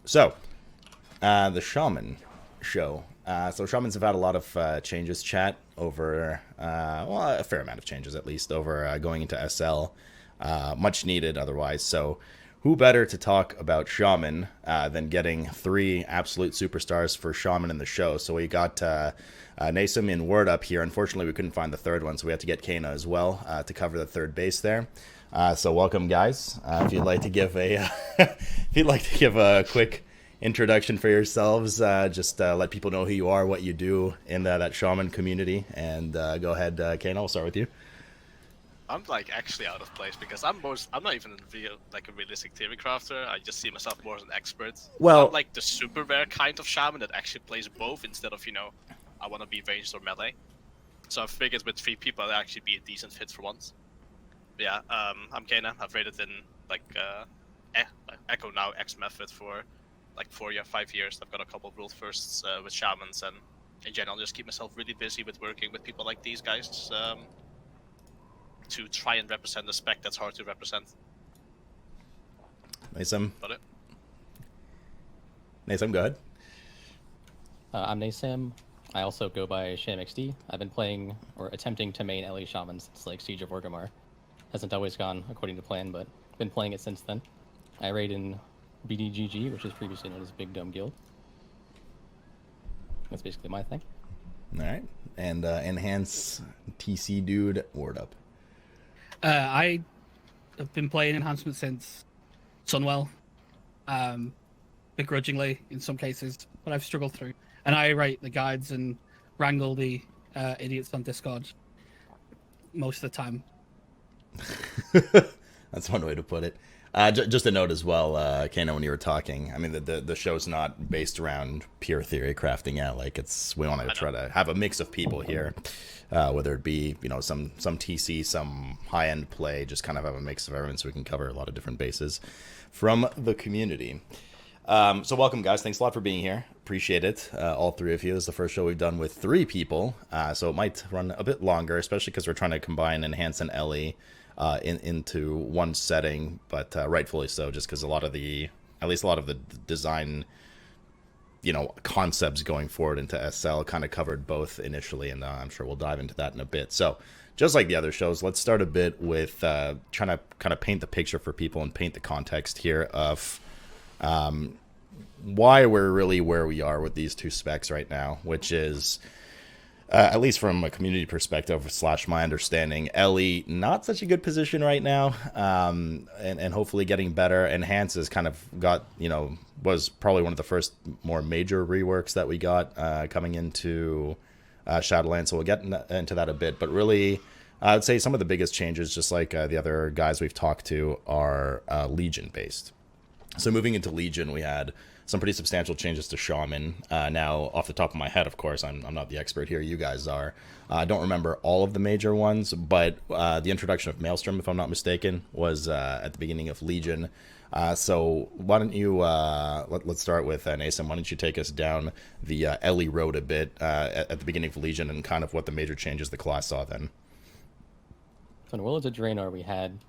So, the Shaman show. So Shamans have had a lot of changes, chat, over, well, a fair amount of changes at least, over going into SL. Much needed otherwise. So, who better to talk about Shaman than getting three absolute superstars for Shaman in the show? So we got Naesam in Wordup here. Unfortunately, we couldn't find the third one, so we had to get Cayna as well to cover the third base there. So welcome, guys. If you'd like to give a if you'd like to give a quick introduction for yourselves, just let people know who you are, what you do in that Shaman community, and go ahead, Cayna. I'll start with you. I'm like actually out of place because I'm not even a realistic theory crafter. I just see myself more as an expert. I'm Well, like the super rare kind of shaman that actually plays both instead of I want to be ranged or melee. So I figured with three people I'd actually be a decent fit for once. But yeah, I'm Cayna. I've raided in Echo now X method for like 5 years. I've got a couple of world firsts with shamans, and in general just keep myself really busy with working with people like these guys. To try and represent the spec that's hard to represent. Naesam. Got it? Naesam, go ahead. I'm Naesam. I also go by ShamXD. I've been playing, or attempting to main LE Shaman since like Siege of Orgrimmar. Hasn't always gone according to plan, but been playing it since then. I raid in BDGG, which is previously known as Big Dome Guild. That's basically my thing. All right. And Enhance TC Dude Wordup. I have been playing Enhancement since Sunwell, begrudgingly in some cases, but I've struggled through. And I write the guides and wrangle the idiots on Discord most of the time. That's one way to put it. Just a note as well, Cayna, when you were talking, I mean, the show's not based around pure theory crafting. Yeah, like we want to try to have a mix of people here, whether it be some TC, some high end play, just kind of have a mix of everyone so we can cover a lot of different bases from the community. So welcome, guys. Thanks a lot for being here. Appreciate it. All three of you. This is the first show we've done with three people, so it might run a bit longer, especially because we're trying to combine Enhance and LE into one setting, but rightfully so, just because a lot of the design, concepts going forward into SL kind of covered both initially, and I'm sure we'll dive into that in a bit. So just like the other shows, let's start a bit with trying to kind of paint the picture for people and paint the context here of why we're really where we are with these two specs right now, which is at least from a community perspective / my understanding, LE not such a good position right now, and hopefully getting better. Enhance has kind of got, was probably one of the first more major reworks that we got coming into Shadowlands, so we'll get into that a bit. But really, I'd say some of the biggest changes, just like the other guys we've talked to, are Legion-based. So moving into Legion, we had some pretty substantial changes to Shaman. Now, off the top of my head, of course, I'm not the expert here. You guys are. I don't remember all of the major ones, but the introduction of Maelstrom, if I'm not mistaken, was at the beginning of Legion. So why don't you, let's start with Naesam. Why don't you take us down the LE road a bit at the beginning of Legion and kind of what the major changes the class saw then? So in Worlds of Draenor, we had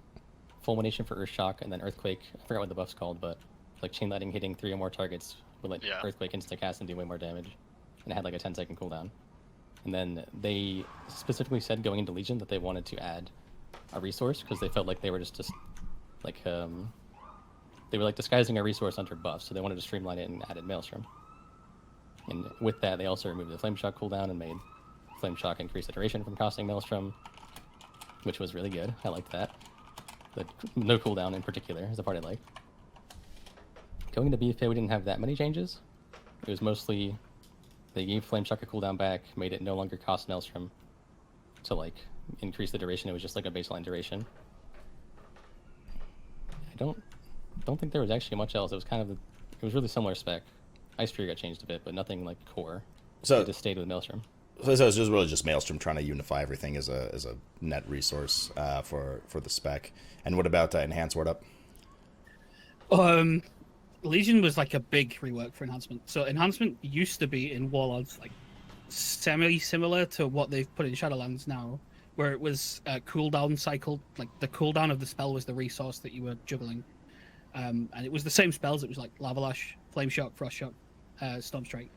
Fulmination for Earthshock and then Earthquake. I forgot what the buff's called, but like chain lightning hitting 3 or more targets would let Earthquake insta-cast and do way more damage. And it had like a 10-second cooldown. And then they specifically said going into Legion that they wanted to add a resource because they felt like they were just like they were like disguising a resource under buffs, so they wanted to streamline it and added Maelstrom. And with that, they also removed the Flame Shock cooldown and made Flame Shock increase the duration from casting Maelstrom, which was really good. I liked that. The no cooldown in particular is the part I like. Going into BFA, we didn't have that many changes. It was mostly they gave Flame Shock a cooldown back, made it no longer cost Maelstrom to like increase the duration. It was just like a baseline duration. I don't think there was actually much else. It was kind of it was really similar spec. Ice Fury got changed a bit, but nothing like core. So it just stayed with Maelstrom. So it's just really just Maelstrom trying to unify everything as a net resource for the spec. And what about Enhance Wordup? Legion was like a big rework for Enhancement. So Enhancement used to be in Warlords like semi-similar to what they've put in Shadowlands now, where it was a cooldown cycle. Like the cooldown of the spell was the resource that you were juggling. and it was the same spells. It was like Lava Lash, Flame Shock, Frost Shock, Storm Strike,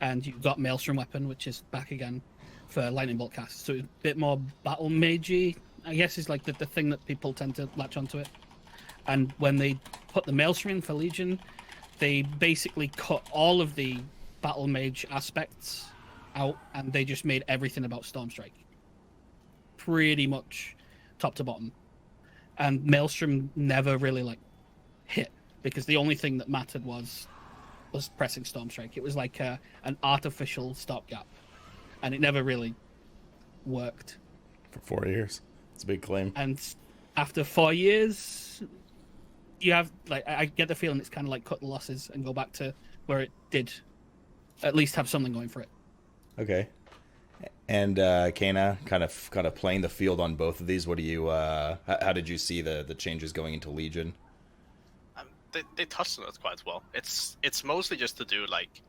and you got Maelstrom Weapon, which is back again for Lightning Bolt casts. So it's a bit more battle magey, I guess, is like the thing that people tend to latch onto it. And when they put the Maelstrom in for Legion, they basically cut all of the battle mage aspects out, and they just made everything about Storm Strike. Pretty much top to bottom. And Maelstrom never really like hit, because the only thing that mattered was pressing Storm Strike. It was like an artificial stopgap, and it never really worked. For 4 years. It's a big claim. And after 4 years, you have, like, I get the feeling it's kind of like cut the losses and go back to where it did at least have something going for it. Okay. And Cayna, kind of playing the field on both of these. What do you? How did you see the changes going into Legion? They touched on it quite well. It's mostly just to do like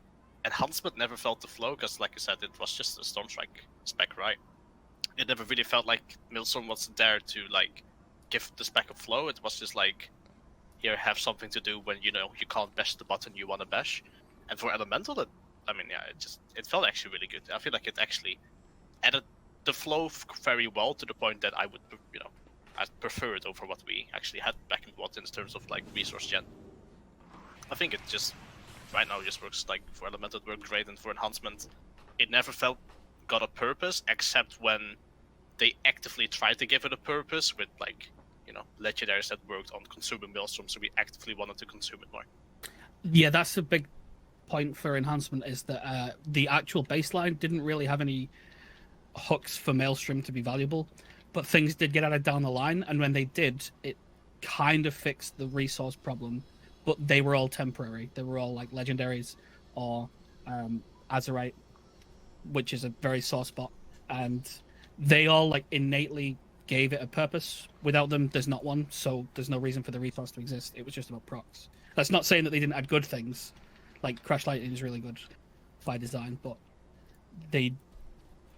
enhancement never felt the flow, because like you said, it was just a Storm Strike spec, right? It never really felt like Maelstrom was there to like give the spec a flow. It was just like, here, have something to do when you can't bash the button you want to bash. And for Elemental, it felt actually really good. I feel like it actually added the flow very well, to the point that I would, I prefer it over what we actually had back in WoD in terms of like resource gen. I think it just right now just works like for Elemental, it worked great, and for enhancement, it never got a purpose, except when they actively tried to give it a purpose with like, legendaries that worked on consuming Maelstrom, so we actively wanted to consume it more. Yeah, that's a big point for enhancement, is that the actual baseline didn't really have any hooks for Maelstrom to be valuable, but things did get added down the line, and when they did, it kind of fixed the resource problem, but they were all temporary. They were all like legendaries or Azerite, which is a very sore spot, and they all like innately gave it a purpose. Without them, there's not one, so there's no reason for the resource to exist. It was just about procs. That's not saying that they didn't add good things. Like Crash Lightning is really good by design, but they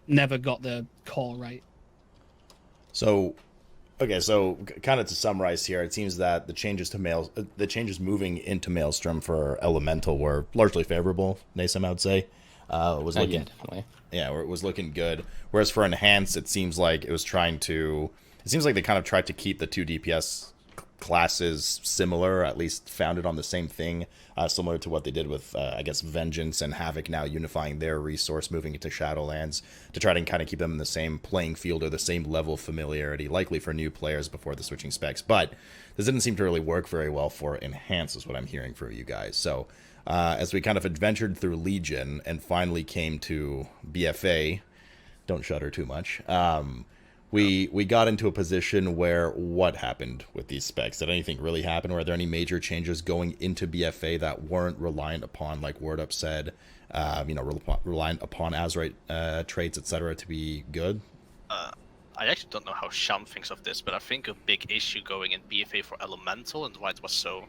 never got the core right. So, okay, so kind of to summarize here, it seems that the changes moving into Maelstrom for Elemental were largely favorable. Naesam, I would say, was looking, yeah, definitely. Yeah, it was looking good. Whereas for Enhance, it seems like they kind of tried to keep the two DPS classes similar, at least founded on the same thing, similar to what they did with, I guess, Vengeance and Havoc now unifying their resource, moving into Shadowlands, to try to kind of keep them in the same playing field or the same level of familiarity, likely for new players before the switching specs. But this didn't seem to really work very well for Enhance, is what I'm hearing from you guys. So as we kind of adventured through Legion and finally came to BFA, don't shudder too much, we got into a position where what happened with these specs? Did anything really happen? Were there any major changes going into BFA that weren't reliant upon, like Wordup said, reliant upon Azerite traits, etc., to be good? I actually don't know how Sham thinks of this, but I think a big issue going in BFA for Elemental and why it was so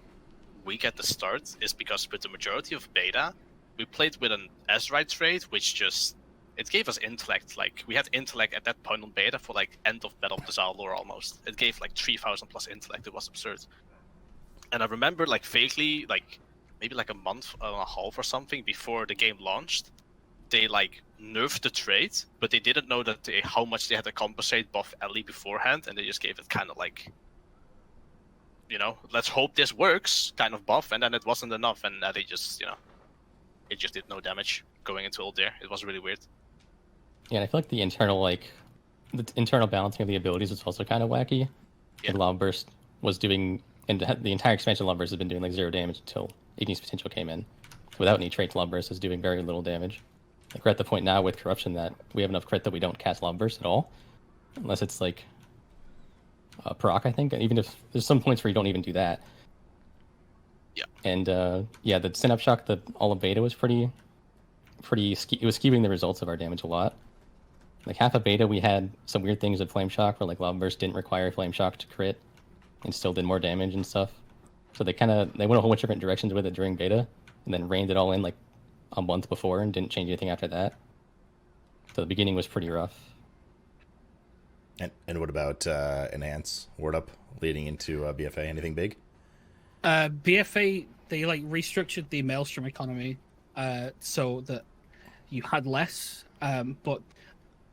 weak at the start is because with the majority of beta, we played with an Azerite trait, which just, it gave us intellect. Like, we had intellect at that point on beta for like end of Battle of the Zalor almost. It gave like 3,000 plus intellect. It was absurd. And I remember like vaguely, like maybe like a month and a half or something before the game launched, they like nerfed the trait, but they didn't know that how much they had to compensate buff Ellie beforehand, and they just gave it kind of like, let's hope this works kind of buff, and then it wasn't enough, and they just, it just did no damage going into Uldir. It was really weird. Yeah, and I feel like the internal balancing of the abilities was also kind of wacky. Yeah. And Lava Burst was doing, and the entire expansion Lava Burst has been doing like 0 damage until Ignis Potential came in. Without any traits, Lava Burst is doing very little damage. Like, we're at the point now with Corruption that we have enough crit that we don't cast Lava Burst at all, unless it's like proc, I think. And even if there's some points where you don't even do that. Yeah. And the Synapse Shock, all of beta was it was skewing the results of our damage a lot. Like, half of beta, we had some weird things with Flame Shock, where like Lava Burst didn't require Flame Shock to crit, and still did more damage and stuff. So they went a whole bunch of different directions with it during beta, and then reined it all in like a month before, and didn't change anything after that. So the beginning was pretty rough. And what about Enhance, Wordup, leading into BFA? Anything big? BFA, they like restructured the Maelstrom economy so that you had less, but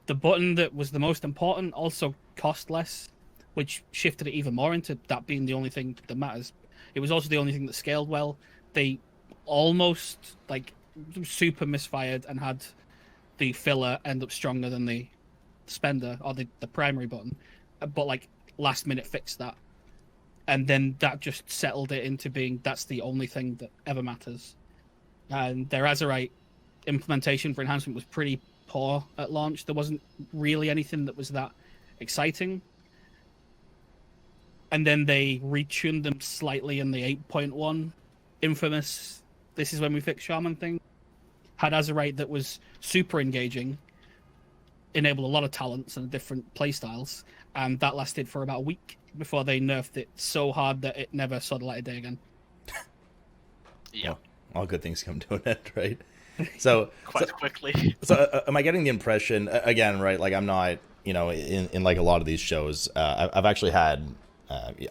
the button that was the most important also cost less, which shifted it even more into that being the only thing that matters. It was also the only thing that scaled well. They almost like super misfired and had the filler end up stronger than the spender or the primary button, but like last minute fixed that, and then that just settled it into being that's the only thing that ever matters. And their Azerite implementation for enhancement was pretty poor at launch. There wasn't really anything that was that exciting. And then they retuned them slightly in the 8.1 infamous "this is when we fix Shaman" thing. Had Azerite that was super engaging, enabled a lot of talents and different playstyles, and that lasted for about a week before they nerfed it so hard that it never saw the light of day again. Yeah. Well, all good things come to an end, right? So quite quickly. So am I getting the impression again, right? Like I'm not, in like a lot of these shows, I've actually had,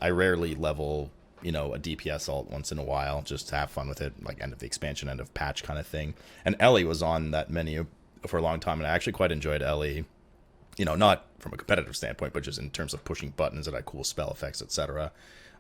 I rarely level, a DPS alt once in a while just to have fun with it, like end of the expansion, end of patch kind of thing. And Ellie was on that menu for a long time, and I actually quite enjoyed Ellie. Not from a competitive standpoint, but just in terms of pushing buttons that had cool spell effects, etc.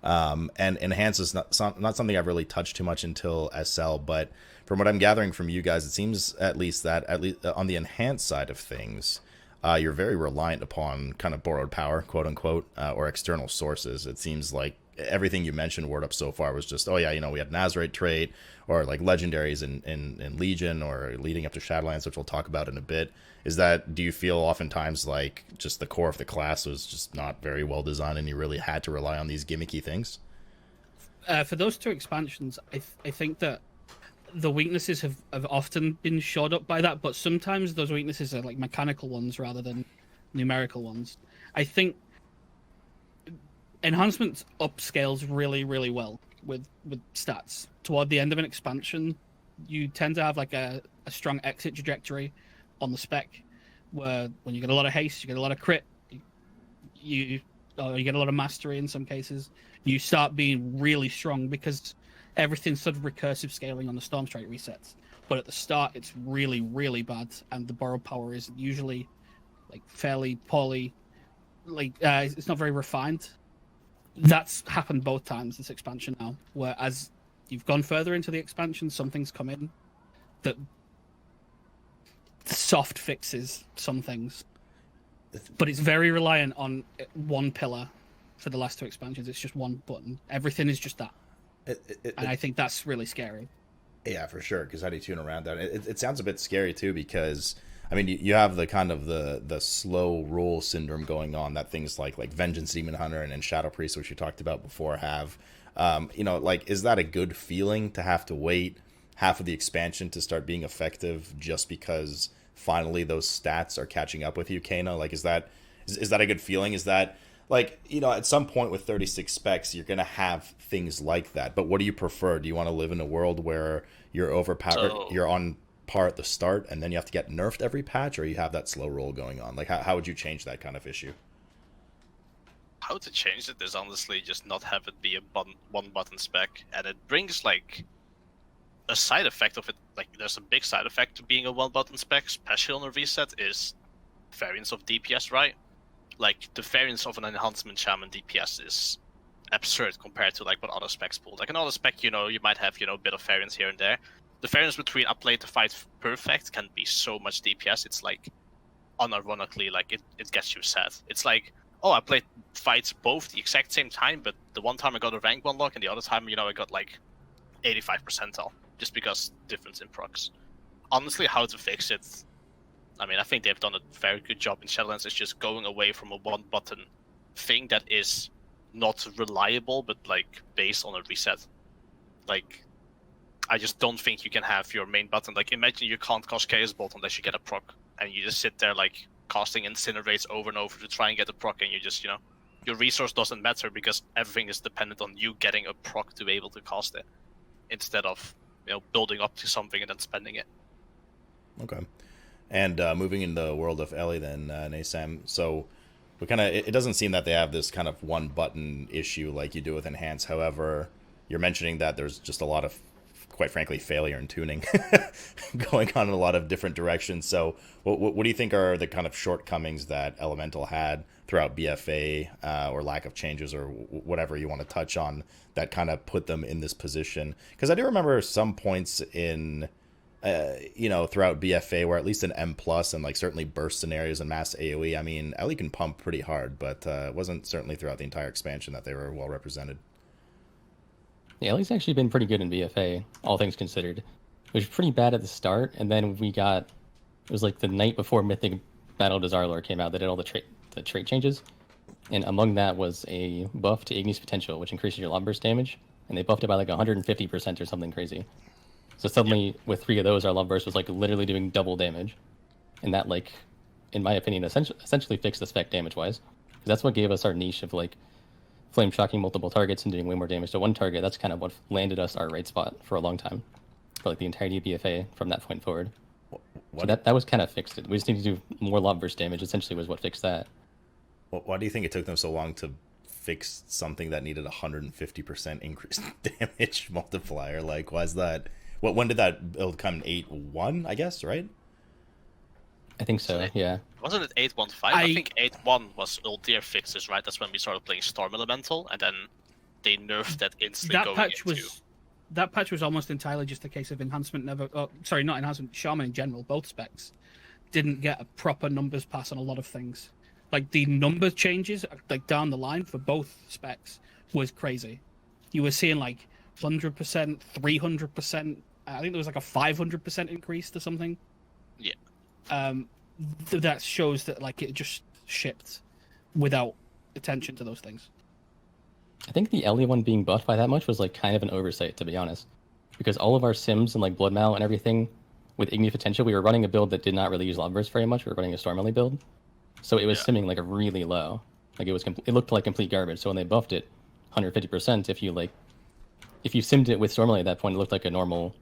And Enhance is not something I've really touched too much until SL, but from what I'm gathering from you guys, it seems at least on the Enhance side of things, you're very reliant upon kind of borrowed power, quote unquote, or external sources. It seems like everything you mentioned, Wordup, so far was just, we had an Azerite trait, or like legendaries in Legion, or leading up to Shadowlands, which we'll talk about in a bit. Do you feel oftentimes like just the core of the class was just not very well designed and you really had to rely on these gimmicky things? For those two expansions, I think that the weaknesses have often been shored up by that, but sometimes those weaknesses are like mechanical ones rather than numerical ones. I think Enhancement upscales really, really well with stats. Toward the end of an expansion, you tend to have like a strong exit trajectory on the spec, where when you get a lot of haste, you get a lot of crit, you get a lot of mastery in some cases, you start being really strong because everything's sort of recursive scaling on the Stormstrike resets. But at the start, it's really, really bad, and the borrowed power is usually like fairly poorly, it's not very refined. That's happened both times this expansion now, where as you've gone further into the expansion, something's come in that soft fixes some things. But it's very reliant on one pillar for the last two expansions. It's just one button. Everything is just that. And I think that's really scary. Yeah, for sure, because how do you tune around that? It sounds a bit scary, too, because you have the kind of the slow roll syndrome going on that things like Vengeance Demon Hunter and Shadow Priest, which you talked about before, have. Is that a good feeling to have to wait half of the expansion to start being effective just because finally those stats are catching up with you, Cayna? Is that a good feeling? Is that at some point with 36 specs, you're going to have things like that. But what do you prefer? Do you want to live in a world where you're overpowered, you're on par at the start, and then you have to get nerfed every patch, or you have that slow roll going on? How would you change that kind of issue? How to change it is honestly just not have it be a one button spec, and it brings a side effect of it. There's a big side effect to being a one button spec, especially on a reset, is variance of DPS, right? The variance of an Enhancement Shaman DPS is absurd compared to what other specs pull. Another spec, you might have a bit of variance here and there. The variance between upplay to fight perfect can be so much DPS. It's unironically, it gets you sad. It's I played fights both the exact same time, but the one time I got a rank 1 lock, and the other time, I got 85 percentile, just because difference in procs. Honestly, how to fix it, I think they've done a very good job in Shadowlands. It's just going away from a one button thing that is not reliable, but based on a reset. I just don't think you can have your main button. Imagine you can't cast Chaos Bolt unless you get a proc, and you just sit there casting Incinerates over and over to try and get a proc, and you just your resource doesn't matter because everything is dependent on you getting a proc to be able to cast it, instead of building up to something and then spending it. Okay. And moving into the world of Ellie then, Naesam, so it doesn't seem that they have this kind of one button issue like you do with Enhance. However, you're mentioning that there's just a lot of, quite frankly, failure in tuning going on in a lot of different directions. So what do you think are the kind of shortcomings that Elemental had throughout BFA, or lack of changes, or whatever you want to touch on, that kind of put them in this position? Because I do remember some points in, throughout BFA where at least in M+, and like certainly burst scenarios and mass AoE, I mean, Ellie can pump pretty hard, but it wasn't certainly throughout the entire expansion that they were well represented. Yeah, Ellie's actually been pretty good in BFA, all things considered. It was pretty bad at the start, and then it was like the night before Mythic Battle to Zarlor came out, they did all the trait changes. And among that was a buff to Ignis Potential, which increases your Lumburst damage, and they buffed it by like 150% or something crazy. So suddenly, with 3 of those, our Lumburst was like literally doing double damage. And that, like, in my opinion, essentially fixed the spec damage-wise. That's what gave us our niche of like flame shocking multiple targets and doing way more damage to one target. That's kind of what landed us our right spot for a long time, for like the entirety of BFA from that point forward. So that was kind of fixed. We just need to do more lob burst damage. Essentially, was what fixed that. Why do you think it took them so long to fix something that needed 150% increased damage multiplier? Like, why is that? When did that build come? 8.1, I guess, right? I think so, yeah. Wasn't it 8.15? I think 8.1 was Ultir fixes, right? That's when we started playing Storm Elemental, and then they nerfed that instantly That patch was almost entirely just a case of enhancement not enhancement, Shaman in general, both specs didn't get a proper numbers pass on a lot of things. Like, the number changes, like, down the line for both specs was crazy. You were seeing, like, 100%, 300%, I think there was, like, a 500% increase to something. Yeah. That shows that, like, it just shipped without attention to those things. I think the Ellie one being buffed by that much was, like, kind of an oversight, to be honest. Because all of our sims and, like, Blood Mal and everything, with Igni Potential, we were running a build that did not really use Lobburst very much. We were running a Storm Ellie build. So it was simming, like, a really low. Like, it looked like complete garbage. So when they buffed it 150%, if you simmed it with Storm Ellie at that point, it looked like a normal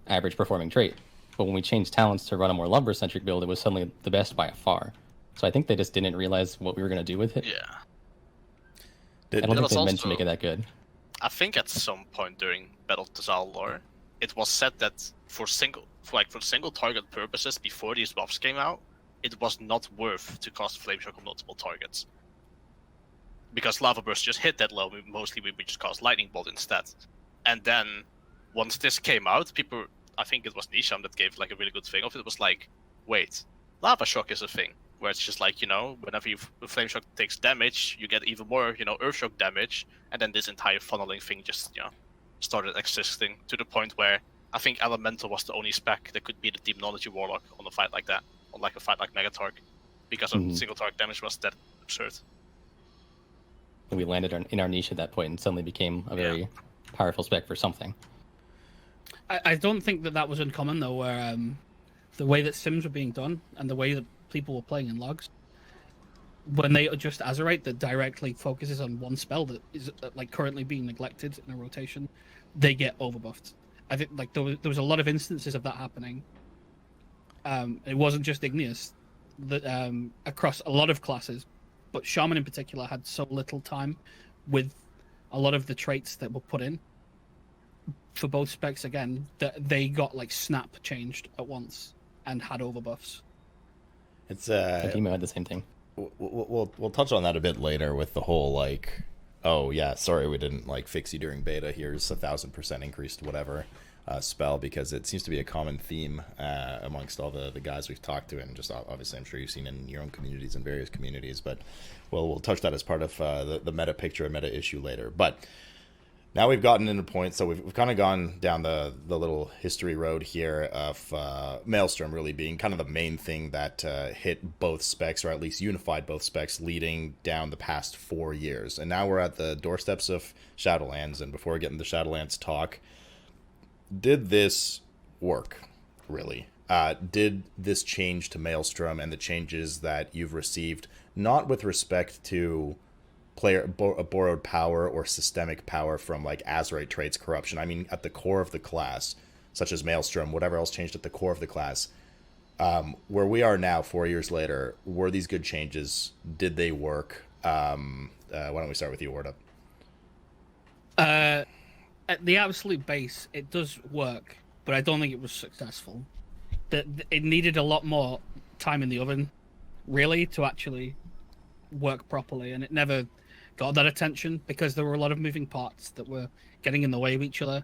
average performing trait. But when we changed talents to run a more Lobburst-centric build, it was suddenly the best by far. So I think they just didn't realize what we were going to do with it. Yeah. I don't think they meant to make it that good. I think at some point during Battle to Zalor, it was said that for single target purposes before these buffs came out, it was not worth to cast Flame Shock on multiple targets. Because Lava Burst just hit that low, mostly we just cast Lightning Bolt instead. And then, once this came out, people, I think it was Naesam that gave like a really good thing of it. It was like, wait, Lava Shock is a thing. Where it's just like, whenever Flame Shock takes damage, you get even more, Earth Shock damage. And then this entire funneling thing just, started existing to the point where I think Elemental was the only spec that could beat a Demonology Warlock on a fight like that. On like a fight like Megatark. Because of single target damage was that absurd. And we landed in our niche at that point and suddenly became a very powerful spec for something. I don't think that was uncommon, though, where the way that sims were being done and the way that people were playing in logs, when they adjust Azerite that directly focuses on one spell that is like currently being neglected in a rotation, they get overbuffed. I think like there was a lot of instances of that happening. It wasn't just Igneous, that across a lot of classes, but Shaman in particular had so little time with a lot of the traits that were put in for both specs again that they got like snap changed at once and had overbuffs. It's Demo had the same thing. We'll touch on that a bit later with the whole like, oh yeah, sorry we didn't like fix you during beta. Here's 1,000% increased whatever spell, because it seems to be a common theme amongst all the guys we've talked to, and just obviously I'm sure you've seen in your own communities and various communities. But we'll touch that as part of the meta picture and meta issue later. But now we've gotten into points, so we've kind of gone down the little history road here of Maelstrom really being kind of the main thing that hit both specs, or at least unified both specs, leading down the past 4 years. And now we're at the doorsteps of Shadowlands, and before we get into Shadowlands talk, did this work, really? Did this change to Maelstrom and the changes that you've received, not with respect to borrowed power or systemic power from like Azerite traits corruption, I mean at the core of the class, such as Maelstrom, whatever else changed at the core of the class, where we are now 4 years later, were these good changes? Did they work? Why don't we start with you, Wordup? at the absolute base, it does work, but I don't think it was successful. That it needed a lot more time in the oven, really, to actually work properly, and it never got that attention because there were a lot of moving parts that were getting in the way of each other.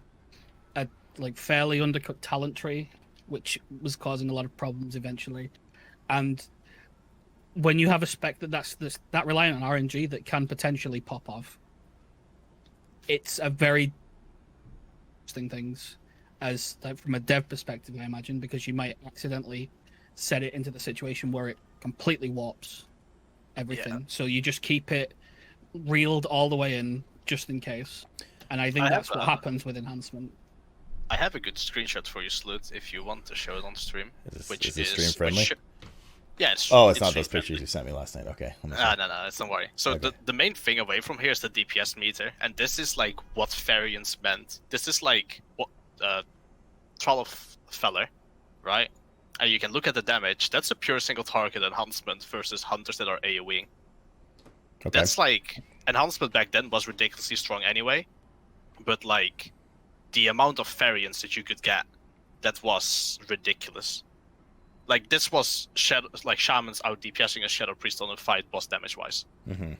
A like fairly undercut talent tree, which was causing a lot of problems eventually, and when you have a spec that's that reliant on RNG that can potentially pop off, it's a very interesting things as like, from a dev perspective, I imagine, because you might accidentally set it into the situation where it completely warps everything. Yeah. So you just keep it reeled all the way in just in case. And I think that's what happens with enhancement. I have a good screenshot for you, Slut, if you want to show it on stream. Is this stream friendly? Yeah, it's not those pictures you sent me last night. Okay. No, don't worry. So okay. the main thing away from here is the DPS meter, and this is like what variance meant. This is like what Troll of Feller, right? And you can look at the damage. That's a pure single target enhancement versus hunters that are AoEing. Okay. That's like enhancement back then was ridiculously strong anyway, but like the amount of variance that you could get, that was ridiculous. Like this was shamans out DPSing a Shadow Priest on a fight boss damage wise. Mm-hmm.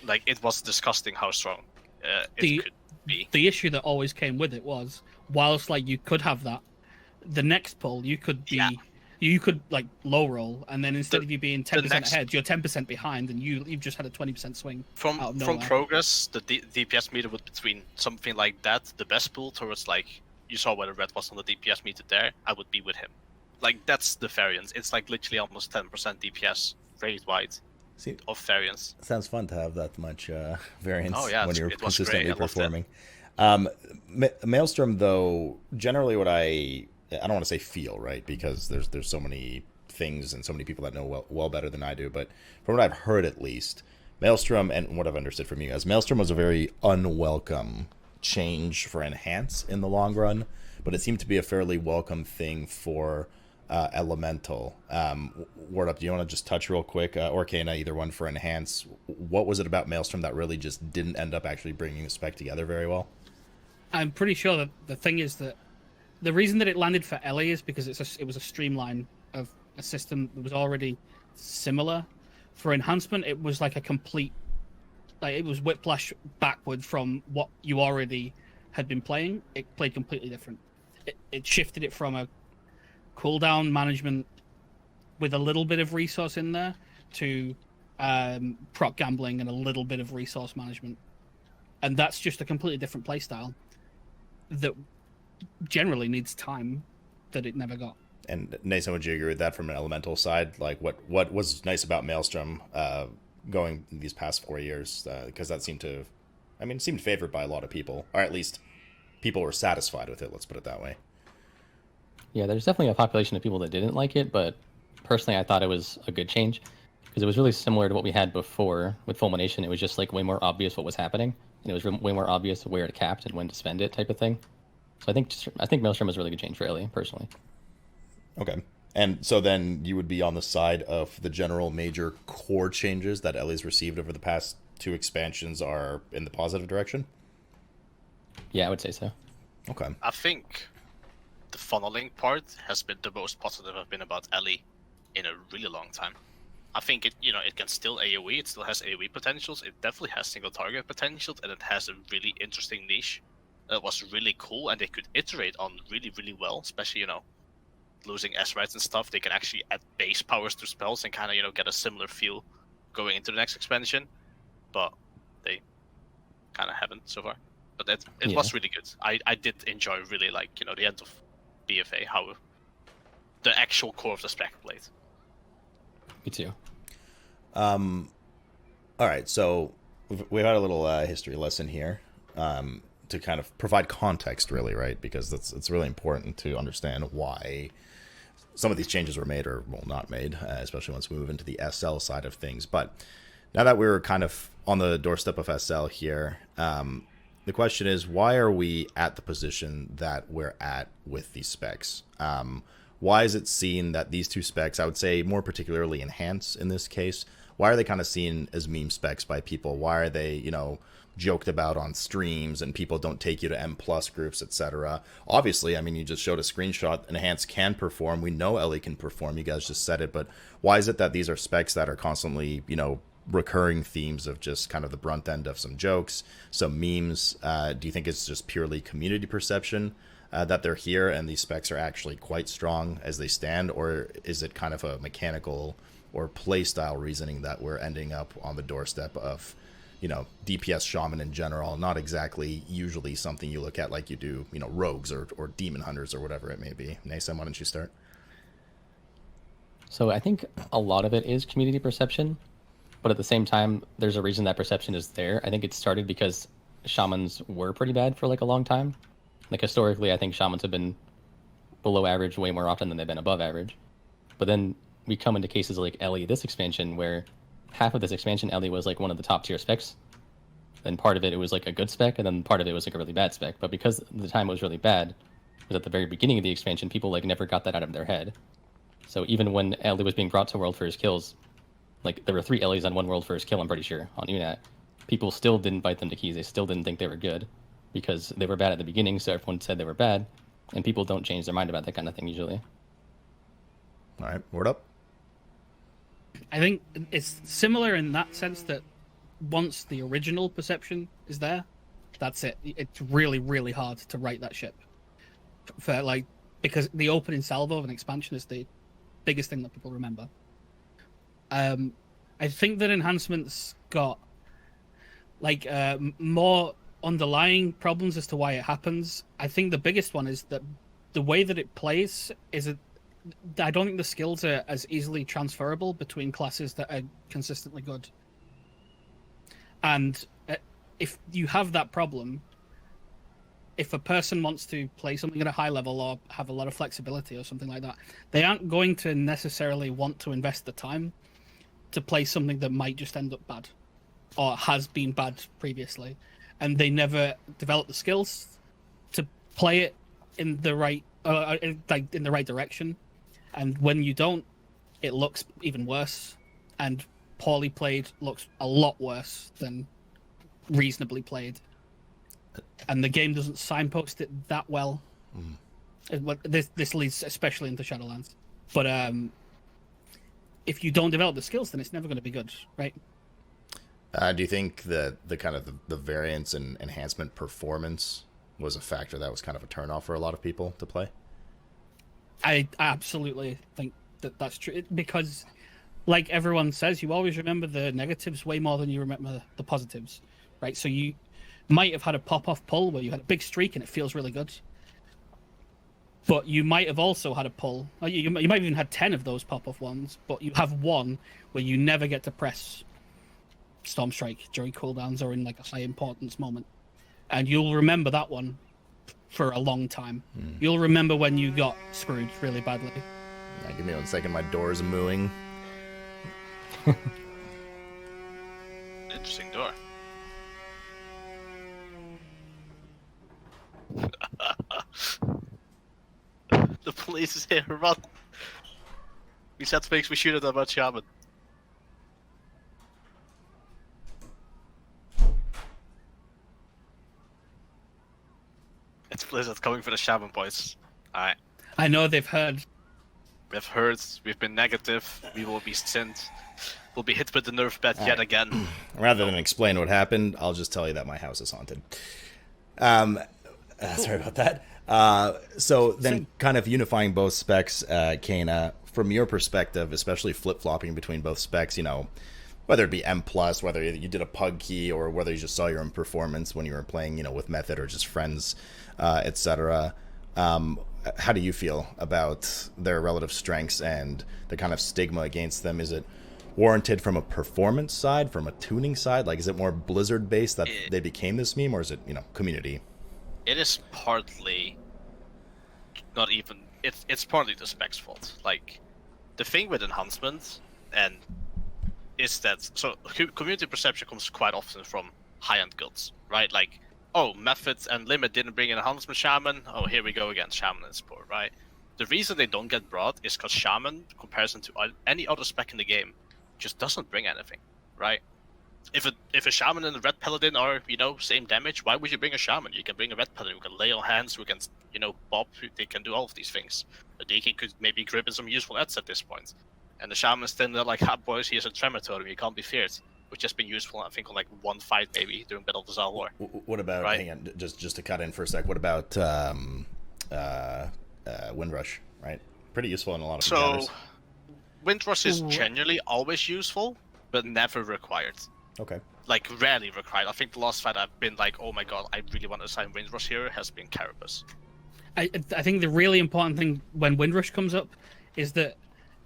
Like it was disgusting how strong it could be. The issue that always came with it was, whilst like you could have that, the next pull you could be you could like low roll, and then instead of you being 10% ahead, you're 10% behind, and you've just had a 20% swing. From progress, the DPS meter would between something like that, the best pull towards like you saw where the red was on the DPS meter there, I would be with him. Like that's the variance. It's like literally almost 10% DPS rate wide of variance. Sounds fun to have that much variance when you're consistently great. performing. Maelstrom, though, generally what I don't want to say feel, right, because there's so many things and so many people that know well better than I do, but from what I've heard at least, Maelstrom, and what I've understood from you guys, Maelstrom was a very unwelcome change for Enhance in the long run, but it seemed to be a fairly welcome thing for Elemental. Wordup, do you want to just touch real quick, or Cayna, either one, for Enhance? What was it about Maelstrom that really just didn't end up actually bringing the spec together very well? I'm pretty sure that the thing is that the reason that it landed for Ellie is because it was a streamline of a system that was already similar. For Enhancement, it was like a complete, like it was whiplash backward from what you already had been playing. It played completely different. It shifted it from a cooldown management with a little bit of resource in there to proc gambling and a little bit of resource management. And that's just a completely different playstyle that generally needs time that it never got. And Naesam, would you agree with that from an elemental side? Like what was nice about Maelstrom going these past 4 years? Because that seemed to, it seemed favored by a lot of people, or at least people were satisfied with it, let's put it that way. Yeah, there's definitely a population of people that didn't like it, but personally I thought it was a good change because it was really similar to what we had before with Fulmination. It was just like way more obvious what was happening, and it was way more obvious where it capped and when to spend it type of thing. So I think Maelstrom was a really good change for Ellie, personally. Okay. And so then you would be on the side of the general major core changes that Ellie's received over the past 2 expansions are in the positive direction? Yeah, I would say so. Okay. I think the funneling part has been the most positive I've been about Ellie in a really long time. I think it can still AoE, it still has AoE potentials, it definitely has single target potentials, and it has a really interesting niche. It was really cool, and they could iterate on really, really well, especially, losing Azerites and stuff. They can actually add base powers to spells and kind of, get a similar feel going into the next expansion, but they kind of haven't so far. But it was really good. I did enjoy really, like, the end of BFA, how the actual core of the spec played. Me too. All right, so we've had a little history lesson here. To kind of provide context, really, right? Because it's really important to understand why some of these changes were made or, well, not made, especially once we move into the SL side of things. But now that we're kind of on the doorstep of SL here, the question is, why are we at the position that we're at with these specs? Why is it seen that these 2 specs, I would say more particularly Enhance in this case, why are they kind of seen as meme specs by people? Why are they, joked about on streams and people don't take you to M+ groups, etc. Obviously, I mean, you just showed a screenshot. Enhance can perform. We know Ellie can perform. You guys just said it, but why is it that these are specs that are constantly, you know, recurring themes of just kind of the brunt end of some jokes, some memes? Do you think it's just purely community perception that they're here and these specs are actually quite strong as they stand, or is it kind of a mechanical or play style reasoning that we're ending up on the doorstep of, you know, DPS Shaman in general, not exactly usually something you look at like you do, you know, rogues or demon hunters or whatever it may be? Naesam, why don't you start? So I think a lot of it is community perception, but at the same time, there's a reason that perception is there. I think it started because Shamans were pretty bad for like a long time. Like historically, I think Shamans have been below average way more often than they've been above average. But then we come into cases like Ellie this expansion, where half of this expansion, Ellie was like one of the top tier specs. Then part of it was like a good spec, and then part of it was like a really bad spec. But because the time was really bad, it was at the very beginning of the expansion, people like never got that out of their head. So even when Ellie was being brought to World First Kills, like there were 3 Ellies on 1 World First Kill, I'm pretty sure, on UNAT. People still didn't bite them to keys. They still didn't think they were good because they were bad at the beginning, so everyone said they were bad, and people don't change their mind about that kind of thing usually. All right, Wordup. I think it's similar in that sense that once the original perception is there, that's it. It's really, really hard to right that ship. For like, because the opening salvo of an expansion is the biggest thing that people remember. I think that enhancements got like more underlying problems as to why it happens. I think the biggest one is that the way that it plays is I don't think the skills are as easily transferable between classes that are consistently good. And if you have that problem, if a person wants to play something at a high level or have a lot of flexibility or something like that, they aren't going to necessarily want to invest the time to play something that might just end up bad or has been bad previously. And they never develop the skills to play it in the right, in the right direction. And when you don't, it looks even worse. And poorly played looks a lot worse than reasonably played. And the game doesn't signpost it that well. This leads especially into Shadowlands. But if you don't develop the skills, then it's never going to be good, right? Do you think that the kind of the variance and enhancement performance was a factor that was kind of a turnoff for a lot of people to play? I absolutely think that that's true, because like everyone says, you always remember the negatives way more than you remember the positives, right? So you might have had a pop-off pull where you had a big streak and it feels really good, but you might have also had a pull, you might have even had 10 of those pop-off ones, but you have one where you never get to press Stormstrike during cooldowns or in like a high importance moment, and you'll remember that one for a long time. You'll remember when you got screwed really badly. Give me 1 second, my door's mooing. Interesting door. The police is here, run! We said things we should have done about Shaman. It's Blizzard coming for the Shaman boys. Alright. I know they've heard. We've heard, we've been negative, we will be sent. We'll be hit with the nerf bet yet again. Rather than explain what happened, I'll just tell you that my house is haunted. Sorry about that. So then kind of unifying both specs, Cayna, from your perspective, especially flip-flopping between both specs, you know, whether it be M+, whether you did a pug key, or whether you just saw your own performance when you were playing, you know, with Method or just friends, etc. How do you feel about their relative strengths and the kind of stigma against them? Is it warranted from a performance side, from a tuning side? Like, is it more Blizzard-based that they became this meme, or is it, you know, community? It is partly not even... It's partly the spec's fault. Like, the thing with enhancement and is that... So, community perception comes quite often from high-end guilds, right? Like, oh, Methods and Limit didn't bring in Enhancement Shaman. Oh, here we go again, Shaman and Sport, right? The reason they don't get brought is because Shaman, in comparison to any other spec in the game, just doesn't bring anything, right? if a shaman and a red paladin are, you know, same damage, why would you bring a shaman? You can bring a red paladin who can lay on hands, who can, you know, bop, they can do all of these things. The DK could maybe grip in some useful ads at this point. And the shaman's standing there like, hot boys, he has a tremor totem, he can't be feared. Which has been useful, I think, on like one fight maybe during Battle of the Zal War. What about, right? hang on, just to cut in for a sec, what about Windrush, right? Pretty useful in a lot of encounters. So, Windrush is generally always useful, but never required. Okay. Like, rarely required. I think the last fight I've been like, oh my god, I really want to assign Windrush here, has been Carapace. I think the really important thing when Windrush comes up is that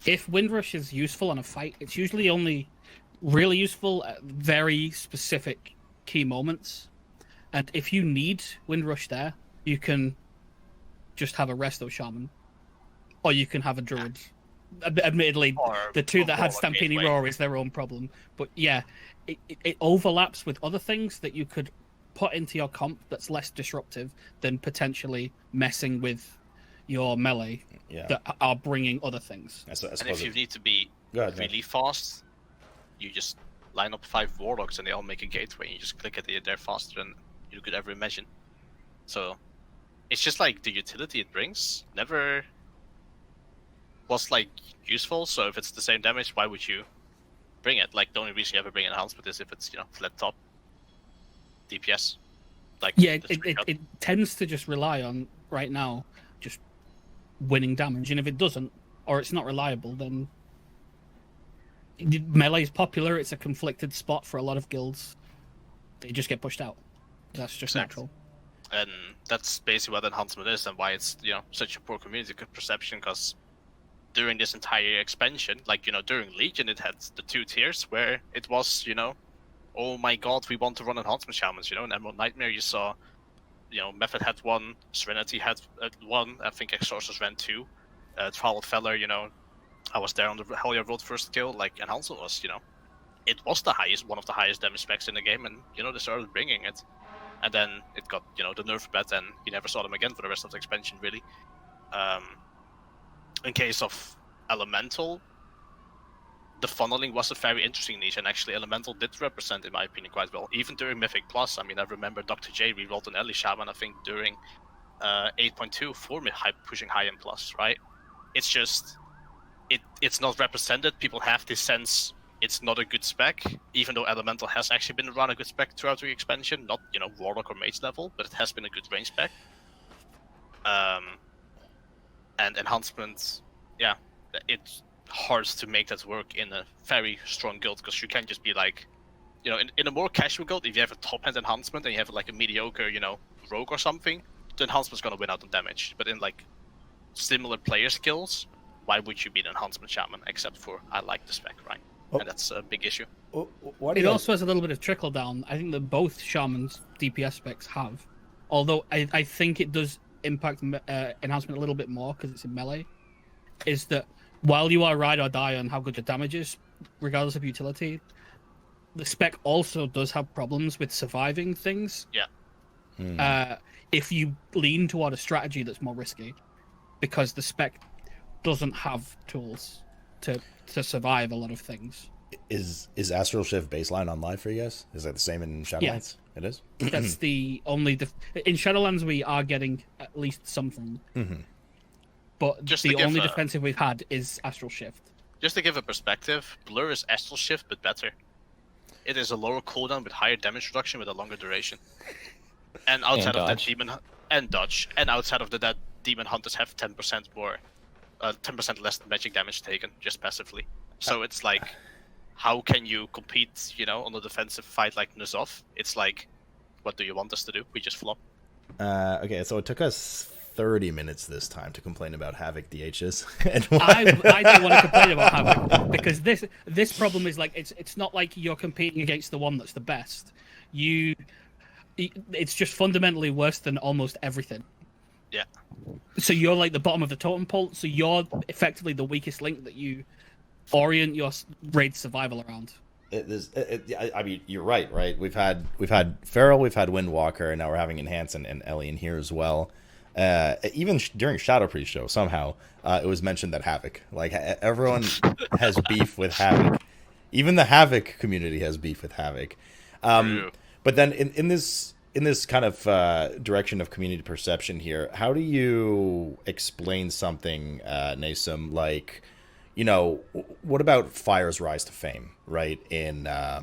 if Windrush is useful on a fight, it's usually only really useful at very specific key moments. And if you need Windrush there, you can just have a Resto Shaman. Or you can have a Druid. Admittedly, Or the two a that had Warlock Stampini Gateway. Roar is their own problem. But yeah, it overlaps with other things that you could put into your comp that's less disruptive than potentially messing with your melee that are bringing other things. And if you need to be really fast, you just line up 5 Warlocks and they all make a gateway. And you just click it there faster than you could ever imagine. So it's just like the utility it brings never was like useful. So if it's the same damage, why would you bring it? Like the only reason you ever bring enhancement is if it's, you know, flat top DPS. Like yeah, it tends to just rely on right now just winning damage, and if it doesn't or it's not reliable, then melee is popular. It's a conflicted spot for a lot of guilds. They just get pushed out. That's just natural. And that's basically what enhancement is, and why it's, you know, such a poor community perception. Because during this entire expansion, like, you know, during Legion, it had the 2 tiers where it was, you know, oh my god, we want to run enhancement shamans. You know, in Emerald Nightmare, you saw, you know, Method had 1, Serenity had 1. I think Exorcist ran 2. Trial of Feller, you know, I was there on the Hellier Road first kill. Like, enhancement was, you know, it was the highest, one of the highest damage specs in the game, and, you know, they started bringing it. And then it got, you know, the nerf bet, and you never saw them again for the rest of the expansion, really. In case of Elemental, the funneling was a very interesting niche, and actually Elemental did represent, in my opinion, quite well. Even during Mythic Plus, I mean, I remember Dr. J rerolled an Ellie Shaman, I think, during 8.2 for pushing high end plus, right? It's just, it's not represented. People have this sense it's not a good spec, even though Elemental has actually been run a good spec throughout the expansion. Not, you know, Warlock or Mage level, but it has been a good range spec. And Enhancement, yeah, it's hard to make that work in a very strong guild, because you can't just be like, you know, in a more casual guild, if you have a top-end Enhancement and you have like a mediocre, you know, Rogue or something, the Enhancement's gonna win out on damage. But in like similar player skills, why would you be an Enhancement Shaman, except for I like the spec, right? Oh. And that's a big issue. It also has a little bit of trickle down. I think that both Shaman's DPS specs have, although I think it does impact Enhancement a little bit more because it's in melee, is that while you are ride or die on how good your damage is, regardless of utility, the spec also does have problems with surviving things. Yeah. If you lean toward a strategy that's more risky, because the spec doesn't have tools to survive a lot of things. Is Astral Shift baseline on live for you guys? Is that the same in Shadowlands? Yeah. It is? That's the only... in Shadowlands, we are getting at least something. Mm-hmm. But just the only defensive we've had is Astral Shift. Just to give a perspective, Blur is Astral Shift, but better. It is a lower cooldown with higher damage reduction with a longer duration. And outside of that, Demon... And dodge. And outside of that, Demon Hunters have 10% more... 10% less magic damage taken, just passively. So it's like, how can you compete, you know, on a defensive fight like Nuzov? It's like, what do you want us to do? We just flop. Okay, so it took us 30 minutes this time to complain about Havoc DHs. I don't want to complain about Havoc, because this problem is like, it's not like you're competing against the one that's the best. It's just fundamentally worse than almost everything. Yeah. So you're like the bottom of the totem pole. So you're effectively the weakest link that you orient your raid survival around. I mean, you're right. We've had Feral, we've had Windwalker, and now we're having Enhance and Ellie in here as well. Even during Shadow pre-show, somehow it was mentioned that Havoc, like everyone has beef with Havoc, Even the Havoc community has beef with Havoc. But then in this kind of direction of community perception here, how do you explain something, Naesam, like, you know, what about Fire's rise to fame, right? I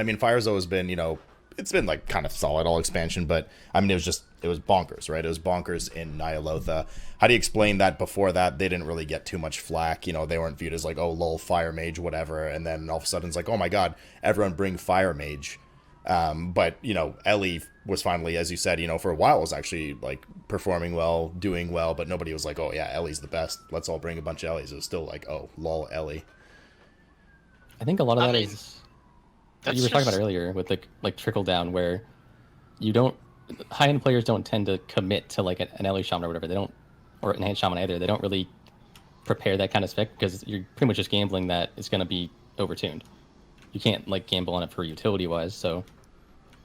mean, Fire's always been, you know, it's been like kind of solid all expansion, but I mean, it was bonkers, right? It was bonkers in Nyalotha. How do you explain that before that they didn't really get too much flack? You know, they weren't viewed as like, oh, lol, Fire Mage, whatever. And then all of a sudden it's like, oh my God, everyone bring Fire Mage. But, you know, Ellie was finally, as you said, you know, for a while was actually like performing well, doing well, but nobody was like, oh yeah, Ellie's the best. Let's all bring a bunch of Ellies. It was still like, oh, lol, Ellie. I think a lot of that mean, is what you were talking about earlier with like trickle down, where you don't, high-end players don't tend to commit to like an Ellie Shaman or whatever. They don't, or Enhanced Shaman either. They don't really prepare that kind of spec because you're pretty much just gambling that it's going to be overtuned. You can't like gamble on it for utility wise. So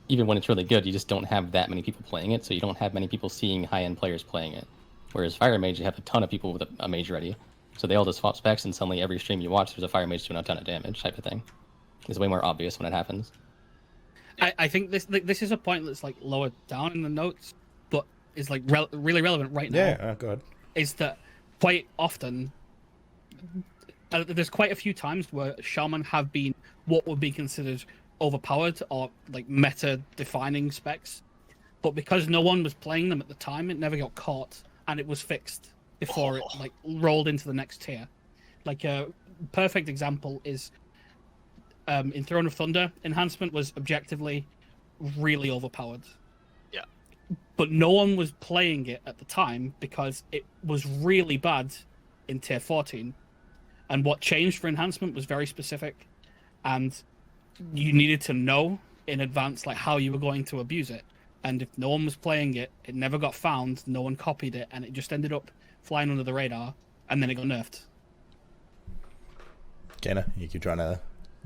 even when it's really good, you just don't have that many people playing it. So you don't have many people seeing high-end players playing it. Whereas Fire Mage, you have a ton of people with a mage ready. So they all just swap specs and suddenly every stream you watch, there's a Fire Mage doing a ton of damage type of thing. It's way more obvious when it happens. I think this is a point that's like lower down in the notes, but is like really relevant right now. Yeah, go ahead. Is that quite often there's quite a few times where Shaman have been what would be considered overpowered or like meta defining specs, but because no one was playing them at the time, it never got caught and it was fixed before it like rolled into the next tier. Like a perfect example is in Throne of Thunder, Enhancement was objectively really overpowered. Yeah. But no one was playing it at the time because it was really bad in tier 14. And what changed for Enhancement was very specific. And you needed to know in advance like how you were going to abuse it. And if no one was playing it, it never got found, no one copied it, and it just ended up flying under the radar, and then it got nerfed. Cayna, you keep trying to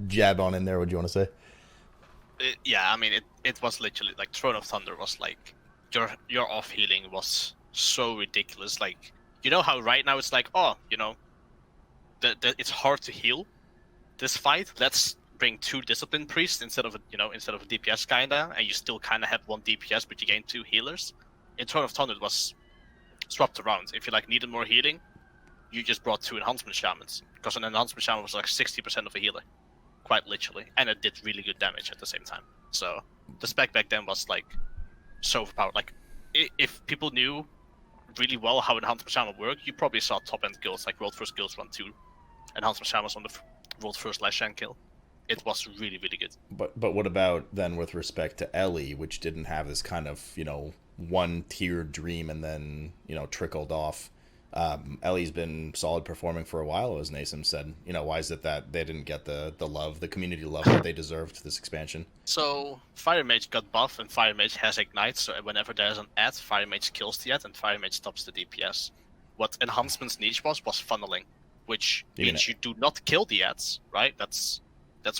jab on in there. What do you want to say? Yeah, I mean, it was literally like Throne of Thunder was like your off healing was so ridiculous. Like, you know how right now it's like, oh, you know, it's hard to heal this fight. Let's bring 2 Discipline Priests instead of a DPS kinda, and you still kind of have 1 DPS, but you gain 2 healers. In Throne of Thunder, it was swapped around. If you like needed more healing, you just brought 2 Enhancement Shamans, because an Enhancement Shaman was like 60% of a healer, quite literally, and it did really good damage at the same time. So the spec back then was like so overpowered. Like, if people knew really well how Enhancement Shaman worked, you probably saw top end guilds like World First guilds run 2 Enhancement Shamans on the World First last Shan kill. It was really, really good. But what about then with respect to Ellie, which didn't have this kind of, you know, one tier dream and then, you know, trickled off? Ellie's been solid performing for a while, as Naesam said. You know, why is it that they didn't get the love, the community love that they deserved this expansion? So Fire Mage got buff, and Fire Mage has Ignite, so whenever there's an ad, Fire Mage kills the ad, and Fire Mage stops the DPS. What Enhancement's niche was funneling, which means you do not kill the ads, right? That's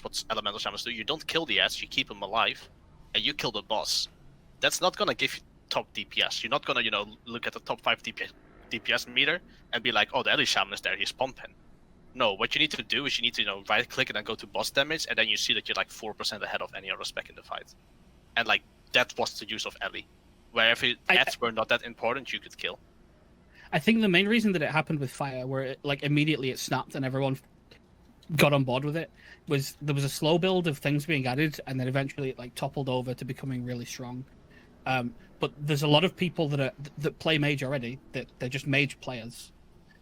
what Elemental Shamans do. You don't kill the ads, you keep them alive, and you kill the boss. That's not gonna give you top DPS. You're not gonna, you know, look at the top 5 DPS meter and be like, oh, the Ellie Shaman is there, he's pumping. No, what you need to do is you need to, you know, right click and then go to boss damage, and then you see that you're like 4% ahead of any other spec in the fight. And like, that was the use of Ellie. Where if ads were not that important, you could kill. I think the main reason that it happened with Fire, where it, like immediately it snapped and everyone got on board with it, was there was a slow build of things being added, and then eventually it like toppled over to becoming really strong. But there's a lot of people that play mage already, that they're just mage players,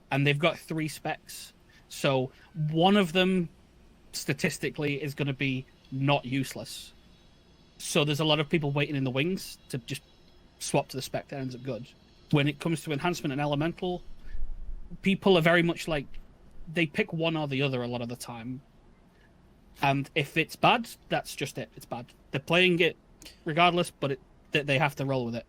and they've got 3 specs. So one of them statistically is going to be not useless. So there's a lot of people waiting in the wings to just swap to the spec that ends up good. When it comes to Enhancement and Elemental, people are very much like, they pick one or the other a lot of the time. And if it's bad, that's just it. It's bad. They're playing it regardless, but they have to roll with it.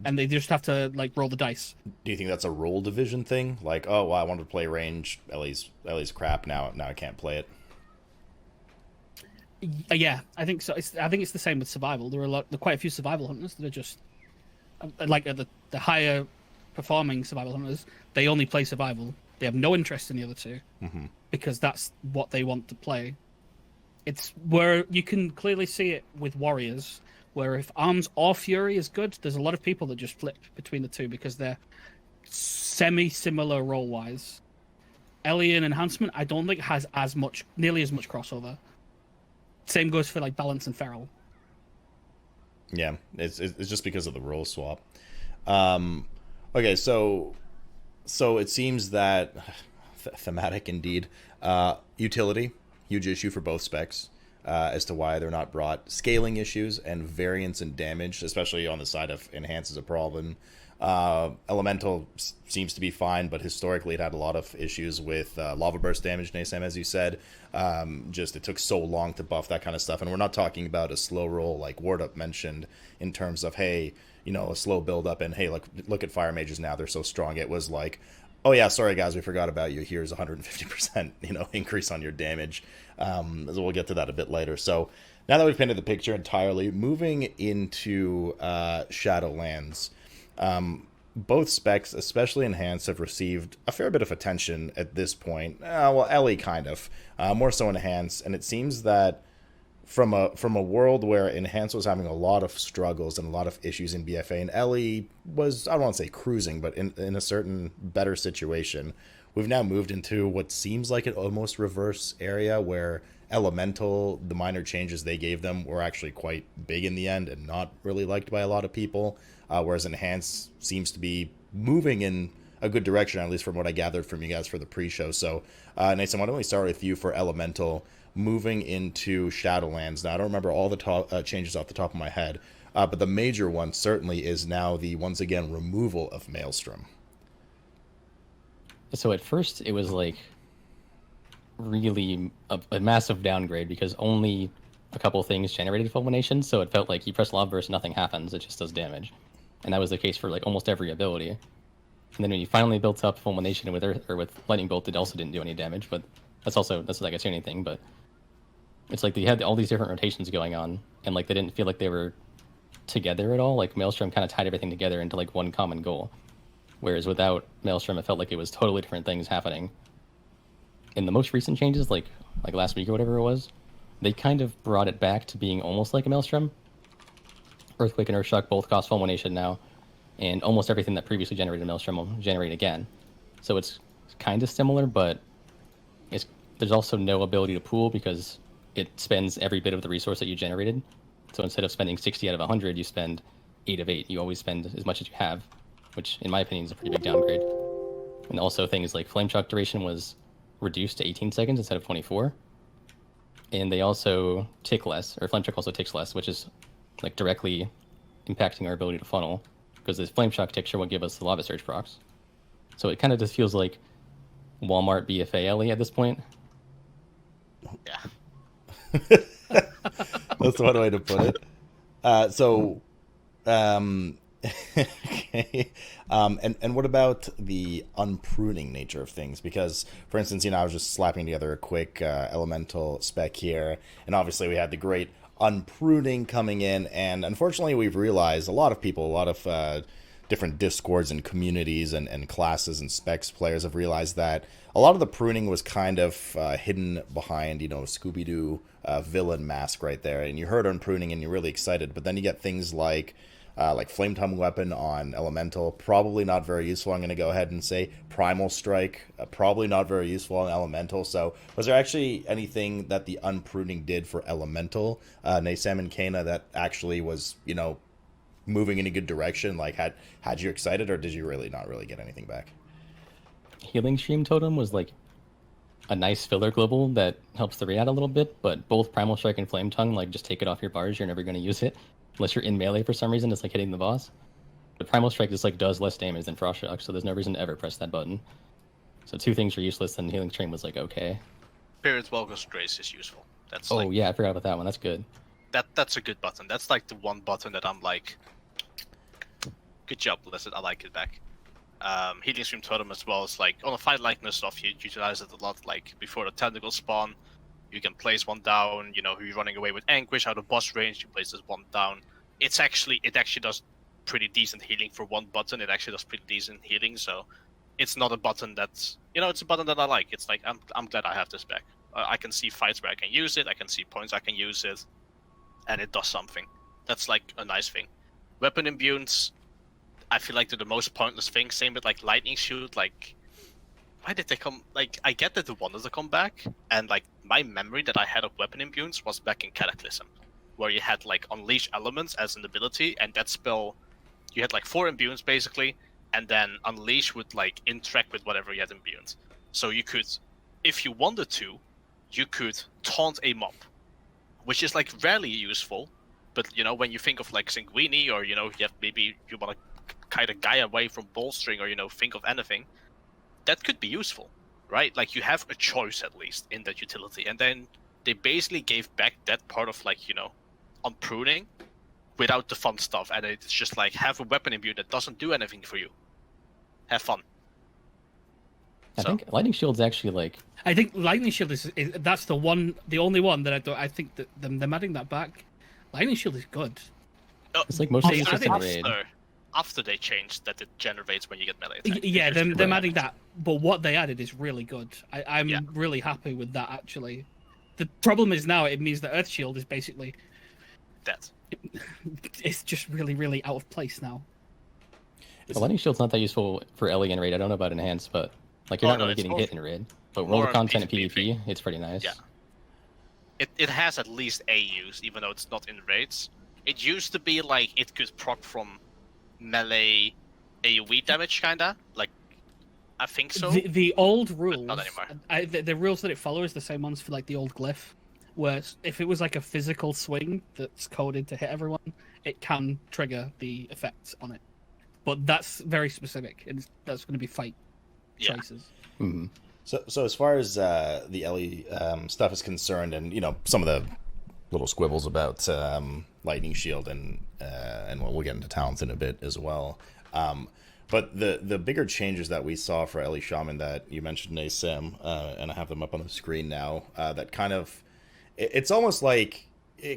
And they just have to like roll the dice. Do you think that's a role division thing? Like, oh, well, I wanted to play range. Ellie's crap. Now I can't play it. Yeah, I think so. I think it's the same with survival. There are quite a few survival hunters that are just like the higher performing survival hunters. They only play survival. They have no interest in the other 2 because that's what they want to play. It's where you can clearly see it with warriors, where if arms or fury is good, there's a lot of people that just flip between the two because they're semi-similar role-wise. Ellie and Enhancement, I don't think has nearly as much crossover. Same goes for like Balance and Feral. Yeah, it's just because of the role swap. Okay, so it seems that thematic indeed. Utility, huge issue for both specs. As to why they're not brought. Scaling issues and variance and damage, especially on the side of Enhance, is a problem. Elemental seems to be fine, but historically it had a lot of issues with lava burst damage, Naesam, as you said. Just it took so long to buff that kind of stuff, and we're not talking about a slow roll like Wordup mentioned in terms of, hey, you know, a slow build up and hey, look at fire mages now, they're so strong. It was like, oh yeah, sorry guys, we forgot about you. Here's 150%, increase on your damage. So we'll get to that a bit later. So now that we've painted the picture entirely, moving into Shadowlands, both specs, especially Enhanced, have received a fair bit of attention at this point. Well, Ellie kind of, more so Enhanced, and it seems that from a world where Enhanced was having a lot of struggles and a lot of issues in BFA, and Ellie was, I don't want to say cruising, but in a certain better situation, we've now moved into what seems like an almost reverse area where Elemental, the minor changes they gave them were actually quite big in the end and not really liked by a lot of people, whereas Enhanced seems to be moving in a good direction, at least from what I gathered from you guys for the pre-show. So, Naesam, why don't we start with you for Elemental moving into Shadowlands? Now, I don't remember all the changes off the top of my head, but the major one certainly is now the, once again, removal of Maelstrom. So at first it was like really a massive downgrade because only a couple things generated fulmination, so it felt like you press lava burst, nothing happens, it just does damage. And that was the case for like almost every ability. And then when you finally built up fulmination with Earth or with lightning bolt, it also didn't do any damage, but that's like I say anything, but it's like they had all these different rotations going on, and like they didn't feel like they were together at all. Like Maelstrom kind of tied everything together into like one common goal. Whereas without Maelstrom, it felt like it was totally different things happening. In the most recent changes, like last week or whatever it was, they kind of brought it back to being almost like a Maelstrom. Earthquake and Earthshock both cost fulmination now, and almost everything that previously generated Maelstrom will generate again. So it's kind of similar, but there's also no ability to pool because it spends every bit of the resource that you generated. So instead of spending 60 out of 100, you spend 8 of 8. You always spend as much as you have, which in my opinion is a pretty big downgrade. And also things like Flame Shock duration was reduced to 18 seconds instead of 24. And they also tick less, or Flame Shock also ticks less, which is like directly impacting our ability to funnel, because this Flame Shock tick sure will give us the Lava Surge procs. So it kind of just feels like Walmart BFA LE at this point. Yeah. That's one way to put it. Okay. And what about the unpruning nature of things? Because, for instance, I was just slapping together a quick elemental spec here, and obviously we had the great unpruning coming in, and unfortunately we've realized a lot of different discords and communities and classes and specs players have realized that a lot of the pruning was kind of hidden behind, Scooby-Doo villain mask right there. And you heard unpruning and you're really excited, but then you get things like Flame Tongue Weapon on Elemental, probably not very useful. I'm going to go ahead and say Primal Strike, probably not very useful on Elemental. So was there actually anything that the unpruning did for Elemental, Naesam and Cayna, that actually was, moving in a good direction? Like, had you excited, or did you really not really get anything back? Healing Stream Totem was like a nice filler global that helps the react a little bit, but both Primal Strike and Flame Tongue, like, just take it off your bars, you're never going to use it. Unless you're in melee for some reason, it's like hitting the boss. But Primal Strike just like does less damage than Frost Shock, so there's no reason to ever press that button. So two things are useless, and Healing Stream was like okay. Spirit's Vulgus Grace is useful. That's yeah, I forgot about that one. That's good. That's a good button. That's like the one button that I'm like, good job, Blizzard. I like it back. Healing Stream Totem as well is like on a fight like Nurse-Off, you utilize it a lot. Like before the tentacle spawn, you can place one down. You're running away with Anguish out of boss range, you place this one down. It actually does pretty decent healing for one button. It actually does pretty decent healing, so it's not a button that's it's a button that I like. It's like I'm glad I have this back. I can see fights where I can use it, I can see points I can use it, and it does something. That's like a nice thing. Weapon imbues, I feel like they're the most pointless thing. Same with like lightning shield. Like, why did they come? Like, I get that they wanted to come back, and like my memory that I had of weapon imbues was back in Cataclysm, where you had like unleash elements as an ability, and that spell, you had like 4 imbues basically, and then unleash would like interact with whatever you had imbued. So you could, if you wanted to, you could taunt a mob, which is like rarely useful. But you know, when you think of like Sanguini, or you know, maybe you want to kite a guy away from bolstering, or you know, think of anything, that could be useful, right? Like you have a choice at least in that utility, and then they basically gave back that part of like, you know, on pruning, without the fun stuff, and it's just like have a weapon imbue that doesn't do anything for you. Have fun. I think lightning shield's actually like. I think lightning shield is that's the only one that I don't. I think that them adding that back, lightning shield is good. It's like mostly used in raid. After they changed that it generates when you get melee attack. Yeah, them adding that, but what they added is really good. I'm really happy with that actually. The problem is now it means that Earth Shield is basically dead. It's just really, really out of place now. The lightning shield's not that useful for LE and raid. I don't know about enhanced, but like you're not really getting hit in raid. But world content in PvP, it's pretty nice. Yeah. It has at least a use, even though it's not in raids. It used to be like it could proc from melee AoE damage, kinda. Like, I think so. The old rules, not anymore. The rules that it follows the same ones for like the old glyph, where if it was like a physical swing that's coded to hit everyone, it can trigger the effects on it. But that's very specific, and that's going to be fight choices. Mm-hmm. So as far as the LE stuff is concerned, and you know some of the little squibbles about lightning shield, and we'll get into talents in a bit as well. But the bigger changes that we saw for LE Shaman that you mentioned, Naesam, and I have them up on the screen now. That kind of, it's almost like,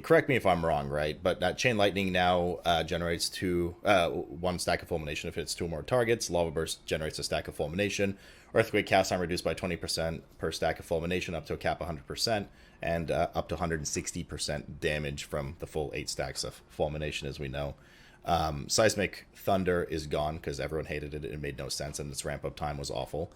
correct me if I'm wrong, right? But that Chain Lightning now generates 1 stack of Fulmination if it's 2 or more targets. Lava Burst generates a stack of Fulmination. Earthquake cast time reduced by 20% per stack of Fulmination up to a cap 100%, and up to 160% damage from the full 8 stacks of Fulmination, as we know. Seismic Thunder is gone because everyone hated it. It made no sense, and its ramp-up time was awful.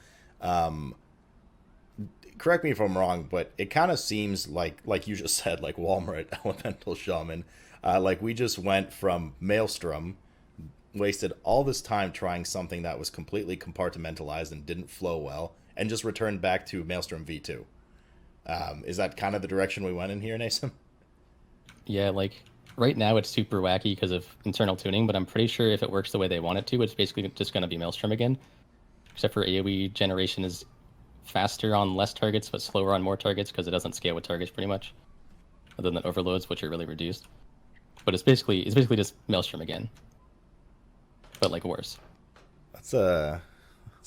Correct me if I'm wrong, but it kind of seems like you just said, like Walmart Elemental Shaman, like we just went from Maelstrom, wasted all this time trying something that was completely compartmentalized and didn't flow well, and just returned back to Maelstrom V2. Is that kind of the direction we went in here, Naesam? Yeah, like right now it's super wacky because of internal tuning, but I'm pretty sure if it works the way they want it to, it's basically just going to be Maelstrom again. Except for AoE generation is faster on less targets, but slower on more targets because it doesn't scale with targets pretty much. Other than overloads, which are really reduced. But it's basically just Maelstrom again. But like worse. That's a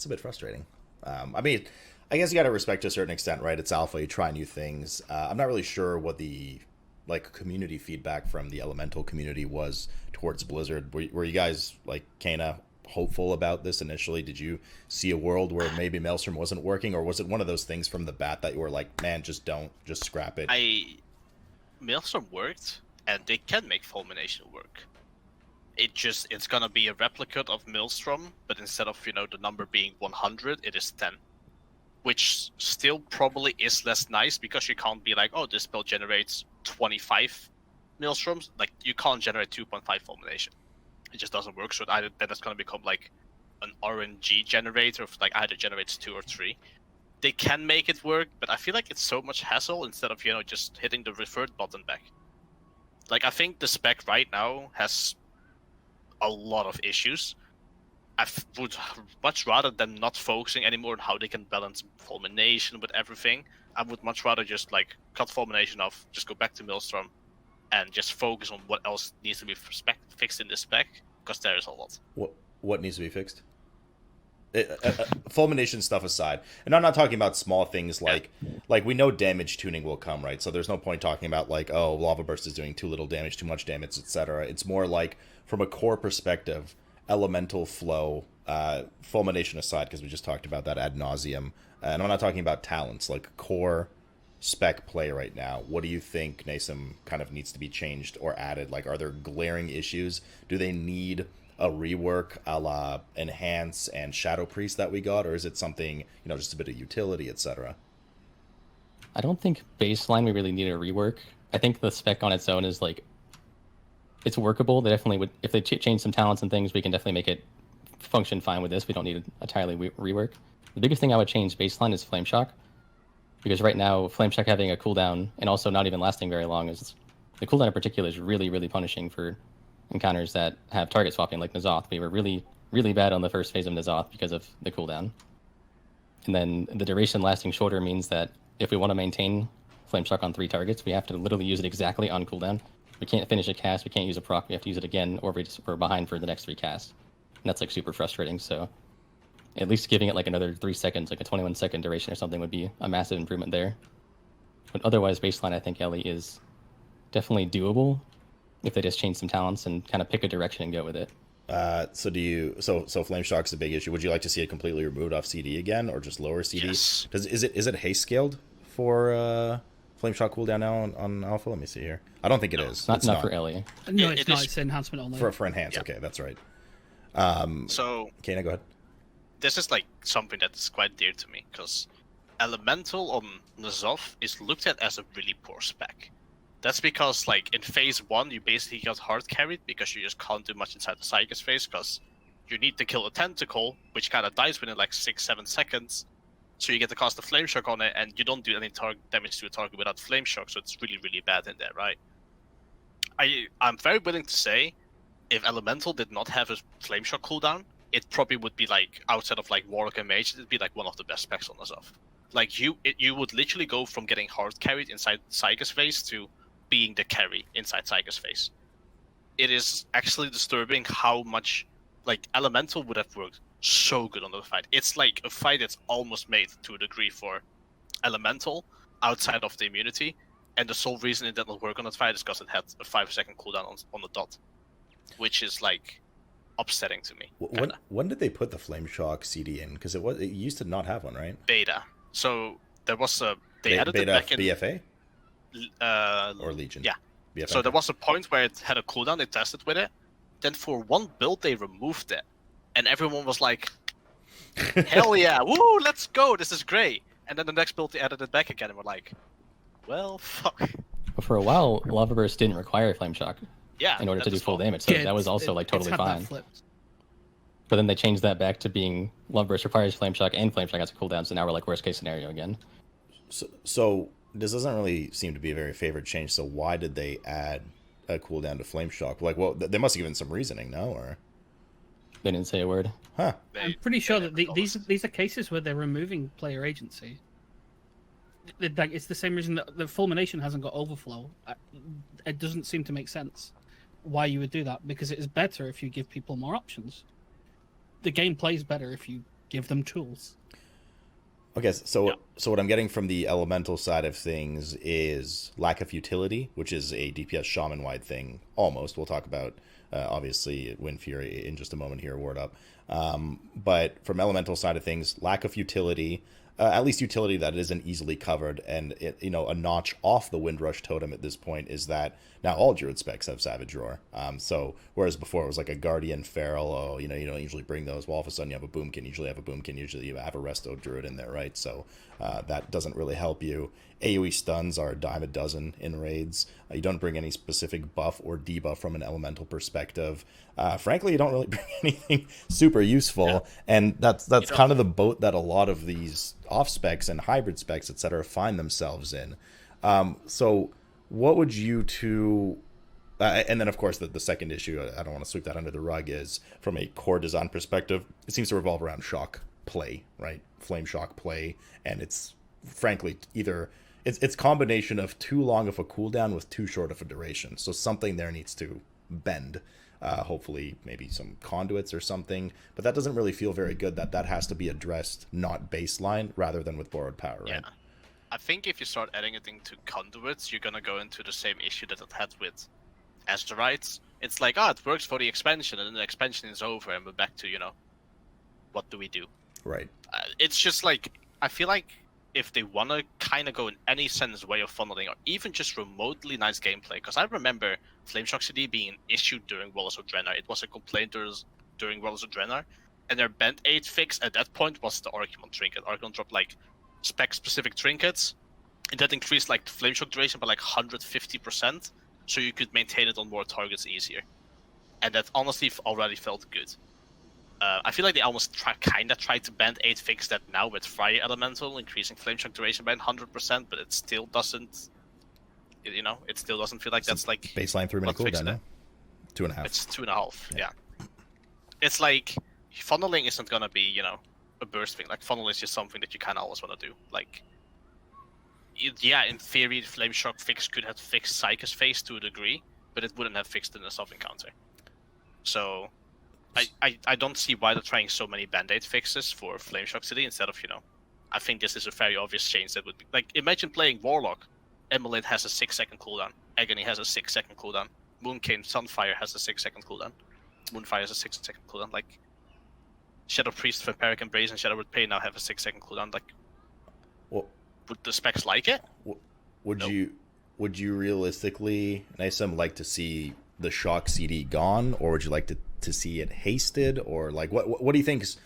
bit frustrating. I mean, I guess you got to respect to a certain extent, right? It's alpha, you try new things. I'm not really sure what the like community feedback from the Elemental community was towards Blizzard. Were you guys like Cayna hopeful about this initially? Did you see a world where maybe Maelstrom wasn't working, or was it one of those things from the bat that you were like, man, just scrap it? Maelstrom worked, and they can make Fulmination work. It's gonna be a replicate of Maelstrom, but instead of, you know, the number being 100, it is 10. Which still probably is less nice, because you can't be like, oh, this spell generates 25 Maelstroms. Like, you can't generate 2.5 Fulmination. It just doesn't work, so then it's gonna become like an RNG generator of like either generates 2 or 3. They can make it work, but I feel like it's so much hassle instead of, you know, just hitting the revert button back. Like, I think the spec right now has a lot of issues. I would much rather than not focusing anymore on how they can balance Fulmination with everything. I would much rather just like cut Fulmination off, just go back to Maelstrom, and just focus on what else needs to be fixed in the spec, because there is a lot. What needs to be fixed? Fulmination stuff aside, and I'm not talking about small things like we know damage tuning will come, right? So there's no point talking about like, oh, Lava Burst is doing too little damage, too much damage, etc. It's more like from a core perspective, elemental flow, Fulmination aside, because we just talked about that ad nauseum, and I'm not talking about talents like core spec play right now, what do you think Naesam kind of needs to be changed or added? Like, are there glaring issues? Do they need a rework a la Enhance and Shadow Priest that we got, or is it something, just a bit of utility, etc.? I don't think baseline we really need a rework. I think the spec on its own is like, it's workable. They definitely would, if they change some talents and things, we can definitely make it function fine with this. We don't need an entirely rework. The biggest thing I would change baseline is Flame Shock, because right now Flame Shock having a cooldown and also not even lasting very long is, the cooldown in particular is really, really punishing for encounters that have target swapping like N'Zoth. We were really, really bad on the first phase of N'Zoth because of the cooldown. And then the duration lasting shorter means that if we want to maintain Flame Shock on 3 targets, we have to literally use it exactly on cooldown. We can't finish a cast, we can't use a proc, we have to use it again, or we're behind for the next 3 casts. And that's like super frustrating, so at least giving it like another 3 seconds, like a 21-second duration or something would be a massive improvement there. But otherwise, baseline, I think Ellie is definitely doable if they just change some talents and kind of pick a direction and go with it. So Flame Shock's a big issue. Would you like to see it completely removed off CD again, or just lower CD? Yes. Is it haste scaled for Flame Shock cooldown now on Alpha? Let me see here. I don't think it is. Not for Ellie. No, it's not. It's enhancement only. For Enhance, okay, that's right. So Cayna, go ahead. this is like something that is quite dear to me, because Elemental on N'Zoth is looked at as a really poor spec. That's because, like, in phase 1, you basically got hard carried because you just can't do much inside the Psychic phase, because you need to kill a Tentacle, which kind of dies within like 6-7 seconds. So you get to cast a Flame Shock on it, and you don't do any damage to a target without Flame Shock, so it's really, really bad in there, right? I'm very willing to say, if Elemental did not have a Flame Shock cooldown, it probably would be like, outside of like Warlock and Mage, it'd be like one of the best specs on N'Zoth. Like, you would literally go from getting hard carried inside Psychic phase to being the carry inside Psychic phase. It is actually disturbing how much, like, Elemental would have worked so good on the fight. It's like a fight that's almost made to a degree for Elemental outside of the immunity, and the sole reason it did not work on that fight is because it had a 5-second cooldown on the dot, which is like upsetting to me. When did they put the Flame Shock CD in? Because it used to not have one, right? Beta. So there was they added beta it back in BFA or Legion. Yeah. BFA. So there was a point where it had a cooldown. They tested with it. Then for one build they removed it, and everyone was like, "Hell yeah! Woo! Let's go! This is great!" And then the next build they added it back again, and we're like, "Well, fuck." But for a while, Lava Burst didn't require Flame Shock in order to do full damage, so that was also like totally fine. But then they changed that back to being Lava Burst requires Flame Shock and Flame Shock has a cooldown, so now we're like worst case scenario again. So this doesn't really seem to be a very favored change. So why did they add a cooldown to Flame Shock? Like, well, they must have given some reasoning, no? Or they didn't say a word. Huh? I'm pretty sure that these are cases where they're removing player agency. It's the same reason that the Fulmination hasn't got overflow. It doesn't seem to make sense why you would do that, because it is better if you give people more options. The game plays better if you give them tools. Okay, so what I'm getting from the Elemental side of things is lack of utility, which is a DPS Shaman-wide thing, almost. We'll talk about, obviously, Wind Fury in just a moment here, Wordup. But from Elemental side of things, lack of utility, at least utility that isn't easily covered, and a notch off the Windrush totem at this point is that now all Druid specs have Savage Roar. So whereas before it was like a Guardian Feral, you don't usually bring those. Well, all of a sudden you have a Boomkin, usually you have a Resto Druid in there, right? So that doesn't really help you. AoE stuns are a dime a dozen in raids. You don't bring any specific buff or debuff from an elemental perspective. Frankly, you don't really bring anything super useful, and that's kind of the boat that a lot of these off specs and hybrid specs, etc., find themselves in. So what would you two... and then, of course, the second issue, I don't want to sweep that under the rug, is from a core design perspective, it seems to revolve around shock play, right? Flame shock play, and it's frankly either... It's combination of too long of a cooldown with too short of a duration. So something there needs to bend. Hopefully maybe some conduits or something. But that doesn't really feel very good that has to be addressed, not baseline, rather than with borrowed power, right? Yeah. I think if you start adding it into conduits, you're gonna go into the same issue that it had with Azerites. It's like, it works for the expansion, and then the expansion is over, and we're back to, what do we do? Right. It's just like, I feel like if they want to kind of go in any sense way of funneling, or even just remotely nice gameplay. Because I remember Flameshock CD being an issue during Warlords of Draenor. It was a complaint during Warlords of Draenor, and their Band 8 fix at that point was the Archimon trinket. Archimon dropped like spec-specific trinkets, and that increased like the Flameshock duration by like 150%, so you could maintain it on more targets easier. And that honestly already felt good. I feel like they almost kind of tried to Band 8 fix that now with Fire Elemental, increasing Flameshock duration by 100%, but it still doesn't, it still doesn't feel like that's like... Baseline 3 minute cooldown, no? 2.5. It's 2.5, yeah. It's like, funneling isn't gonna be, a burst thing. Like, funnel is just something that you kind of always want to do. Like, yeah, in theory, the Flameshock fix could have fixed Psychus phase to a degree, but it wouldn't have fixed it in a soft encounter. So... I don't see why they're trying so many Band-Aid fixes for Flameshock City instead of, I think this is a very obvious change that would be... Like, imagine playing Warlock. Immolate has a 6-second cooldown. Agony has a 6-second cooldown. Mooncane Sunfire has a 6-second cooldown. Moonfire has a 6-second cooldown. Like, Shadow Priest, Vampiric Embrace, and Shadowwood Pain now have a 6-second cooldown. Like, well, would the specs like it? Would you realistically, Naesam, like to see the Shock CD gone, or would you like to see it hasted, or like what do you think is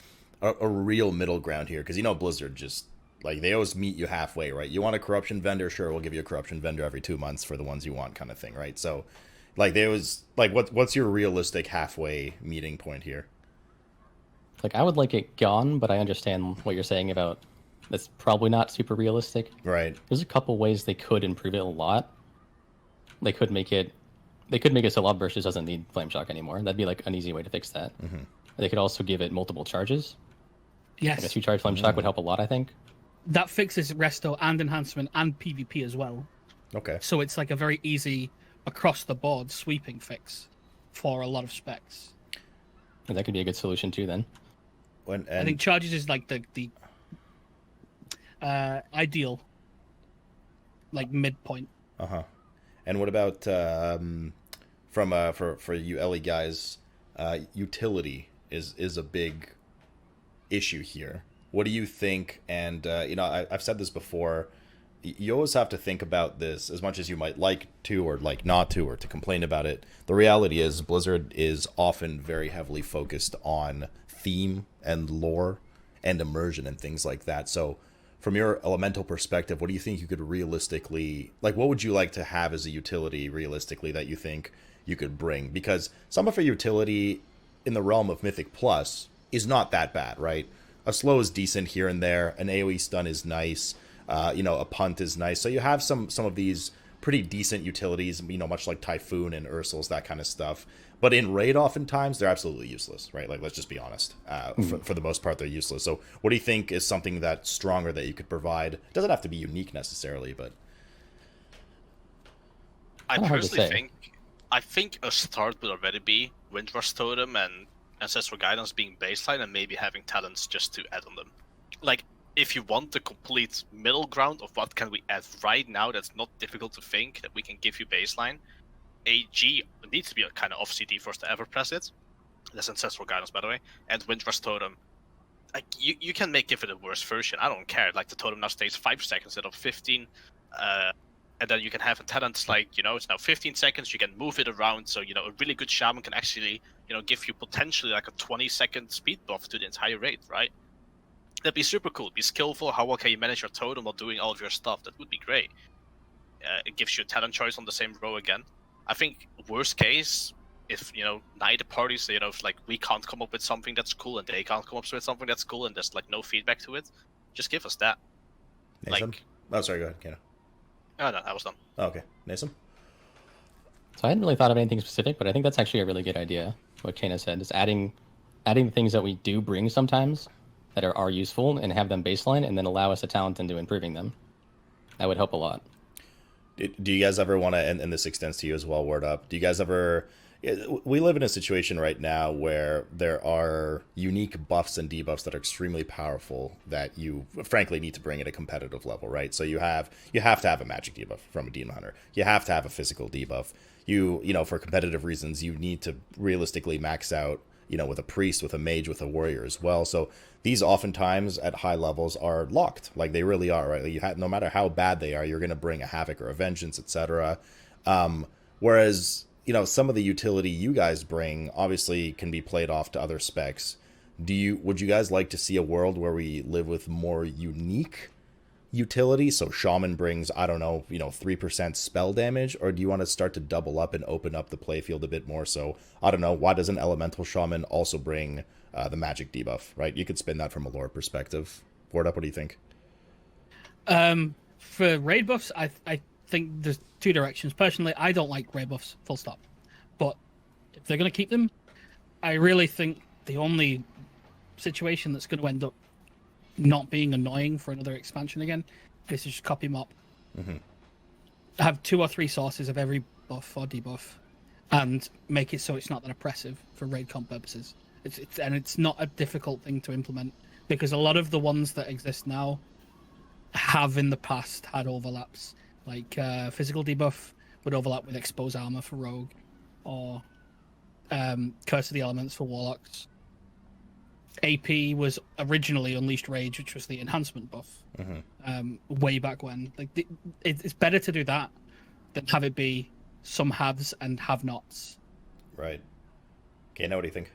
a real middle ground here? Because Blizzard just like they always meet you halfway, right? You want a corruption vendor, sure, we'll give you a corruption vendor every 2 months for the ones you want, kind of thing, right? So like they was like what's your realistic halfway meeting point here? Like I would like it gone, but I understand what you're saying about that's probably not super realistic. Right. There's a couple ways they could improve it a lot. They could make it so Lob Burst just doesn't need Flame Shock anymore. That'd be like an easy way to fix that. Mm-hmm. They could also give it multiple charges. Yes. Like a 2-charge Flame Shock would help a lot, I think. That fixes Resto and Enhancement and PvP as well. Okay. So it's like a very easy, across-the-board sweeping fix for a lot of specs. And that could be a good solution too, then. I think charges is like the ideal, like midpoint. Uh-huh. And what about for you Ellie guys, utility is a big issue here. What do you think? And I've said this before. You always have to think about this as much as you might like to or like not to or to complain about it. The reality is Blizzard is often very heavily focused on theme and lore and immersion and things like that. So from your elemental perspective, what do you think you could realistically, like what would you like to have as a utility realistically that you think you could bring? Because some of your utility in the realm of Mythic Plus is not that bad, right? A slow is decent here and there. An AoE stun is nice. A punt is nice. So you have some of these pretty decent utilities, much like Typhoon and Ursul's, that kind of stuff. But in raid, oftentimes, they're absolutely useless, right? Like, let's just be honest. For the most part, they're useless. So what do you think is something that's stronger that you could provide? It doesn't have to be unique necessarily, but... I personally think a start would already be Windrush Totem and Ancestral Guidance being baseline and maybe having talents just to add on them. Like, if you want the complete middle ground of what can we add right now that's not difficult to think, that we can give you baseline, AG needs to be a kind of off CD for us to ever press it. That's Ancestral Guidance, by the way. And Windrush Totem. Like, you can give it a worse version. I don't care. Like, the totem now stays 5 seconds instead of 15. And then you can have a talent like, it's now 15 seconds. You can move it around. So, a really good shaman can actually, give you potentially like a 20-second speed buff to the entire raid, right? That'd be super cool. Be skillful. How well can you manage your totem while doing all of your stuff? That would be great. It gives you a talent choice on the same row again. I think worst case, if neither parties say like we can't come up with something that's cool and they can't come up with something that's cool and there's like no feedback to it, just give us that. Naesam? Like, oh, sorry, go ahead, Cayna. Oh no, I was done. Oh, okay, Naesam. So I hadn't really thought of anything specific, but I think that's actually a really good idea. What Cayna said is adding the things that we do bring sometimes that are useful and have them baseline, and then allow us a talent into improving them. That would help a lot. Do you guys ever want to, and this extends to you as well, Wordup, do you guys ever, we live in a situation right now where there are unique buffs and debuffs that are extremely powerful that you frankly need to bring at a competitive level, right? So you have to have a magic debuff from a Demon Hunter. You have to have a physical debuff. For competitive reasons, you need to realistically max out with a priest, with a mage, with a warrior as well. So these oftentimes at high levels are locked. Like they really are, right? Like you have, no matter how bad they are, you're going to bring a havoc or a vengeance, etc. Whereas, some of the utility you guys bring obviously can be played off to other specs. Would you guys like to see a world where we live with more unique utility? So Shaman brings, I don't know, 3% spell damage, or do you want to start to double up and open up the playfield a bit more? So I don't know, why doesn't Elemental Shaman also bring the magic debuff, right? You could spin that from a lore perspective. Wordup, what do you think? For raid buffs, I think there's two directions. Personally, I don't like raid buffs, full stop. But if they're going to keep them, I really think the only situation that's going to end up not being annoying for another expansion again is to just copy them up. Mm-hmm. Have 2 or 3 sources of every buff or debuff, and make it so it's not that oppressive for raid comp purposes. It's not a difficult thing to implement, because a lot of the ones that exist now have in the past had overlaps. Like physical debuff would overlap with expose armor for rogue, or curse of the elements for warlocks. AP was originally Unleashed Rage, which was the enhancement buff, way back when. Like it's better to do that than have it be some haves and have-nots. Right. Cayna, what do you think?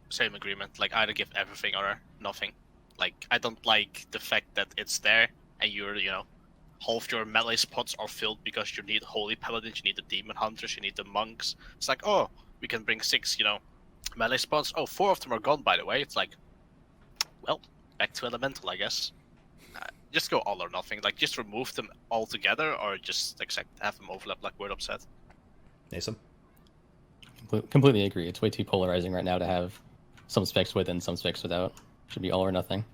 Same agreement. Like either give everything or nothing. Like I don't like the fact that it's there and you're, half your melee spots are filled because you need holy paladins, you need the demon hunters, you need the monks. It's like, oh, we can bring 6, melee spots. Oh, 4 of them are gone, by the way. It's like, well, back to elemental, I guess. Just go all or nothing. Like, just remove them altogether, or just have them overlap, like Wordup said. Naesam? Completely agree. It's way too polarizing right now to have some specs with and some specs without. Should be all or nothing.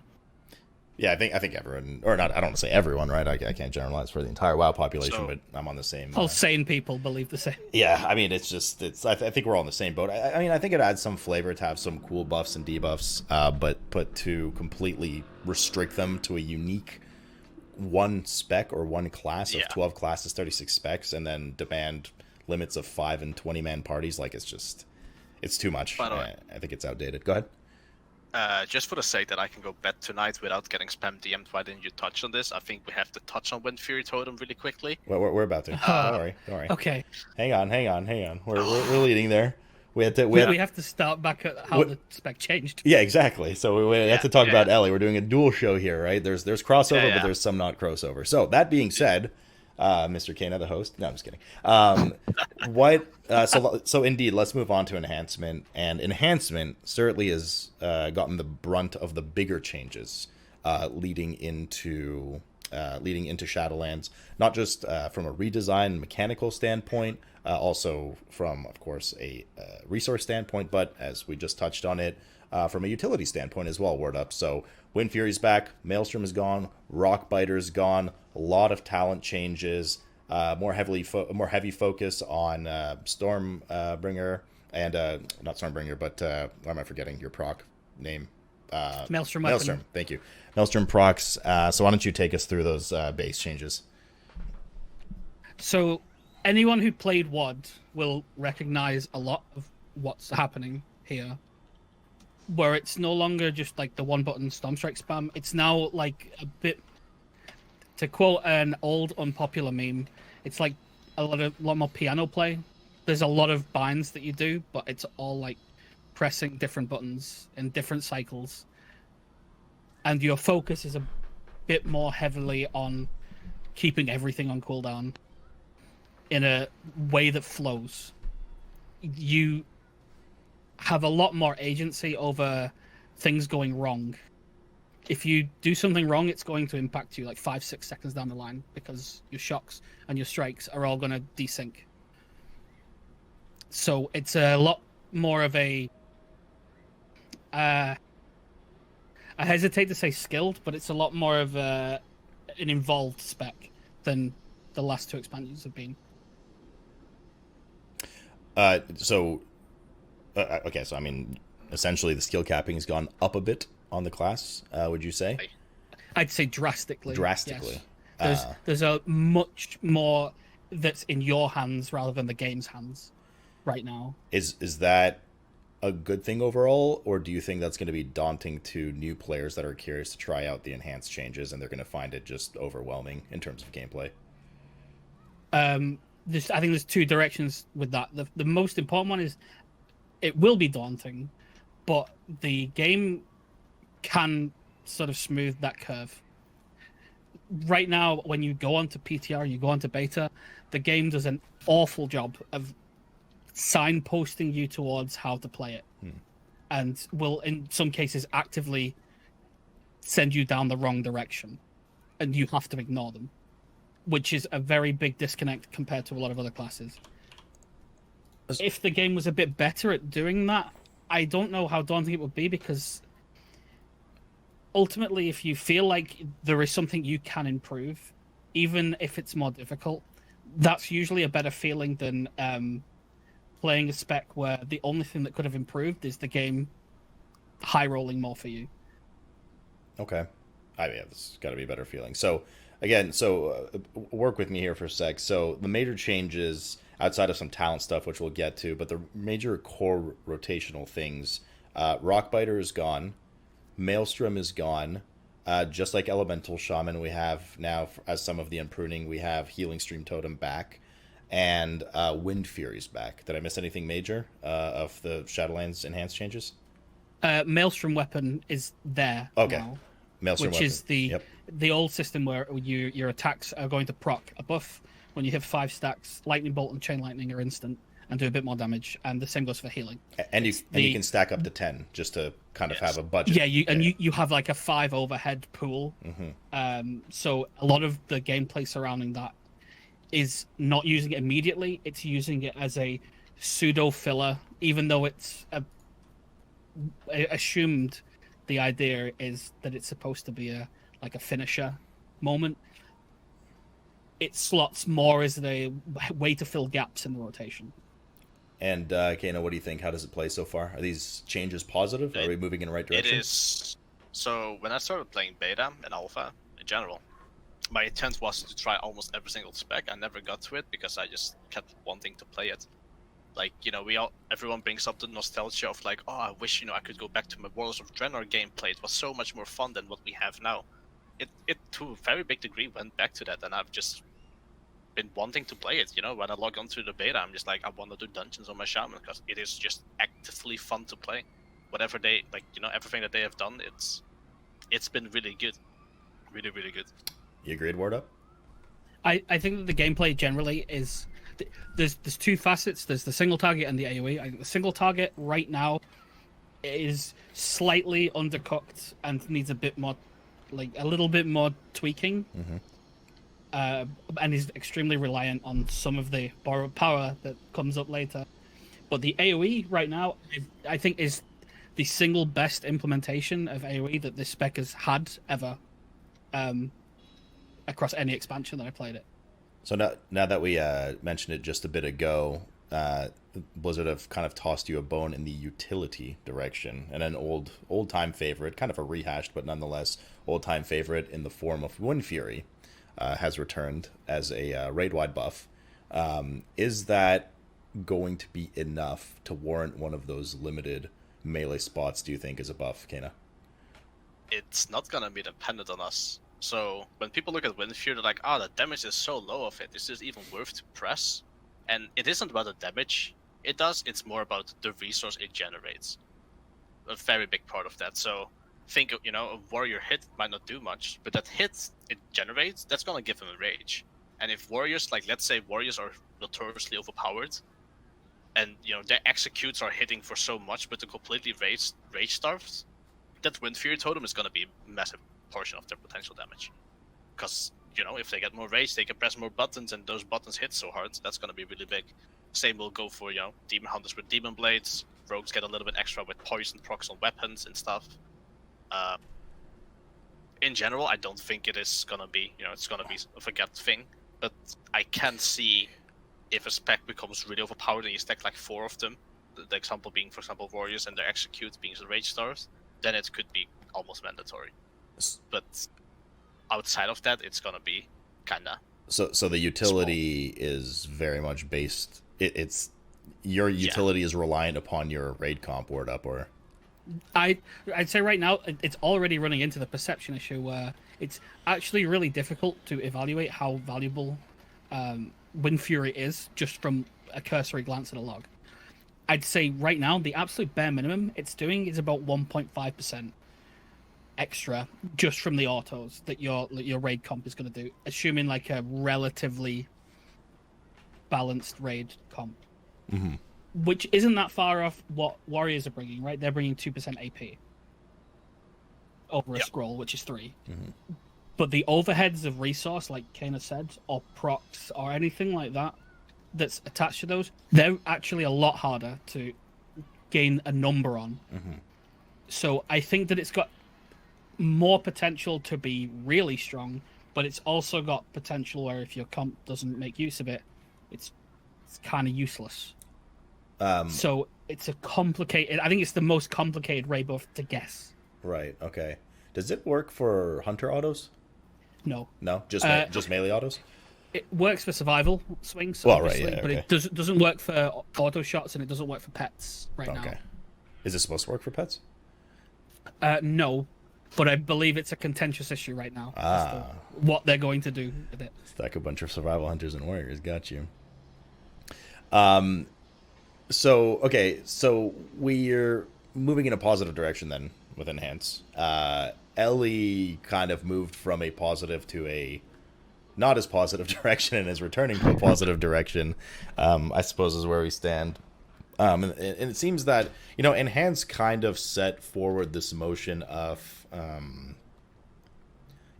Yeah, I think everyone, or not, I don't want to say everyone, right? I can't generalize for the entire WoW population, but I'm on the same. All sane people believe the same. Yeah, I mean, I think we're all in the same boat. I mean, I think it adds some flavor to have some cool buffs and debuffs, but to completely restrict them to a unique one spec or one class of 12 classes, 36 specs, and then demand limits of 5 and 20-man parties, like it's too much. I think it's outdated. Go ahead. Just for the sake that I can go bed tonight without getting spam DM'd, why didn't you touch on this? I think we have to touch on Wind Fury Totem really quickly. Well, we're about to. Don't worry. Okay. Hang on. We're leading there. We have to start back at how the spec changed. Yeah, exactly. So we have to talk about Ellie. We're doing a dual show here, right? There's crossover, but there's some not crossover. So that being said, Mr. Cayna, the host. No, I'm just kidding. So indeed, let's move on to enhancement. And enhancement certainly has gotten the brunt of the bigger changes leading into Shadowlands. Not just from a redesign mechanical standpoint, also from, of course, a resource standpoint, but as we just touched on it, from a utility standpoint as well, Wordup. So Wind Fury's back, Maelstrom is gone, Rockbiter's gone, a lot of talent changes, more heavy focus on Stormbringer and not Stormbringer, but why am I forgetting your proc name? Maelstrom. Thank you. Maelstrom procs. So why don't you take us through those base changes? So anyone who played WoD will recognize a lot of what's happening here, where it's no longer just like the one button Stormstrike spam. It's now like a bit, to quote an old unpopular meme, it's like a lot more piano play. There's a lot of binds that you do, but it's all like pressing different buttons in different cycles, and your focus is a bit more heavily on keeping everything on cooldown in a way that flows. You have a lot more agency over things going wrong. If you do something wrong, it's going to impact you like 5-6 seconds down the line, because your shocks and your strikes are all going to desync. So it's a lot more of a I hesitate to say skilled, but it's a lot more of an involved spec than the last 2 expansions have been. So I mean, essentially the skill capping has gone up a bit on the class, would you say? I'd say drastically. Yes. There's a much more that's in your hands rather than the game's hands. right now. Is that a good thing overall, or do you think that's going to be daunting to new players that are curious to try out the enhanced changes and they're going to find it just overwhelming in terms of gameplay? I think there's two directions with that. The most important one is it will be daunting, but the game can sort of smooth that curve. Right now, when you go onto PTR, you go onto beta, the game does an awful job of signposting you towards how to play it, and will, in some cases, actively send you down the wrong direction, and you have to ignore them, which is a very big disconnect compared to a lot of other classes. If the game was a bit better at doing that, I don't know how daunting it would be, because ultimately, if you feel like there is something you can improve, even if it's more difficult, that's usually a better feeling than playing a spec where the only thing that could have improved is the game high rolling more for you. Okay. This got to be a better feeling. So, again, work with me here for a sec. So, the major changes outside of some talent stuff, which we'll get to, but the major core rotational things, Rockbiter is gone. Maelstrom is gone. Just like Elemental Shaman, we have now, as some of the impruning, we have Healing Stream Totem back, and Wind Fury's back. Did I miss anything major of the Shadowlands enhanced changes? Maelstrom weapon is there now, Maelstrom which weapon. is the old system where your attacks are going to proc a buff when you hit 5 stacks. Lightning Bolt and Chain Lightning are instant and do a bit more damage, and the same goes for healing. And you can stack up to 10 just to kind of have a budget. Yeah, you have like a 5 overhead pool. So a lot of the gameplay surrounding that is not using it immediately. It's using it as a pseudo filler, even though it's assumed the idea is that it's supposed to be a finisher moment. It slots more as a way to fill gaps in the rotation. And Cayna, what do you think? How does it play so far? Are these changes positive? Are we moving in the right direction? It is. So when I started playing beta and alpha in general, my intent was to try almost every single spec. I never got to it because I just kept wanting to play it. Like, everyone brings up the nostalgia of like, oh, I wish, I could go back to my Warlords of Draenor gameplay. It was so much more fun than what we have now. It to a very big degree went back to that, and I've just been wanting to play it. When I log on to the beta, I'm just like, I want to do dungeons on my Shaman because it is just actively fun to play. Whatever they everything that they have done, it's been really good, really really good. You agreed, Wordup? I think that the gameplay generally is there's two facets. There's the single target and the AoE. I think the single target right now is slightly undercooked and needs a little bit more tweaking. And is extremely reliant on some of the borrowed power that comes up later. But the AoE right now, I think, is the single best implementation of AoE that this spec has had ever, across any expansion that I played it. So now that we mentioned it just a bit ago, Blizzard have kind of tossed you a bone in the utility direction, and an old-time favorite, kind of a rehashed but nonetheless old-time favorite in the form of Wind Fury. Has returned as a raid-wide buff. Is that going to be enough to warrant one of those limited melee spots, do you think, as a buff, Cayna? It's not going to be dependent on us. So when people look at Wind Fury, they're like, the damage is so low of it. Is this even worth to press? And it isn't about the damage it does, it's more about the resource it generates. A very big part of that. So think, a warrior hit might not do much, but that hit it generates, that's gonna give him a rage. And if warriors, let's say warriors are notoriously overpowered, and their executes are hitting for so much, but they're completely rage starved, that Wind Fury totem is gonna be a massive portion of their potential damage. Because if they get more rage, they can press more buttons, and those buttons hit so hard, that's gonna be really big. Same will go for demon hunters with demon blades. Rogues get a little bit extra with poison procs on weapons and stuff. In general, I don't think it is gonna be, it's gonna be a forget thing. But I can see if a spec becomes really overpowered and you stack 4 of them, the example being, for example, warriors and their execute being rage stars, then it could be almost mandatory. But outside of that, it's gonna be kinda. So the utility is very much based. It's your utility is reliant upon your raid comp word up, or I'd say right now it's already running into the perception issue where it's actually really difficult to evaluate how valuable Wind Fury is just from a cursory glance at a log. I'd say right now the absolute bare minimum it's doing is about 1.5% extra just from the autos that your raid comp is going to do, assuming like a relatively balanced raid comp. Mm-hmm. Which isn't that far off what Warriors are bringing, right? They're bringing 2% AP over a scroll, which is 3. Mm-hmm. But the overheads of resource, like Cayna said, or procs, or anything like that that's attached to those, they're actually a lot harder to gain a number on. Mm-hmm. So I think that it's got more potential to be really strong, but it's also got potential where if your comp doesn't make use of it, it's kind of useless. So it's a complicated. I think it's the most complicated raid buff to guess. Right. Okay. Does it work for hunter autos? No. No. Just melee autos. It works for survival swings, Well, obviously, right, yeah, but okay. it doesn't work for auto shots and it doesn't work for pets right now. Okay. Is it supposed to work for pets? No, but I believe it's a contentious issue right now. As to what they're going to do with it. Stack a bunch of survival hunters and warriors. Got you. So we're moving in a positive direction then with Enhance. Ellie kind of moved from a positive to a not as positive direction and is returning to a positive direction, I suppose is where we stand. And it seems that, Enhance kind of set forward this motion of,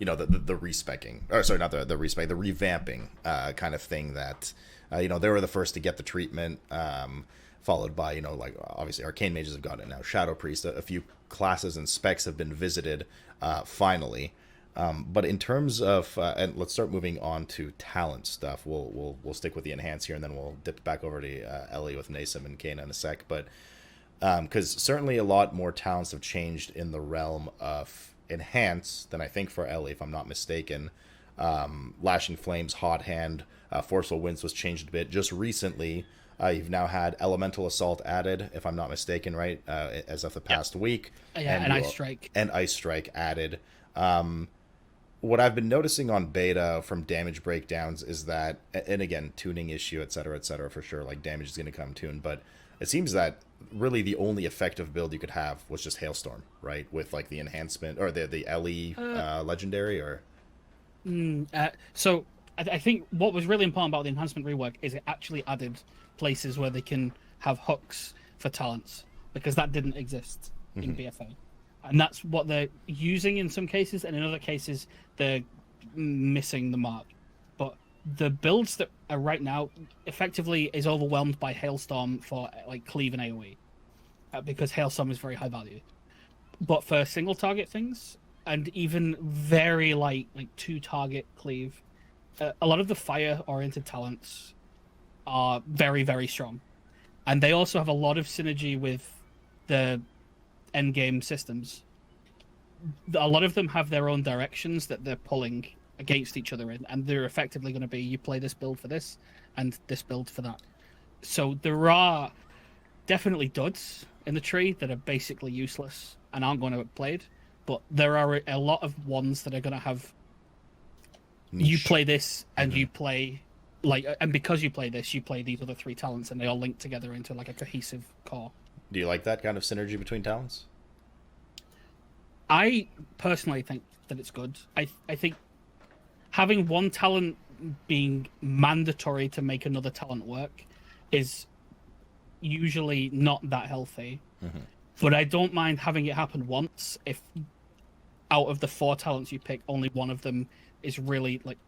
the respecking, or sorry, not the respec, the revamping kind of thing that, they were the first to get the treatment, followed by, obviously Arcane Mages have got it now. Shadow Priest, a few classes and specs have been visited, finally. But in terms of, and let's start moving on to talent stuff. We'll stick with the Enhance here, and then we'll dip back over to Ellie with Naesam and Cayna in a sec. But because certainly a lot more talents have changed in the realm of Enhance than I think for Ellie, if I'm not mistaken. Lashing Flames, Hot Hand, Forceful Winds was changed a bit just recently. You've now had Elemental Assault added, if I'm not mistaken, right? As of the past week. Yeah, and Ice Strike. And Ice Strike added. What I've been noticing on beta from damage breakdowns is that, and again, tuning issue, et cetera, for sure, like damage is going to come tuned, but it seems that really the only effective build you could have was just Hailstorm, right? With like the enhancement, or the Ellie legendary, or... So I think what was really important about the enhancement rework is it actually added places where they can have hooks for talents, because that didn't exist in BFA. And that's what they're using in some cases, and in other cases, they're missing the mark. But the builds that are right now effectively is overwhelmed by Hailstorm for like cleave and AoE, because Hailstorm is very high value. But for single target things, and even very light, like 2-target cleave, a lot of the fire-oriented talents are very, very strong. And they also have a lot of synergy with the endgame systems. A lot of them have their own directions that they're pulling against each other in, and they're effectively going to be, you play this build for this, and this build for that. So there are definitely duds in the tree that are basically useless and aren't going to get played, but there are a lot of ones that are going to have niche. You play this, and you play, and because you play this, you play these other 3 talents, and they all link together into like a cohesive core. Do you like that kind of synergy between talents? I personally think that it's good. I think having one talent being mandatory to make another talent work is usually not that healthy. But I don't mind having it happen once if out of the 4 talents you pick, only one of them is really like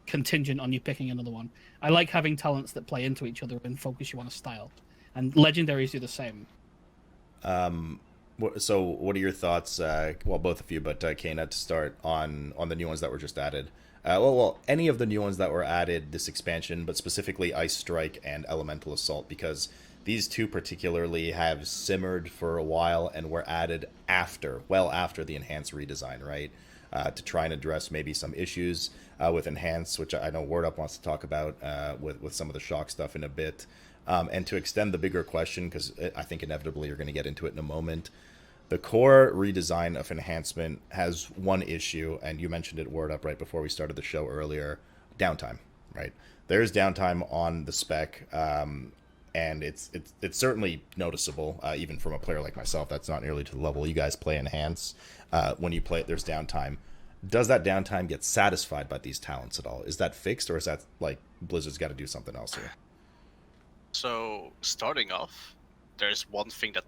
contingent on you picking another one. I like having talents that play into each other and focus you on a style. And legendaries do the same. So what are your thoughts, well, both of you, but Cayna, to start, on the new ones that were just added? Well, any of the new ones that were added this expansion, but specifically Ice Strike and Elemental Assault, because these 2 particularly have simmered for a while and were added well after the Enhance redesign, right? To try and address maybe some issues with Enhance, which I know Wordup wants to talk about with some of the shock stuff in a bit. And to extend the bigger question, because I think inevitably you're going to get into it in a moment, the core redesign of Enhancement has one issue, and you mentioned it, Wordup, right before we started the show earlier, downtime, right? There's downtime on the spec, and it's certainly noticeable, even from a player like myself that's not nearly to the level you guys play Enhance. When you play it, there's downtime. Does that downtime get satisfied by these talents at all? Is that fixed, or is that like Blizzard's got to do something else here? So starting off, there's one thing that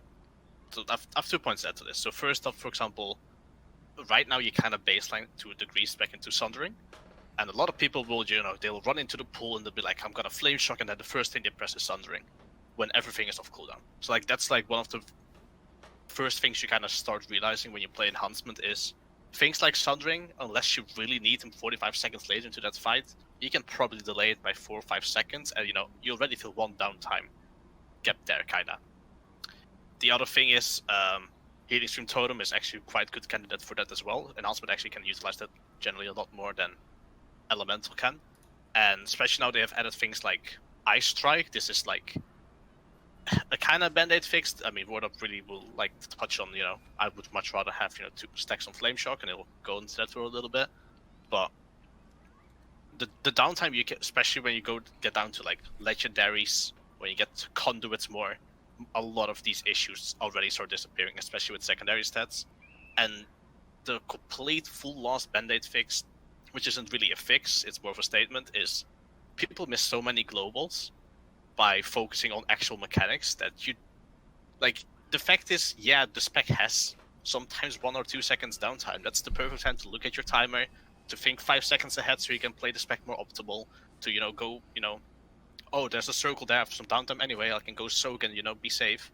I have 2 points to add to this. So first off, for example, right now you kind of baseline to a degree spec into Sundering, and a lot of people will, they'll run into the pool and they'll be like, I'm gonna flame shock, and then the first thing they press is Sundering, when everything is off cooldown. So like that's like one of the first things you kind of start realizing when you play Enhancement is things like Sundering, unless you really need him 45 seconds later into that fight, you can probably delay it by 4 or 5 seconds, and you already feel one downtime gap there, kinda. The other thing is, Healing Stream Totem is actually quite good candidate for that as well. Enhancement actually can utilize that generally a lot more than Elemental can, and especially now they have added things like Ice Strike. This is like a kind of band-aid fixed. I mean, Wordup really will like to touch on, I would much rather have, 2 stacks on Flame Shock, and it will go into that for a little bit. But the downtime you get, especially when you get down to like legendaries, when you get to conduits more, a lot of these issues already start disappearing, especially with secondary stats. And the complete full loss band-aid fix, which isn't really a fix, it's more of a statement, is people miss so many globals by focusing on actual mechanics that the fact is, yeah, the spec has sometimes 1 or 2 seconds downtime. That's the perfect time to look at your timer, to think 5 seconds ahead so you can play the spec more optimal, to, go, oh, there's a circle there for some downtime anyway, I can go soak and, be safe.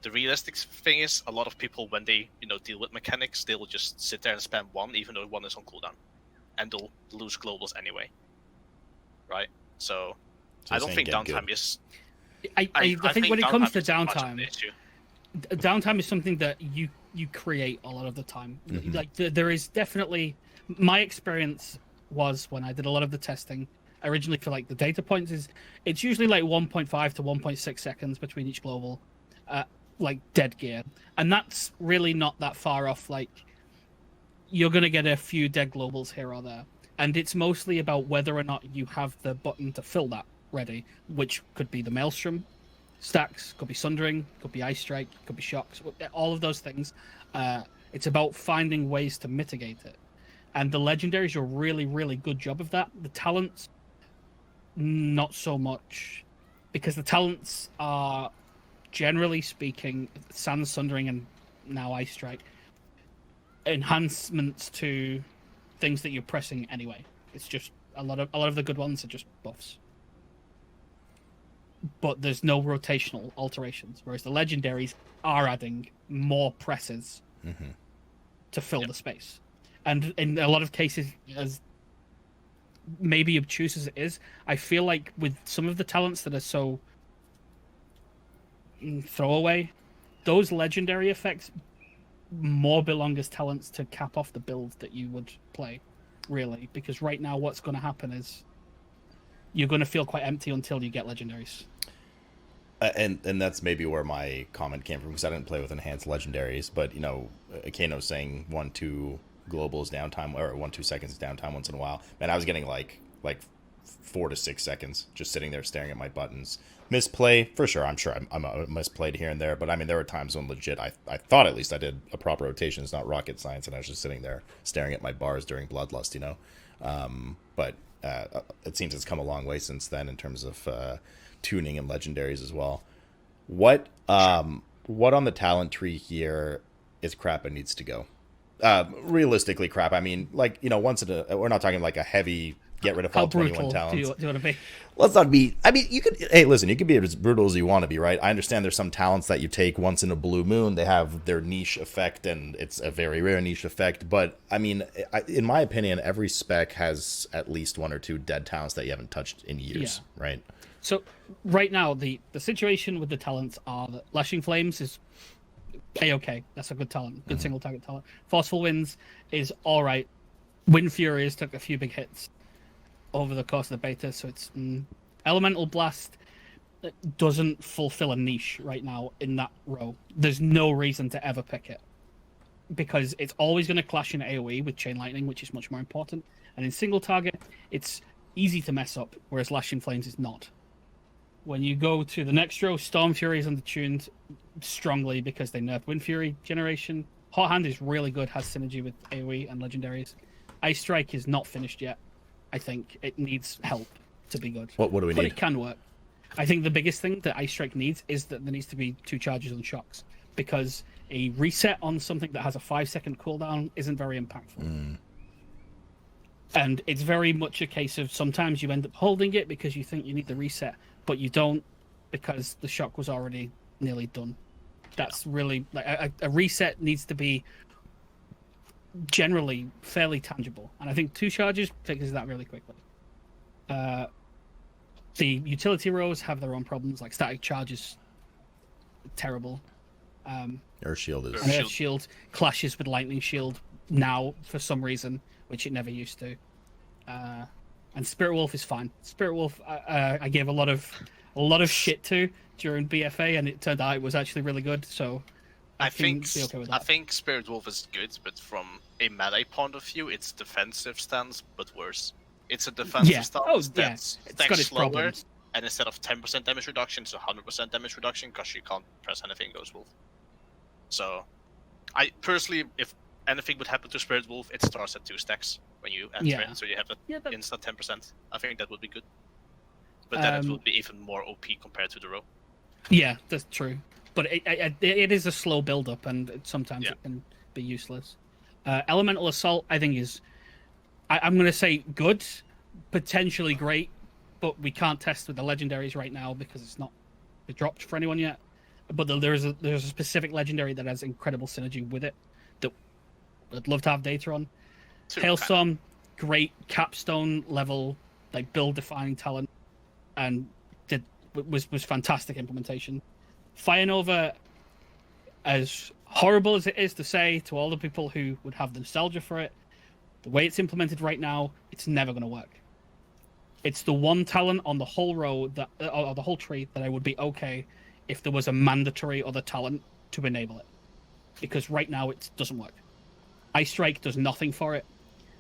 The realistic thing is, a lot of people, when they, deal with mechanics, they will just sit there and spam 1, even though 1 is on cooldown. And they'll lose globals anyway. Right? So I don't think downtime is... I think when it comes to downtime, downtime is something that you create a lot of the time. Mm-hmm. Like, there is definitely... My experience was, when I did a lot of the testing, originally for like the data points, is it's usually like 1.5 to 1.6 seconds between each global, like dead gear, and that's really not that far off. Like, you're gonna get a few dead globals here or there, and it's mostly about whether or not you have the button to fill that ready, which could be the Maelstrom stacks, could be Sundering, could be Ice Strike, could be Shocks, all of those things. It's about finding ways to mitigate it, and the legendaries do a really, really good job of that. The talents, not so much, because the talents are, generally speaking, Sans, Sundering, and now Ice Strike, enhancements to things that you're pressing anyway. It's just a lot of the good ones are just buffs, but there's no rotational alterations. Whereas the legendaries are adding more presses to fill the space, and in a lot of cases, as maybe obtuse as it is, I feel like with some of the talents that are so throwaway, those legendary effects more belong as talents to cap off the build that you would play, really, because right now what's going to happen is you're going to feel quite empty until you get legendaries. And that's maybe where my comment came from, because I didn't play with enhanced legendaries, but Cayna saying 1-2 globals downtime, or 1-2 seconds downtime once in a while, and I was getting like 4 to 6 seconds just sitting there staring at my buttons. Misplay for sure. I'm sure I'm misplayed here and there, but I mean, there were times when legit I thought at least I did a proper rotation. It's not rocket science, and I was just sitting there staring at my bars during Bloodlust, but it seems it's come a long way since then in terms of tuning and legendaries as well. What on the talent tree here is crap and needs to go? Realistically crap. I mean, like, once we're not talking like a heavy get rid of all 21 talents. Do you want to be? Let's not be. I mean, you could. Hey, listen, you could be as brutal as you want to be, right? I understand there's some talents that you take once in a blue moon. They have their niche effect, and it's a very rare niche effect. But I mean, in my opinion, every spec has at least 1 or 2 dead talents that you haven't touched in years, right? So right now, the situation with the talents are that Lashing Flames is A-okay. That's a good talent, good single target talent. Forceful Winds is all right. Wind Fury has took a few big hits over the course of the beta, so it's Elemental Blast doesn't fulfill a niche right now in that row. There's no reason to ever pick it, because it's always going to clash in AoE with Chain Lightning, which is much more important. And in single target, it's easy to mess up, whereas Lashing Flames is not. When you go to the next row, Storm Fury is undertuned strongly because they nerfed Wind Fury generation. Hot Hand is really good, has synergy with AoE and legendaries. Ice Strike is not finished yet. I think it needs help to be good. What do we need? It can work. I think the biggest thing that Ice Strike needs is that there needs to be 2 charges on shocks, because a reset on something that has a 5-second cooldown isn't very impactful. And it's very much a case of sometimes you end up holding it because you think you need the reset, but you don't, because the shock was already nearly done. That's really like a reset needs to be generally fairly tangible, and I think 2 charges fixes that really quickly. The utility rows have their own problems, like static charge is terrible. Earth Shield is. And Earth Shield clashes with Lightning Shield now for some reason, which it never used to. And Spirit Wolf is fine. Spirit Wolf, I gave a lot of shit to during BFA, and it turned out it was actually really good. So I think be okay with that. I think Spirit Wolf is good, but from a melee point of view, it's defensive stance, but worse. It's a defensive stance that's slower, problems. And instead of 10% damage reduction, it's 100% damage reduction because you can't press anything goes Wolf. So, I personally, if anything would happen to Spirit Wolf, it starts at 2 stacks when you enter it, so you have an instant 10%. I think that would be good. But then it would be even more OP compared to the row. Yeah, that's true. But it is a slow build-up, and sometimes it can be useless. Elemental Assault, I think, is... I'm going to say good, potentially great, but we can't test with the legendaries right now because it's not dropped for anyone yet. But there's a specific legendary that has incredible synergy with it that I'd love to have data on. Hailstorm, great capstone level, like build-defining talent, and was fantastic implementation. Fire Nova, as horrible as it is to say to all the people who would have nostalgia for it, the way it's implemented right now, it's never going to work. It's the one talent on the whole row that, or the whole tree, that I would be okay if there was a mandatory other talent to enable it, because right now it doesn't work. Ice Strike does nothing for it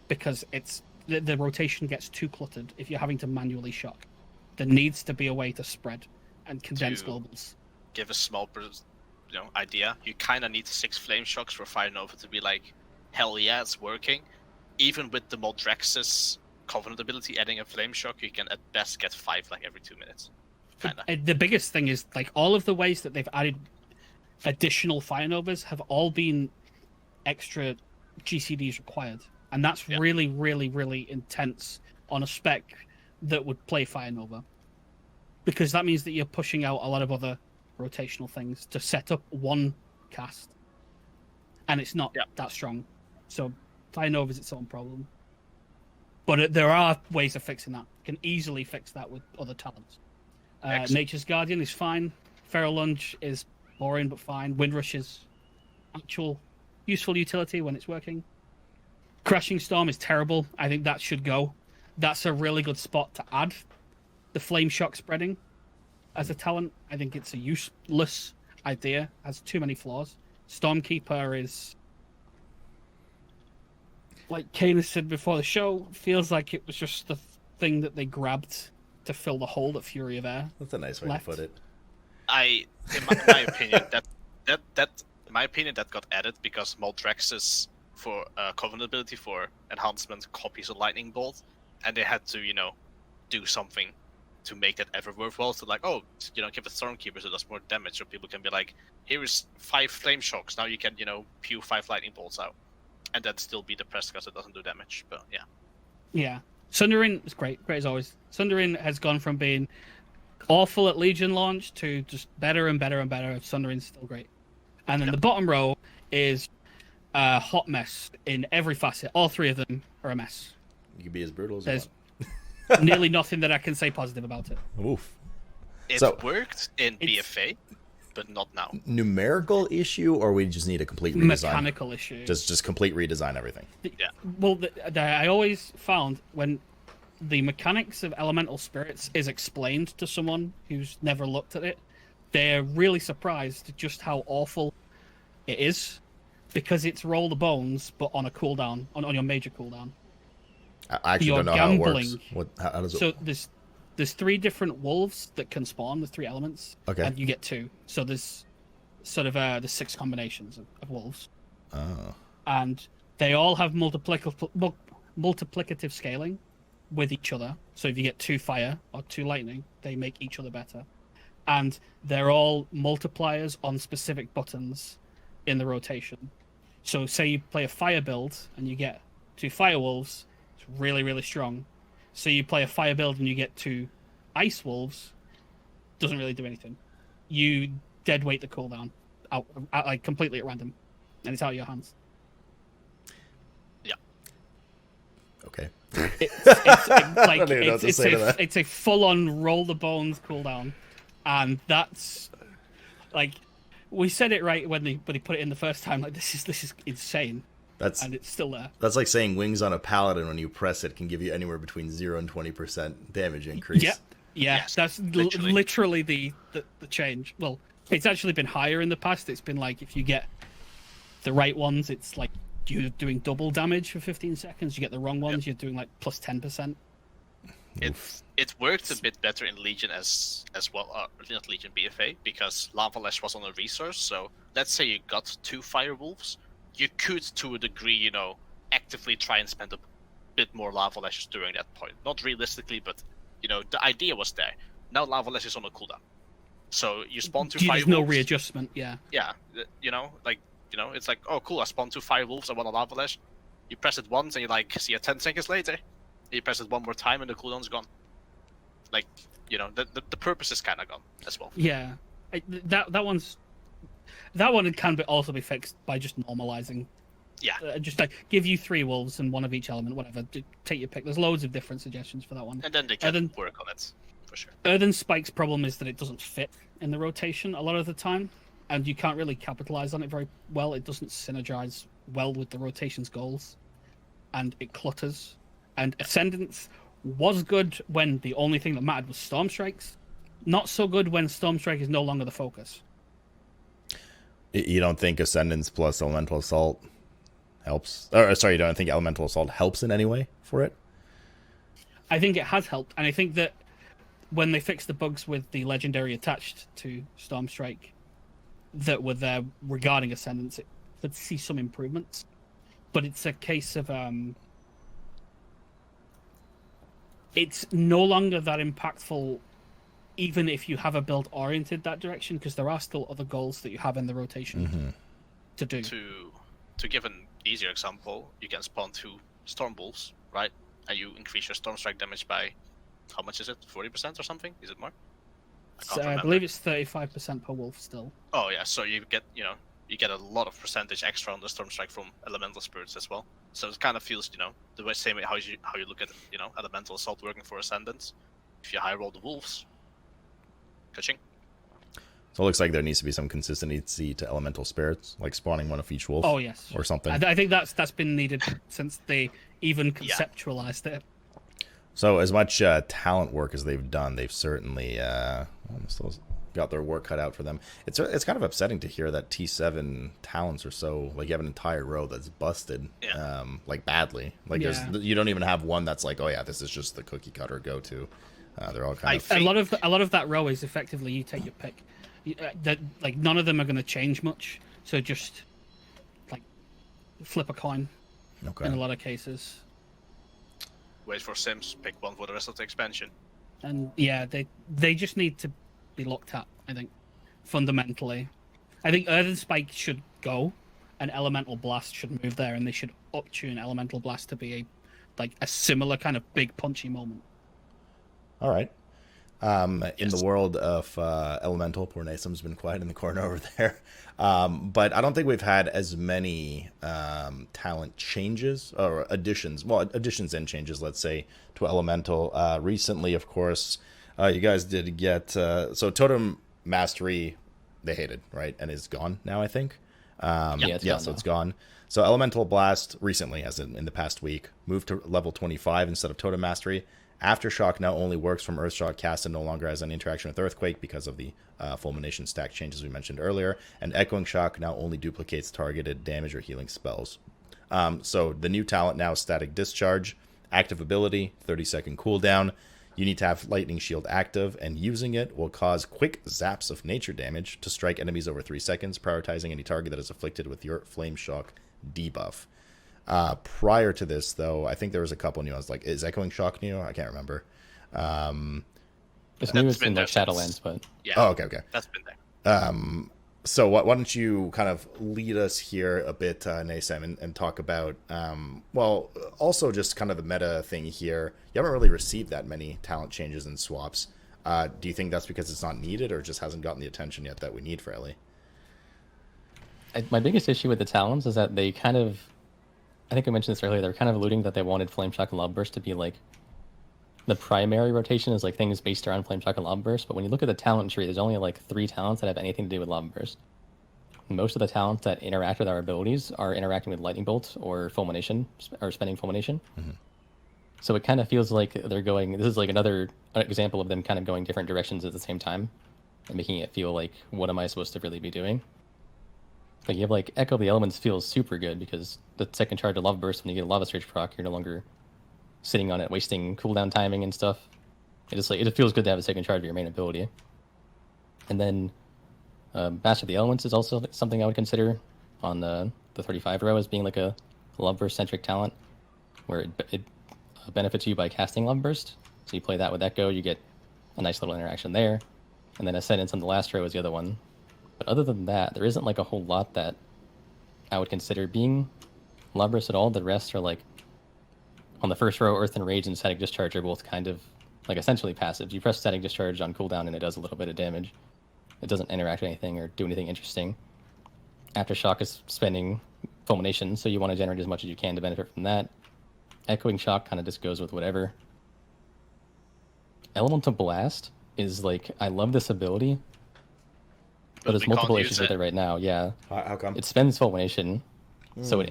because it's the rotation gets too cluttered if you're having to manually shock. There needs to be a way to spread and condense globals. Give a small idea. You kind of need 6 flame shocks for Fire Nova to be like, hell yeah, it's working. Even with the Moldrax's Covenant ability adding a flame shock, you can at best get 5 like every 2 minutes. Kinda. The biggest thing is like all of the ways that they've added additional Fire Novas have all been extra GCDs required, and that's really, really, really intense on a spec that would play Fire Nova, because that means that you're pushing out a lot of other rotational things to set up one cast, and it's not that strong. So Fire Nova is its own problem, but there are ways of fixing that. You can easily fix that with other talents. Nature's Guardian is fine. Feral Lunge is boring but fine. Windrush is actual useful utility when it's working. Crashing Storm is terrible. I think that should go. That's a really good spot to add the Flame Shock spreading as a talent. I think it's a useless idea. Has too many flaws. Stormkeeper is, like Cayna said before the show, feels like it was just the thing that they grabbed to fill the hole that Fury of Air. That's a nice way to put it. In my opinion, that got added because Moldrax's for Covenant ability for enhancement copies a lightning bolt, and they had to do something to make that ever worthwhile. So like, give a Stormkeeper so it does more damage, so people can be like, here is 5 flame shocks. Now you can pew 5 lightning bolts out, and then still be depressed because it doesn't do damage. But yeah. Sundering is great as always. Sundering has gone from being awful at Legion launch to just better and better and better. Sundering's still great. And then the bottom row is a hot mess in every facet. All 3 of them are a mess. You can be as brutal as There's you want. nearly nothing that I can say positive about it. Oof. It worked in BFA, but not now. Numerical issue, or we just need a complete redesign? Mechanical issue. Just complete redesign everything. Well, I always found when the mechanics of elemental spirits is explained to someone who's never looked at it, they're really surprised just how awful it is, because it's roll the bones, but on a cooldown, on your major cooldown. I actually You're don't know how it works. gambling. How does it? So there's 3 different wolves that can spawn. There's 3 elements, Okay. and you get 2. So there's sort of the 6 combinations of wolves, Oh. and they all have multiplicative scaling with each other. So if you get 2 fire or 2 lightning, they make each other better, and they're all multipliers on specific buttons in the rotation. So say you play a fire build and you get 2 fire wolves, it's really, really strong. So you play a fire build and you get 2 ice wolves, doesn't really do anything. You dead weight the cooldown out like completely at random, and it's out of your hands. Okay. It's a full-on roll the bones cooldown, and that's like, we said it right when they put it in the first time. Like, this is insane. And it's still there. That's like saying wings on a paladin, when you press it, can give you anywhere between 0 and 20% damage increase. Yep. Yeah, Yes, that's literally the change. Well, it's actually been higher in the past. It's been like, if you get the right ones, it's like you're doing double damage for 15 seconds. You get the wrong ones, You're doing like plus 10%. It worked a bit better in Legion as well, not Legion, BFA, because Lava Lash was on a resource. So let's say you got 2 Fire Wolves, you could, to a degree, actively try and spend a bit more Lava Lashes during that point. Not realistically, but, the idea was there. Now Lava Lash is on a cooldown. So you spawn 2 Fire Wolves. There's no readjustment, yeah. Yeah, it's like, oh, cool, I spawned 2 Fire Wolves, I want a Lava Lash. You press it once, and you see it 10 seconds later. You press it one more time, and the cooldown's gone. Like, the purpose is kind of gone as well. Yeah. That one can also be fixed by just normalizing. Yeah. Just like give you 3 wolves and 1 of each element, whatever. Take your pick. There's loads of different suggestions for that one. And then they can work on it, for sure. Earthen Spike's problem is that it doesn't fit in the rotation a lot of the time, and you can't really capitalize on it very well. It doesn't synergize well with the rotation's goals, and it clutters. And Ascendance was good when the only thing that mattered was Storm Strikes. Not so good when Storm Strike is no longer the focus. You don't think Ascendance plus Elemental Assault helps? Or, sorry, you don't think Elemental Assault helps in any way for it? I think it has helped, and I think that when they fixed the bugs with the legendary attached to Storm Strike that were there regarding Ascendance, it could see some improvements. But it's a case of it's no longer that impactful, even if you have a build oriented that direction, because there are still other goals that you have in the rotation to do. To give an easier example, you can spawn 2 Storm Wolves, right? And you increase your Storm Strike damage by, how much is it? 40% or something? Is it more? I believe it's 35% per wolf still. Oh yeah, so you get a lot of percentage extra on the Storm Strike from Elemental Spirits as well. So it kind of feels, the same way how you look at, Elemental Assault working for Ascendance. If you high roll the Wolves, catching. So it looks like there needs to be some consistency to Elemental Spirits, like spawning 1 of each wolf. Oh yes, or something. I think that's been needed since they even conceptualized it. So as much talent work as they've done, they've certainly still got their work cut out for them. It's kind of upsetting to hear that T7 talents are so, like, you have an entire row that's busted, like, badly. Like, you don't even have one that's like, oh yeah, this is just the cookie cutter go to. They're all kind of a lot of that row is effectively you take your pick. Like, none of them are going to change much, so just like flip a coin. In a lot of cases. Wait for Sims, pick one for the rest of the expansion. And yeah, they just need to be looked at, I think, fundamentally. I think Earthen Spike should go, and Elemental Blast should move there, and they should up-tune Elemental Blast to be a similar kind of big punchy moment. All right. In the world of Elemental, poor Naesam's been quiet in the corner over there. But I don't think we've had as many talent changes or additions. Well, additions and changes, let's say, to Elemental. Recently, of course, you guys did get... so Totem Mastery, they hated, right? And is gone now, I think. It's gone so it's gone. So Elemental Blast recently, as in the past week, moved to level 25 instead of Totem Mastery. Aftershock now only works from Earthshock cast and no longer has any interaction with Earthquake because of the Fulmination stack changes we mentioned earlier. And Echoing Shock now only duplicates targeted damage or healing spells. So the new talent now is Static Discharge, active ability, 30-second cooldown. You need to have Lightning Shield active, and using it will cause quick zaps of nature damage to strike enemies over 3 seconds, prioritizing any target that is afflicted with your Flame Shock debuff. Prior to this, though, I think there was a couple new ones. Like, is Echoing Shock new? I can't remember. It's new in like Shadowlands, but yeah. Oh, okay. That's been there. So why don't you kind of lead us here a bit, Naesam, and talk about, well, also just kind of the meta thing here. You haven't really received that many talent changes and swaps. Do you think that's because it's not needed or just hasn't gotten the attention yet that we need for Ellie? My biggest issue with the talents is that they kind of, I think I mentioned this earlier, they're kind of alluding that they wanted Flame Shock and Love Burst to be like, the primary rotation is like things based around Flame Shock and Lava Burst, but when you look at the talent tree, there's only like 3 talents that have anything to do with Lava Burst. Most of the talents that interact with our abilities are interacting with Lightning Bolt or Fulmination, or spending Fulmination. Mm-hmm. So it kind of feels like they're going, this is like another example of them kind of going different directions at the same time, and making it feel like, what am I supposed to really be doing? Like you have like Echo of the Elements feels super good because the second charge of Lava Burst, when you get a Lava Surge proc, you're no longer sitting on it, wasting cooldown timing and stuff. It just like it feels good to have a second charge of your main ability. And then Master of the Elements is also something I would consider on the 35 row as being like a Love Burst centric talent, where it benefits you by casting Love Burst. So you play that with Echo, you get a nice little interaction there. And then Ascendance on the last row is the other one. But other than that, there isn't like a whole lot that I would consider being Love Burst at all. The rest are like, on the first row, Earth and Rage and Static Discharge are both kind of, like, essentially passive. You press Static Discharge on cooldown and it does a little bit of damage. It doesn't interact with anything or do anything interesting. Aftershock is spending Fulmination, so you want to generate as much as you can to benefit from that. Echoing Shock kind of just goes with whatever. Elemental Blast is, like, I love this ability, but there's multiple issues with it right now, yeah. How come? It spends Fulmination, so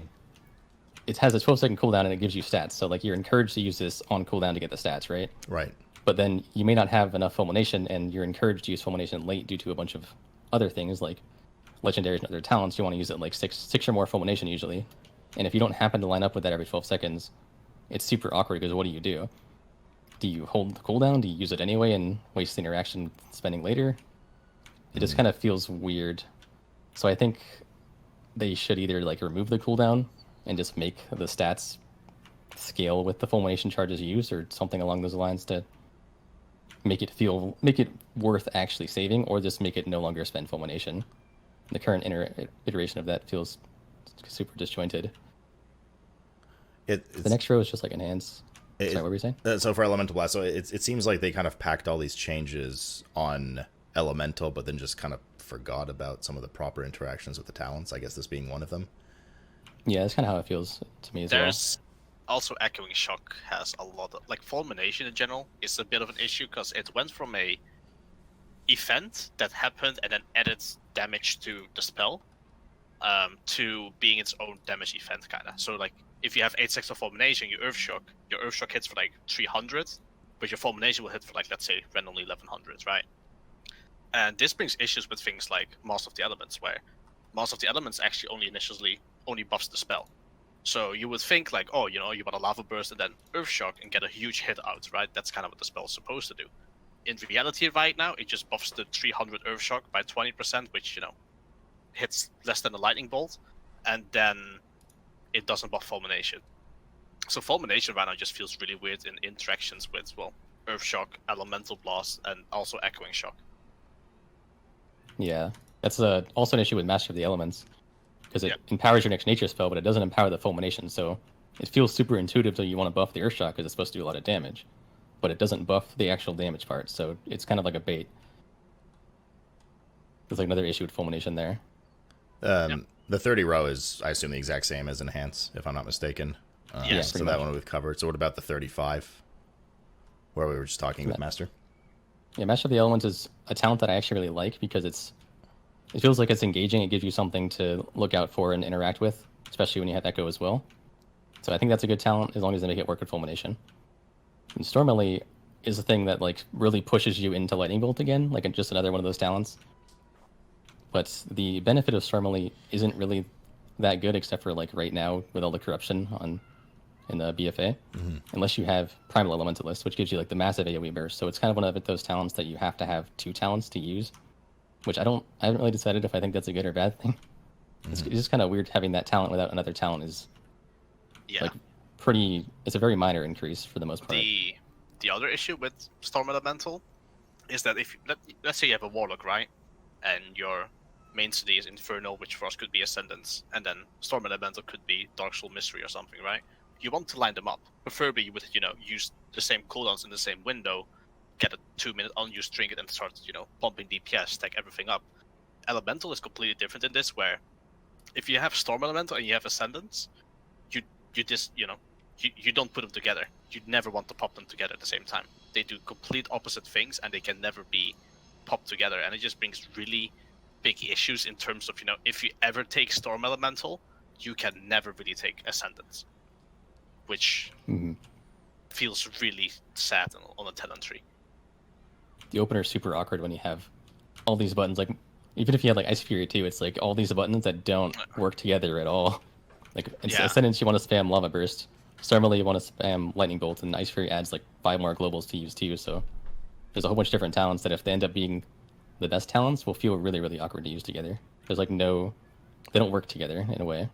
it has a 12-second cooldown and it gives you stats. So like you're encouraged to use this on cooldown to get the stats, right? Right. But then you may not have enough Fulmination, and you're encouraged to use Fulmination late due to a bunch of other things like legendaries and other talents. You want to use it like six or more Fulmination usually. And if you don't happen to line up with that every 12 seconds, it's super awkward because what do you do? Do you hold the cooldown? Do you use it anyway and waste the interaction spending later? It just kind of feels weird. So I think they should either like remove the cooldown and just make the stats scale with the Fulmination charges used, or something along those lines to make it worth actually saving, or just make it no longer spend Fulmination. The current iteration of that feels super disjointed. The next row is just like Enhance. Sorry, what were you saying? So for Elemental Blast, so it seems like they kind of packed all these changes on Elemental, but then just kind of forgot about some of the proper interactions with the talents, I guess this being one of them. Yeah, that's kind of how it feels to me as well. There's also Echoing Shock has a lot of, like, Fulmination in general is a bit of an issue because it went from a event that happened and then added damage to the spell to being its own damage event, kind of. So like if you have 8 seconds of Fulmination, your Earthshock hits for like 300, but your Fulmination will hit for like, let's say, randomly 1100, right? And this brings issues with things like Master of the Elements, where Master of the Elements actually only buffs the spell. So you would think like, oh, you know, you want a Lava Burst and then Earthshock and get a huge hit out, right? That's kind of what the spell's supposed to do. In reality right now, it just buffs the 300 Earthshock by 20%, which, you know, hits less than a Lightning Bolt, and then it doesn't buff Fulmination. So Fulmination right now just feels really weird in interactions with, well, Earthshock, Elemental Blast, and also Echoing Shock. Yeah, that's also an issue with Master of the Elements, because it empowers your next nature spell, but it doesn't empower the Fulmination, so it feels super intuitive that you want to buff the Earthshock because it's supposed to do a lot of damage, but it doesn't buff the actual damage part, so it's kind of like a bait. There's like another issue with Fulmination there. The 30 row is, I assume, the exact same as Enhance, if I'm not mistaken. So that one we've covered. So what about the 35, where we were just talking with Master? Yeah, Master of the Elements is a talent that I actually really like because it feels like it's engaging. It gives you something to look out for and interact with. especially when you have Echo as well. So I think that's a good talent as long as they make it work with Fulmination. And Storm Melee is the thing that like really pushes you into Lightning Bolt again, like just another one of those talents. But the benefit of Storm Melee isn't really that good, except for like right now with all the corruption in the BFA, unless you have Primal Elementalist, which gives you like the massive AoE burst. So it's kind of one of those talents that you have to have 2 talents to use, which I haven't really decided if I think that's a good or bad thing. It's just kind of weird having that talent without another talent is like it's a very minor increase for the most part. The other issue with Storm Elemental is that if let's say you have a Warlock, right, and your main city is Infernal, which for us could be Ascendance, and then Storm Elemental could be Dark Soul Mystery or something, right? You want to line them up. Preferably you would, use the same cooldowns in the same window, get a 2-minute unused trinket and start, pumping DPS, stack everything up. Elemental is completely different in this, where if you have Storm Elemental and you have Ascendance, you just, you don't put them together. You never want to pop them together at the same time. They do complete opposite things and they can never be popped together, and it just brings really big issues in terms of, if you ever take Storm Elemental, you can never really take Ascendance, which feels really sad on a talent tree. The opener is super awkward when you have all these buttons. Like, even if you had like Ice Fury too, it's like all these buttons that don't work together at all. Like, Ascendance, you want to spam Lava Burst. Storm Melee, you want to spam Lightning Bolt, and Ice Fury adds like 5 more globals to use too. So there's a whole bunch of different talents that if they end up being the best talents, will feel really, really awkward to use together. There's like they don't work together in a way.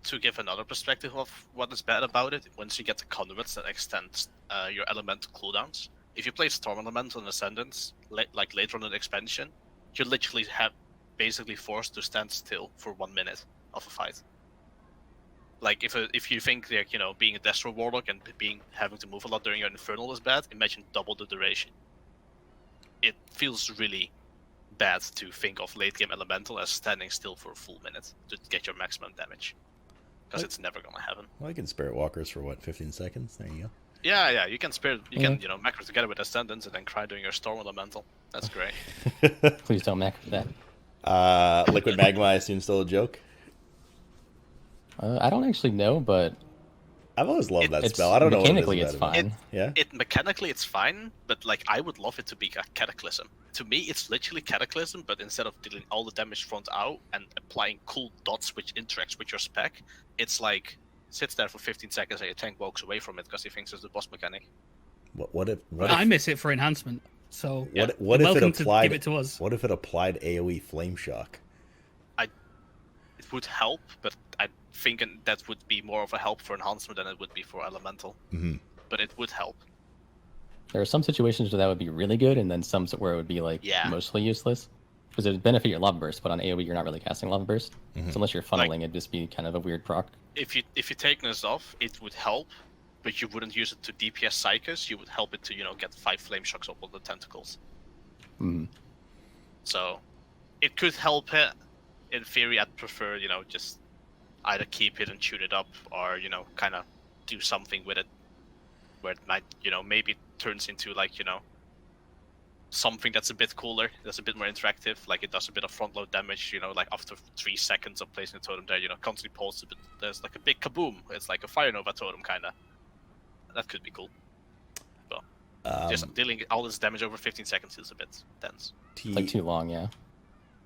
To give another perspective of what is bad about it, once you get the conduits that extend your elemental cooldowns, if you play Storm Elemental and Ascendance, like later on in the expansion, you're literally basically forced to stand still for 1 minute of a fight. Like if you think that being a Destro Warlock and having to move a lot during your Infernal is bad, imagine double the duration. It feels really bad to think of late game Elemental as standing still for a full minute to get your maximum damage, because it's never gonna happen. Well, I can Spirit Walkers for 15 seconds. There you go. Yeah, you can can macro together with Ascendance and then cry doing your Storm Elemental. That's great. Please don't macro that. Liquid Magma, I assume, still a joke. I don't actually know, but I've always loved that spell. I don't know. Mechanically, it's fine. Mechanically, it's fine, but like I would love it to be a Cataclysm. To me, it's literally Cataclysm, but instead of dealing all the damage front out and applying cool dots which interacts with your spec, it's like sits there for 15 seconds and your tank walks away from it because he thinks it's the boss mechanic. What if I miss it for enhancement? So what if it applied? To give it to us. What if it applied AOE Flame Shock? It would help, but I think that would be more of a help for enhancement than it would be for elemental. But it would help. There are some situations where that would be really good, and then some where it would be like mostly useless. Because it would benefit your Lava Burst, but on AoE you're not really casting Lava Burst. So unless you're funneling, it'd just be kind of a weird proc. If you take this off, it would help, but you wouldn't use it to DPS Psychers. You would help it to get 5 Flame Shocks up on the tentacles. So it could help it. In theory, I'd prefer just either keep it and tune it up, or kind of do something with it, where it might maybe turns into like something that's a bit cooler, that's a bit more interactive, like it does a bit of front load damage, like after 3 seconds of placing a totem there, constantly pulls a bit, there's like a big kaboom, it's like a Fire Nova totem kinda. That could be cool. But just dealing all this damage over 15 seconds is a bit dense. Like too long, yeah.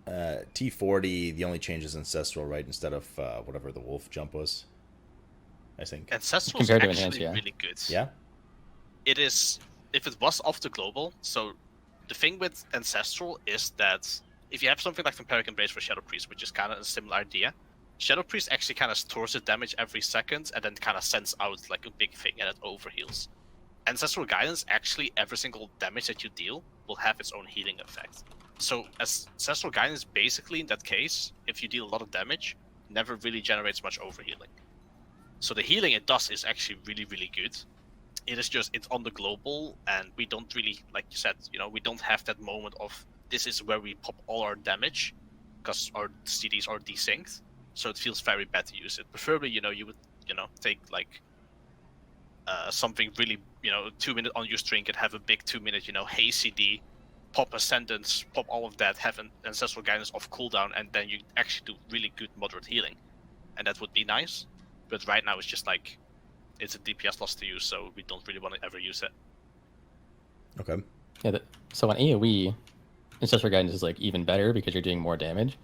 T40, the only change is Ancestral, right? Instead of whatever the wolf jump was, I think. Ancestral is actually really good. Yeah? It is, if it was off the global, so the thing with Ancestral is that if you have something like Vampiric Embrace for Shadow Priest, which is kind of a similar idea, Shadow Priest actually kind of stores the damage every second and then kind of sends out like a big thing and it overheals. Ancestral Guidance, actually every single damage that you deal will have its own healing effect. So Ancestral Guidance, basically in that case, if you deal a lot of damage, never really generates much overhealing. So the healing it does is actually really, really good. It is just, it's on the global, and we don't really, like you said, we don't have that moment of, this is where we pop all our damage, because our CDs are desynced, so it feels very bad to use it. Preferably, you would, take, like, something really, 2-minute unused trinket, have a big 2-minute, hey CD, pop Ascendance, pop all of that, have an Ancestral Guidance off cooldown, and then you actually do really good moderate healing. and that would be nice. But right now it's just like, it's a DPS loss to use, so we don't really want to ever use it. Okay. Yeah, so on AoE, Ancestral Guidance is like even better because you're doing more damage.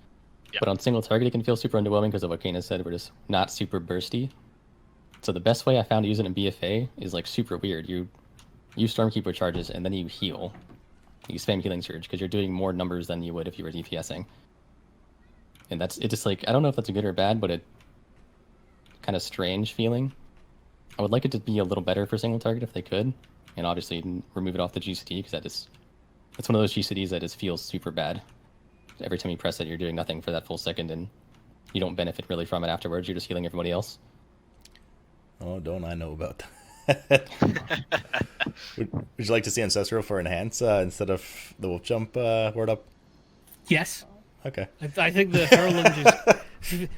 Yeah. But on single target, it can feel super underwhelming because of what Cayna said. We're just not super bursty. So the best way I found to use it in BFA is like super weird. You use Stormkeeper charges and then you heal. You spam Healing Surge because you're doing more numbers than you would if you were DPSing. And that's it. Just like, I don't know if that's good or bad, but it kind of strange feeling. I would like it to be a little better for single target if they could, and obviously remove it off the GCD because it's one of those GCDs that just feels super bad. Every time you press it, you're doing nothing for that full second, and you don't benefit really from it afterwards. You're just healing everybody else. Oh, don't I know about that? would you like to see Ancestral for Enhance instead of the Wolf Jump Wordup? Yes. Okay. I think the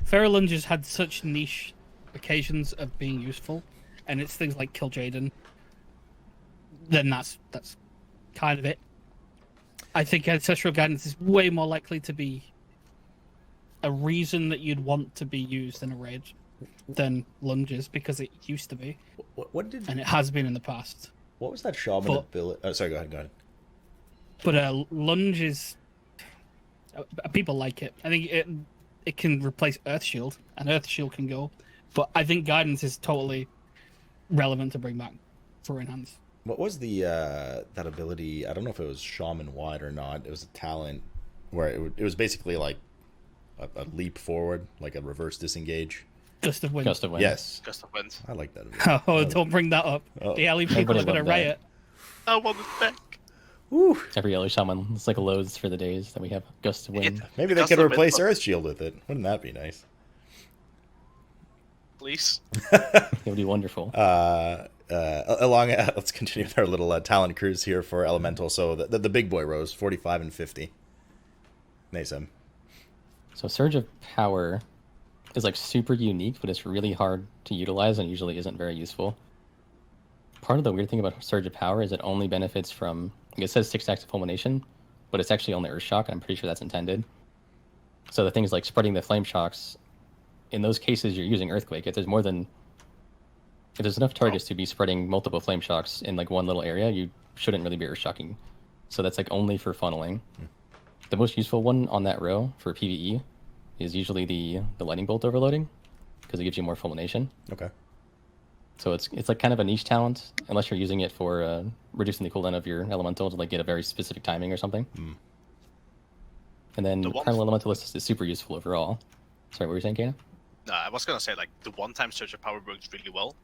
Feral Lunges had such niche occasions of being useful, and it's things like Kill Jaden. Then that's kind of it. I think Ancestral Guidance is way more likely to be a reason that you'd want to be used in a raid than Lunges, because it used to be. And it has been in the past. What was that Shaman ability? Oh, sorry, go ahead. But Lunges, people like it. I think it can replace Earth Shield, and Earth Shield can go. But I think Guidance is totally relevant to bring back for Enhance. What was the that ability? I don't know if it was Shaman wide or not. It was a talent where it was basically like a leap forward, like a reverse disengage. Gust of Wind. Gust of Wind. Yes. Gust of Wind. I like that ability. Oh, don't bring that up. Oh. The alley people Everybody are going to loved that. riot. I want it back. Woo. Every yellow shaman, it's like loads for the days that we have Gust of Wind. Maybe they Gust could of Wind, replace but- Earth Shield with it. Wouldn't that be nice? Please. It would be wonderful. Let's continue with our little talent cruise here for Elemental. So the big boy rows, 45 and 50. Naesam. So Surge of Power is like super unique, but it's really hard to utilize and usually isn't very useful. Part of the weird thing about Surge of Power is it only benefits from, it says 6 stacks of Fulmination, but it's actually only Earth Shock, and I'm pretty sure that's intended. So the things like spreading the Flame Shocks, in those cases you're using Earthquake. If there's enough targets to be spreading multiple Flame Shocks in like one little area, you shouldn't really be Earth Shocking. So that's like only for funneling. The most useful one on that row for PvE is usually the Lightning Bolt overloading, because it gives you more Fulmination. Okay. So it's like kind of a niche talent, unless you're using it for reducing the cooldown of your elemental to like get a very specific timing or something. And then Primal Elementalist is super useful overall. Sorry, what were you saying, Cayna? No, I was gonna say, like, the one-time Surge of Power worked really well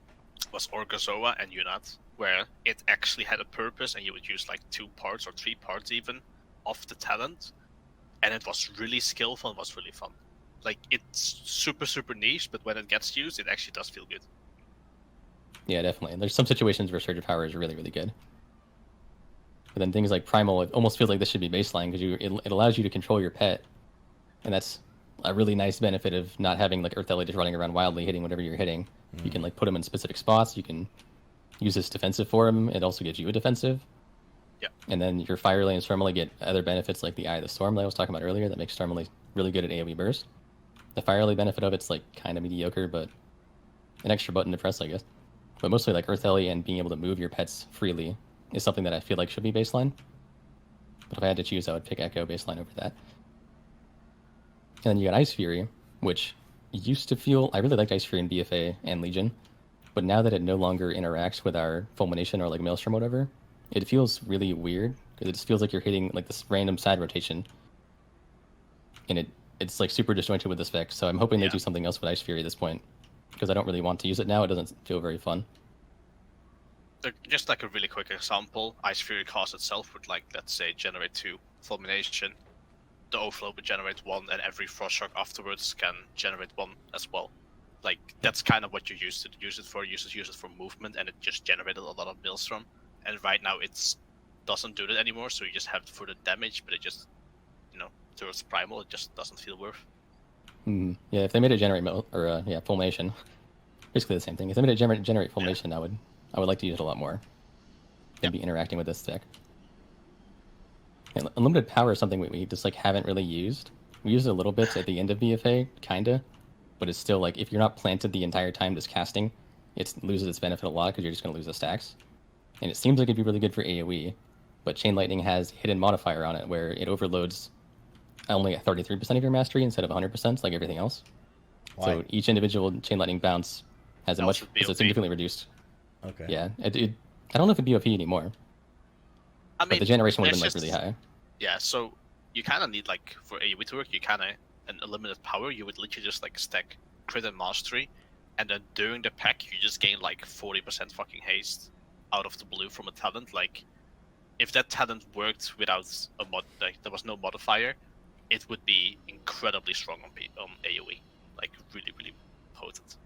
was Orgozoa and Unat, where it actually had a purpose, and you would use like 2 parts or 3 parts even of the talent, and it was really skillful and was really fun. Like, it's super niche, but when it gets used, it actually does feel good. Yeah, definitely. There's some situations where Surge of Power is really good. But then things like Primal, it almost feels like this should be baseline, because it allows you to control your pet, and that's a really nice benefit of not having like Earth Ellie just running around wildly hitting whatever you're hitting. You can like put him in specific spots. You can use this defensive for him. It also gives you a defensive. Yeah. And then your Fire Relay and Storm Relay get other benefits like the Eye of the Storm that I was talking about earlier that makes Storm Relay really good at AoE burst. The Fire Relay benefit of it's like kind of mediocre, but an extra button to press, I guess. But mostly like Earth Ellie and being able to move your pets freely is something that I feel like should be baseline. But if I had to choose, I would pick Echo baseline over that. And then you got Ice Fury, which used to feel... I really liked Ice Fury in BFA and Legion, but now that it no longer interacts with our Fulmination or like Maelstrom or whatever, it feels really weird, because it just feels like you're hitting like this random side rotation. And it's like super disjointed with the spec, so I'm hoping they do something else with Ice Fury at this point, because I don't really want to use it now. It doesn't feel very fun. Just like a really quick example, Ice Fury cost itself would, like, let's say, generate 2 Fulmination. The Overflow would generate 1, and every Frost Shock afterwards can generate 1 as well. Like, that's kind of what you used to use it for. Use it for movement, and it just generated a lot of Maelstrom. And right now it doesn't do that anymore, so you just have it for the damage, but it just, towards Primal, it just doesn't feel worth. Yeah, if they made it generate Fulmination, basically the same thing. If they made it generate Fulmination, I would like to use it a lot more. And be interacting with this deck. And Unlimited Power is something we just like haven't really used. We used it a little bit at the end of BFA, kinda, but it's still like if you're not planted the entire time just casting, it loses its benefit a lot because you're just going to lose the stacks. And it seems like it'd be really good for AoE, but Chain Lightning has hidden modifier on it where it overloads only at 33% of your mastery instead of 100% like everything else. Why? So each individual Chain Lightning bounce has a significantly reduced. Okay. Yeah, I don't know if it'd be OP anymore. I mean, but the generation would have been there's like really high. Yeah, so you kind of need like for AoE to work, you kind of an unlimited power. You would literally just like stack crit and mastery, and then during the pack you just gain like 40% fucking haste out of the blue from a talent. Like, if that talent worked without a mod, like there was no modifier, it would be incredibly strong on AoE, like really really potent.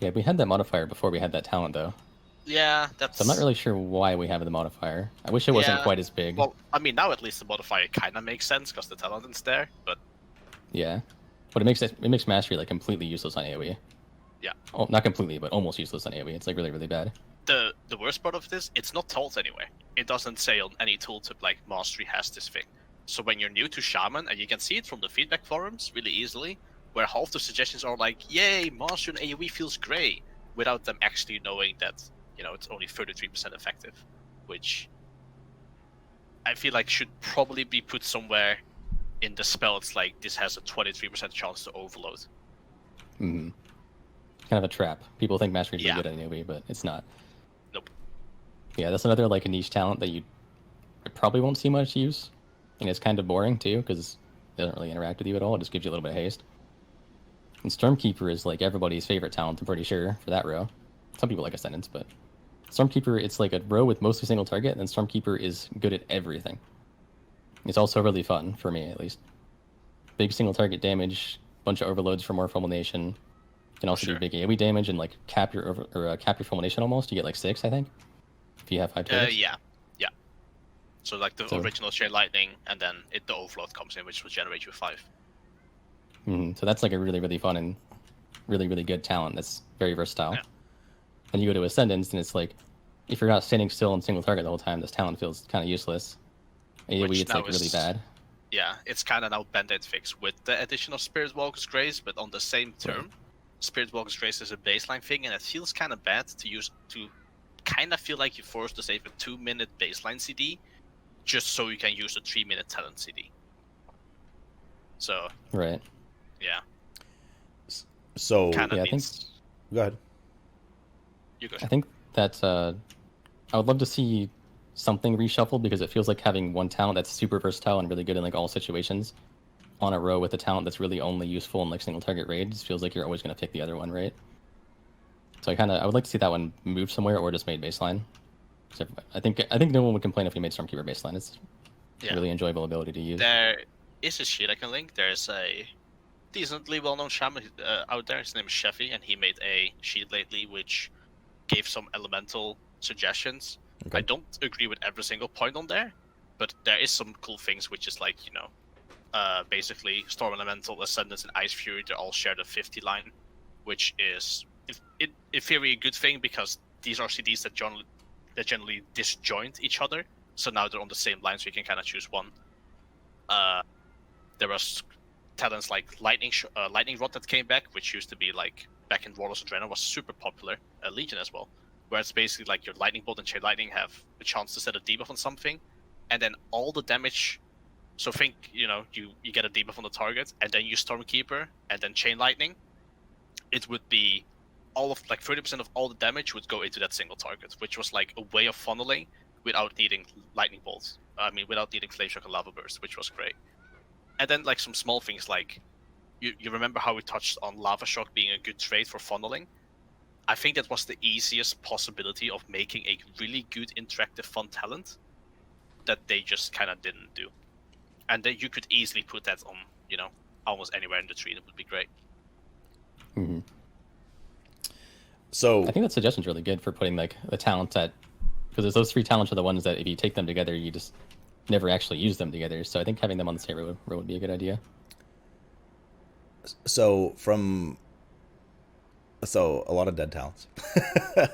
Yeah, we had that modifier before we had that talent though. Yeah, that's. So I'm not really sure why we have the modifier. I wish it wasn't quite as big. Well, I mean, now at least the modifier kind of makes sense because the talent is there, but. Yeah, but it makes mastery like completely useless on AoE. Yeah. Oh, not completely, but almost useless on AoE. It's like really really bad. The worst part of this, it's not told anywhere. It doesn't say on any tooltip like mastery has this thing. So when you're new to Shaman, and you can see it from the feedback forums really easily, where half the suggestions are like, "Yay, mastery on AoE feels great," without them actually knowing that. It's only 33% effective, which I feel like should probably be put somewhere in the spell. It's like this has a 23% chance to overload. Mm-hmm. Kind of a trap. People think mastery is Yeah. really good at AoE, but it's not. Nope. Yeah, that's another like a niche talent that you probably won't see much use, and it's kind of boring too because it doesn't really interact with you at all. It just gives you a little bit of haste. And Stormkeeper is like everybody's favorite talent, I'm pretty sure, for that row. Some people like Ascendance, but Stormkeeper, it's like a row with mostly single target, and then Stormkeeper is good at everything. It's also really fun, for me at least. Big single target damage, bunch of overloads for more fulmination. You can also do big AoE damage and like cap your fulmination almost. You get like 6, I think, if you have 5 targets. Yeah. So like the original Chain Lightning, and then the overload comes in, which will generate you 5. Mm-hmm. So that's like a really, really fun and really, really good talent that's very versatile. Yeah. And you go to Ascendance, and it's like, if you're not standing still on single target the whole time, this talent feels kind of useless. AoE, it's like really bad. Yeah, it's kind of now Band-Aid fixed with the addition of Spirit Walker's Grace, but on the same term, Right. Spirit Walker's Grace is a baseline thing, and it feels kind of bad to use to kind of feel like you're forced to save a 2-minute baseline CD just so you can use a 3-minute talent CD. So, Right. yeah. So Kinda yeah, needs... go ahead. You go. I think that I would love to see something reshuffled because it feels like having one talent that's super versatile and really good in like all situations on a row with a talent that's really only useful in like single target raids feels like you're always going to pick the other one, right? So I would like to see that one moved somewhere or just made baseline. So I think no one would complain if we made Stormkeeper baseline. It's a really enjoyable ability to use. There is a sheet I can link. There's a decently well-known shaman out there. His name is Sheffy, and he made a sheet lately which gave some elemental suggestions. Okay. I don't agree with every single point on there, but there is some cool things, which is like, basically Storm Elemental, Ascendance, and Ice Fury, they all share the 50 line, which is, in theory, a good thing because these are CDs that generally disjoint each other, so now they're on the same line, so you can kind of choose one. There was talents like Lightning Rod that came back, which used to be like back in Warlords Adrenaline was super popular, Legion as well, where it's basically like your Lightning Bolt and Chain Lightning have a chance to set a debuff on something, and then all the damage. So think, you get a debuff on the target, and then you Stormkeeper, and then Chain Lightning. It would be all of like 30% of all the damage would go into that single target, which was like a way of funneling without needing Lightning Bolts. Without needing Flame Shock and Lava Burst, which was great. And then like some small things like, you remember how we touched on Lava Shock being a good trade for funneling? I think that was the easiest possibility of making a really good interactive fun talent that they just kind of didn't do. And then you could easily put that on, almost anywhere in the tree. It would be great. Mm-hmm. So I think that suggestion's really good for putting like the talent that, because those 3 talents are the ones that if you take them together, you just never actually use them together. So I think having them on the same row would be a good idea. So a lot of dead talents.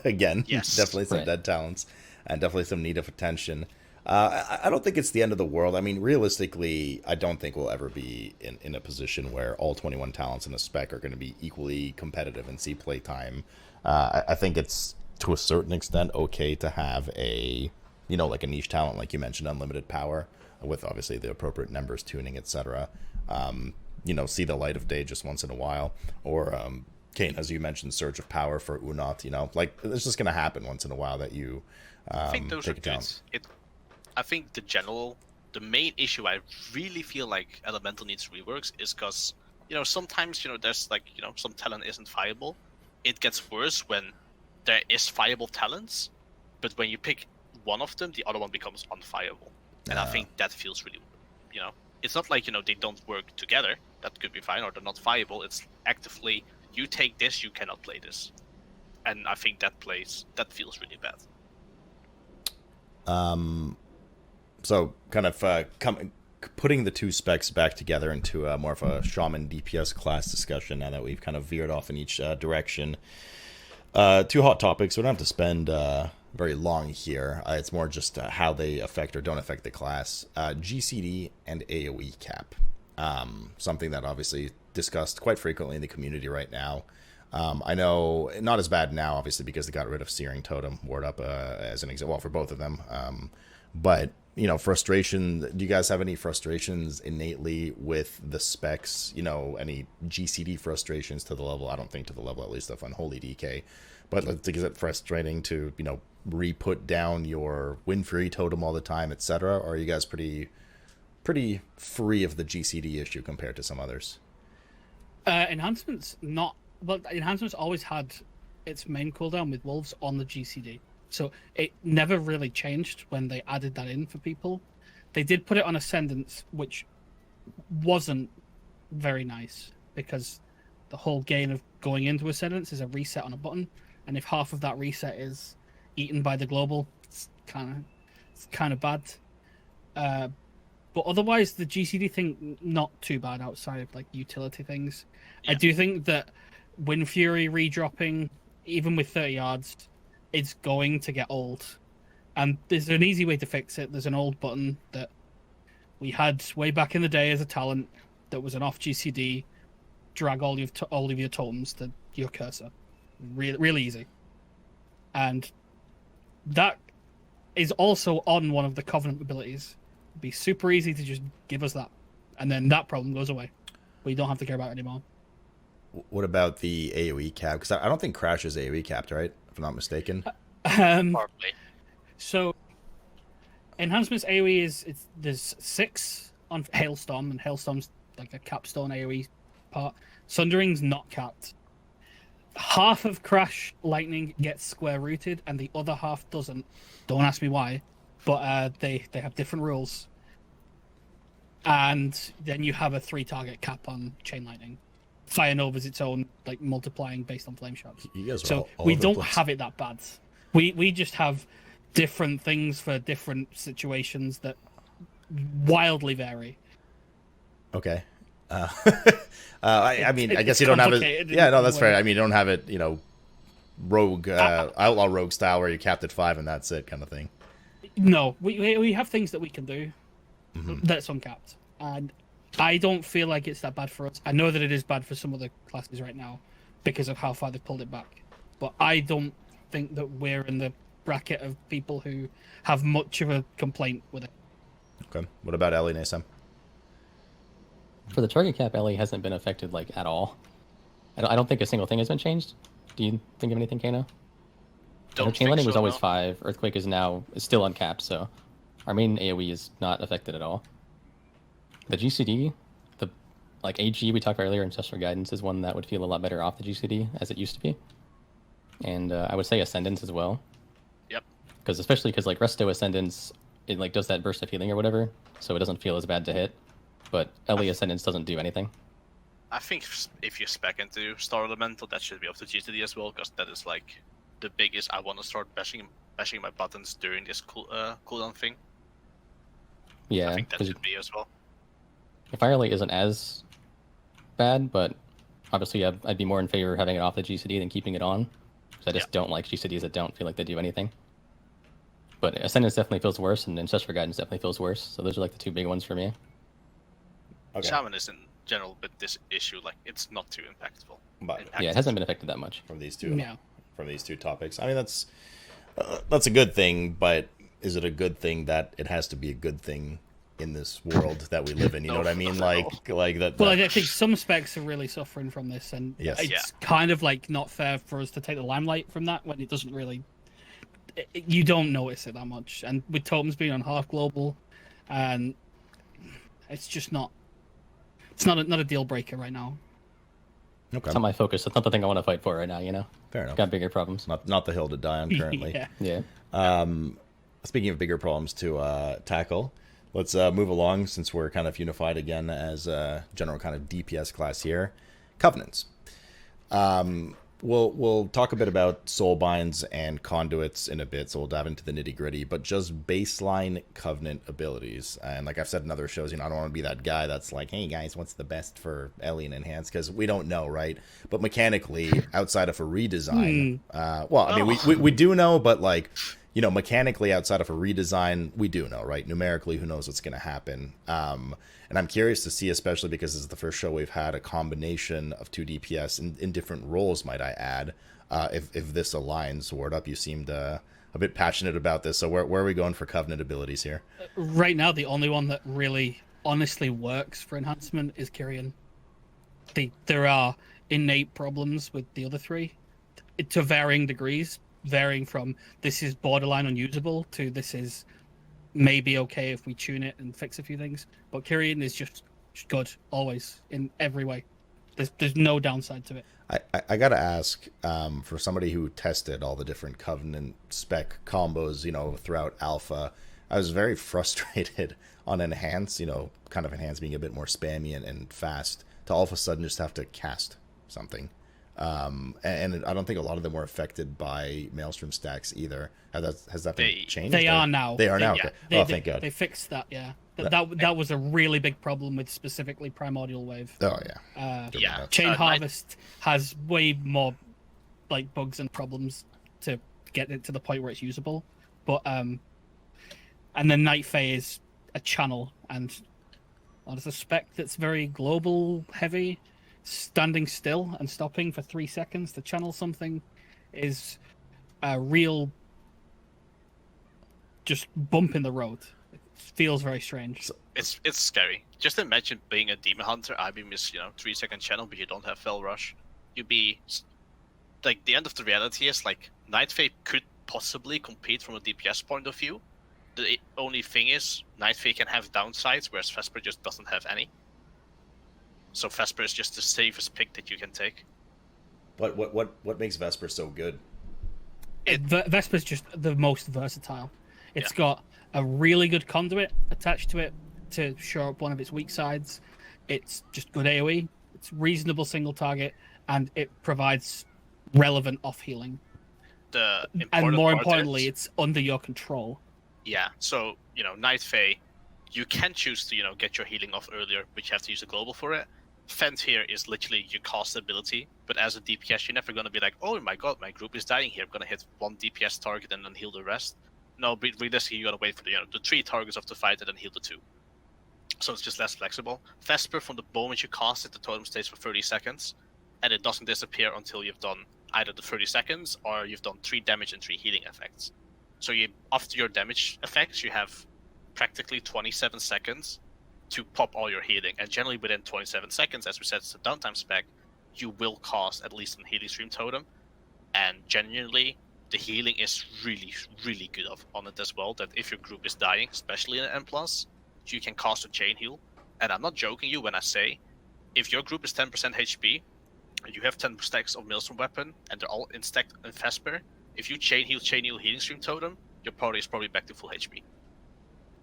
Again, Yes. definitely some Right. dead talents, and definitely some need of attention. I don't think it's the end of the world. I mean, realistically, I don't think we'll ever be in a position where all 21 talents in a spec are going to be equally competitive and see playtime. I think it's, to a certain extent, okay to have a, like a niche talent, like you mentioned, unlimited power, with obviously the appropriate numbers, tuning, etc. See the light of day just once in a while. Or, Cayna, as you mentioned, Surge of Power for Unot, like, it's just going to happen once in a while that you I think those take are it down. good. I think the main issue I really feel like Elemental needs reworks is because, sometimes, there's like, some talent isn't viable. It gets worse when there is viable talents, but when you pick one of them, the other one becomes unviable. And I think that feels really, it's not like, they don't work together. That could be fine, or they're not viable. It's actively, you take this, you cannot play this. And I think that feels really bad. So kind of putting the two specs back together into more of a Shaman DPS class discussion now that we've kind of veered off in each direction. Two hot topics. We don't have to spend very long here. It's more just how they affect or don't affect the class. GCD and AoE cap. Something that obviously discussed quite frequently in the community right now. I know not as bad now, obviously, because they got rid of Searing Totem, Wordup, as an example, well, for both of them. But, frustration, do you guys have any frustrations innately with the specs? Any GCD frustrations to the level, I don't think to the level at least of Unholy DK, but is it frustrating to, re-put down your Windfury Totem all the time, etc.? Or are you guys pretty free of the GCD issue compared to some others? Enhancements not, but enhancements always had its main cooldown with wolves on the GCD, so it never really changed when they added that in for people. They did put it on Ascendance, which wasn't very nice because the whole gain of going into Ascendance is a reset on a button, and if half of that reset is eaten by the global, it's kind of bad. But otherwise, the GCD thing, not too bad outside of like utility things. Yeah. I do think that Windfury redropping, even with 30 yards, it's going to get old. And there's an easy way to fix it. There's an old button that we had way back in the day as a talent that was an off GCD. Drag all of your totems to your cursor. Really easy. And that is also on one of the Covenant abilities. It'd be super easy to just give us that, and then that problem goes away. We don't have to care about it anymore. What about the AoE cap? Because I don't think Crash is AoE capped, right? If I'm not mistaken. Probably. So, enhancements AoE there's 6 on Hailstorm, and Hailstorm's like a capstone AoE part. Sundering's not capped. Half of Crash Lightning gets square rooted, and the other half doesn't. Don't ask me why, but they have different rules. And then you have a 3 target cap on Chain Lightning. Fire Nova's its own, like, multiplying based on flame shots. So we don't have it that bad. We just have different things for different situations that wildly vary. Okay. I mean, I guess you don't have it. Yeah, no, that's fair. I mean, you don't have it, rogue, outlaw rogue style where you capped at 5 and that's it kind of thing. No, we have things that we can do that's uncapped. And I don't feel like it's that bad for us. I know that it is bad for some other classes right now because of how far they've pulled it back. But I don't think that we're in the bracket of people who have much of a complaint with it. Okay. What about Ellie, Naesam? For the target cap, Ellie hasn't been affected, like, at all. I don't think a single thing has been changed. Do you think of anything, Cayna? Chain Lightning was always 5. Earthquake is still uncapped, so our main AoE is not affected at all. The GCD, the AG we talked about earlier, Ancestral Guidance, is one that would feel a lot better off the GCD as it used to be. And I would say Ascendance as well. Yep. Especially because Resto Ascendance, it does that burst of healing or whatever, so it doesn't feel as bad to hit. But Ellie Ascendance doesn't do anything. I think if you spec into Star Elemental, that should be up to GCD as well, because that is the biggest. I want to start bashing my buttons during this cooldown thing. Yeah, I think that should be as well. Fire Elite isn't as bad, but obviously I'd be more in favor of having it off the GCD than keeping it on, because I just don't like GCDs that don't feel like they do anything. But Ascendance definitely feels worse, and Ancestral Guidance definitely feels worse. So those are like the two big ones for me. Okay. Shaman is in general with this issue, like it's not too impactful. But yeah, it hasn't been affected that much from these two. Yeah. From these two topics. I mean, that's a good thing, but is it a good thing that it has to be a good thing in this world that we live in? You know what I mean? Like that. Well, I think some specs are really suffering from this, and it's kind of like not fair for us to take the limelight from that when it doesn't really. You don't notice it that much, and with totems being on half global, and it's just not. It's not a deal breaker right now. Okay. It's not my focus. It's not the thing I want to fight for right now. Fair enough. Got bigger problems. Not the hill to die on currently. Yeah. Speaking of bigger problems to tackle, let's move along since we're kind of unified again as a general kind of DPS class here. Covenants. We'll talk a bit about soulbinds and conduits in a bit, so we'll dive into the nitty gritty. But just baseline covenant abilities, and like I've said in other shows, I don't want to be that guy that's like, "Hey guys, what's the best for Ellie and Enhance?" Because we don't know, right? But mechanically, outside of a redesign, we do know, but like, mechanically outside of a redesign, we do know, right? Numerically, who knows what's going to happen? And I'm curious to see, especially because this is the first show we've had a combination of 2 DPS in different roles, might I add, if this aligns. Wordup, you seemed a bit passionate about this. So where are we going for Covenant abilities here? Right now, the only one that really honestly works for enhancement is Kyrian. There are innate problems with the other 3 to varying degrees, varying from this is borderline unusable to this is maybe okay if we tune it and fix a few things. But Kyrian is just good always in every way. There's no downside to it. I gotta ask, for somebody who tested all the different Covenant spec combos, throughout Alpha, I was very frustrated on Enhance, kind of Enhance being a bit more spammy and fast, to all of a sudden just have to cast something. And I don't think a lot of them were affected by Maelstrom stacks either. Has that been changed? They are now. They are now. Yeah. Okay. Thank God. They fixed that. Yeah. That was a really big problem with specifically Primordial Wave. Oh yeah. Chain Harvest has way more like bugs and problems to get it to the point where it's usable. But and then Night Fae is a channel, and it's a spec that's very global heavy. Standing still and stopping for 3 seconds to channel something is a real just bump in the road. It feels very strange. It's scary. Just imagine being a demon hunter. IBM is 3-second channel, but you don't have Fell Rush. You'd be like, the end of the reality is like Night Fae could possibly compete from a DPS point of view. The only thing is Night Fae can have downsides, whereas Vesper just doesn't have any. So Vesper is just the safest pick that you can take. What makes Vesper so good? Vesper's just the most versatile. It's got a really good conduit attached to it to show up one of its weak sides. It's just good AoE. It's reasonable single target, and it provides relevant off healing. And more importantly, it's under your control. Yeah. So Night Fae, you can choose to get your healing off earlier, but you have to use a global for it. Fent here is literally your cost ability, but as a DPS, you're never going to be like, oh my god, my group is dying here, I'm going to hit 1 DPS target and then heal the rest. No, but realistically, you got to wait for the 3 targets of the fight and then heal the 2. So it's just less flexible. Vesper, from the moment you cast it, the totem stays for 30 seconds, and it doesn't disappear until you've done either the 30 seconds or you've done 3 damage and 3 healing effects. So after your damage effects, you have practically 27 seconds to pop all your healing, and generally within 27 seconds, as we said, it's a downtime spec, you will cast at least a healing stream totem, and genuinely the healing is really, really good on it as well, that if your group is dying, especially in an M+, you can cast a chain heal. And I'm not joking you when I say, if your group is 10% HP, and you have 10 stacks of Maelstrom weapon, and they're all in stacked in Vesper, if you chain heal healing stream totem, your party is probably back to full HP.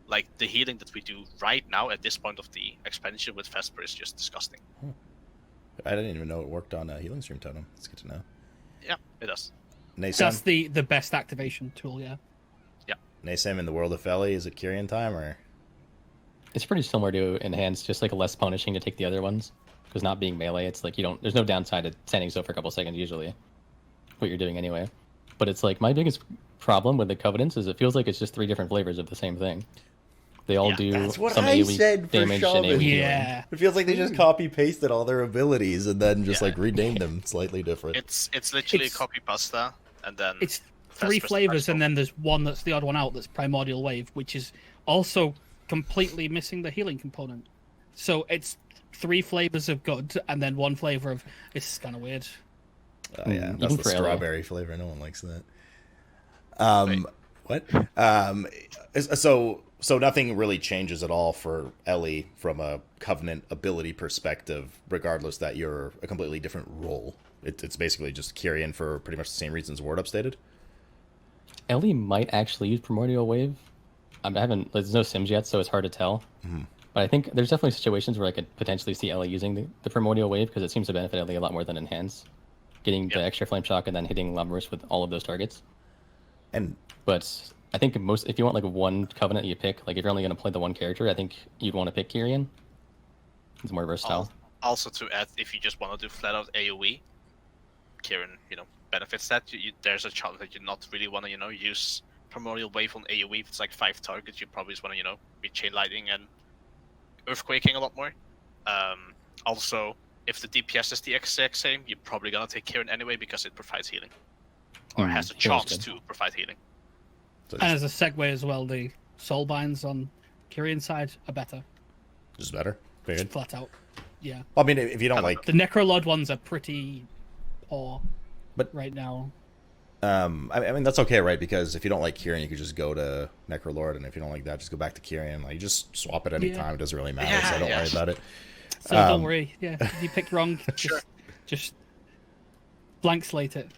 Like, the healing that we do right now at this point of the expansion with Vesper is just disgusting. I didn't even know it worked on a healing stream totem. It's good to know. Yeah, it does. Naesam? That's the best activation tool, yeah. Yeah. Naesam in the world of Ellie, is it Kyrian time, or? It's pretty similar to Enhance, just like less punishing to take the other ones. Because not being melee, it's like there's no downside to standing still for a couple seconds usually. What you're doing anyway. But it's like, my biggest problem with the Covenants is it feels like it's just 3 different flavors of the same thing. They all do That's what some I AoE said for damage and Shaman. AoE healing. Yeah. It feels like they just copy pasted all their abilities and then just like renamed them slightly different. It's literally It's- a copy pasta, and then It's 3 Vesper's flavors, Crystal. and then there's one that's the odd one out. That's Primordial Wave, which is also completely missing the healing component. So it's 3 flavors of good, and then 1 flavor of. It's kind of weird. Yeah, Even that's the for LA. strawberry flavor. No one likes that. Wait. What? So nothing really changes at all for Ellie from a Covenant ability perspective, regardless that you're a completely different role. It's basically just Kyrian for pretty much the same reasons Wordup stated. Ellie might actually use Primordial Wave. There's no sims yet, so it's hard to tell. But I think there's definitely situations where I could potentially see Ellie using the Primordial Wave because it seems to benefit Ellie a lot more than Enhance. Getting the extra Flame Shock and then hitting Lavaverse with all of those targets. And But I think if you want like one Covenant you pick, like if you're only going to play the one character, I think you'd want to pick Kyrian. It's more versatile. Also to add, if you just want to do flat out AoE, Kieran, benefits that. There's a chance that you not really want to, use Primordial Wave on AoE. If it's like 5 targets, you probably just want to, be chain lightning and earthquaking a lot more. Also, if the DPS is the exact same, you're probably gonna take Kieran anyway because it provides healing, or has a Kieran's chance good. to provide healing. so And just, as a segue as well, the soul binds on Kyrian side are better, just better. Figured. flat out. Yeah, Well, I mean, if you don't like, the Necrolord ones are pretty poor, But- right now. I mean that's okay, right? Because if you don't like Kyrian, you could just go to Necrolord, and if you don't like that, just go back to Kyrian. Like, you just swap it any Yeah. time. It doesn't really matter. So don't worry about it. So don't worry. Yeah, if you picked wrong, just blank slate it.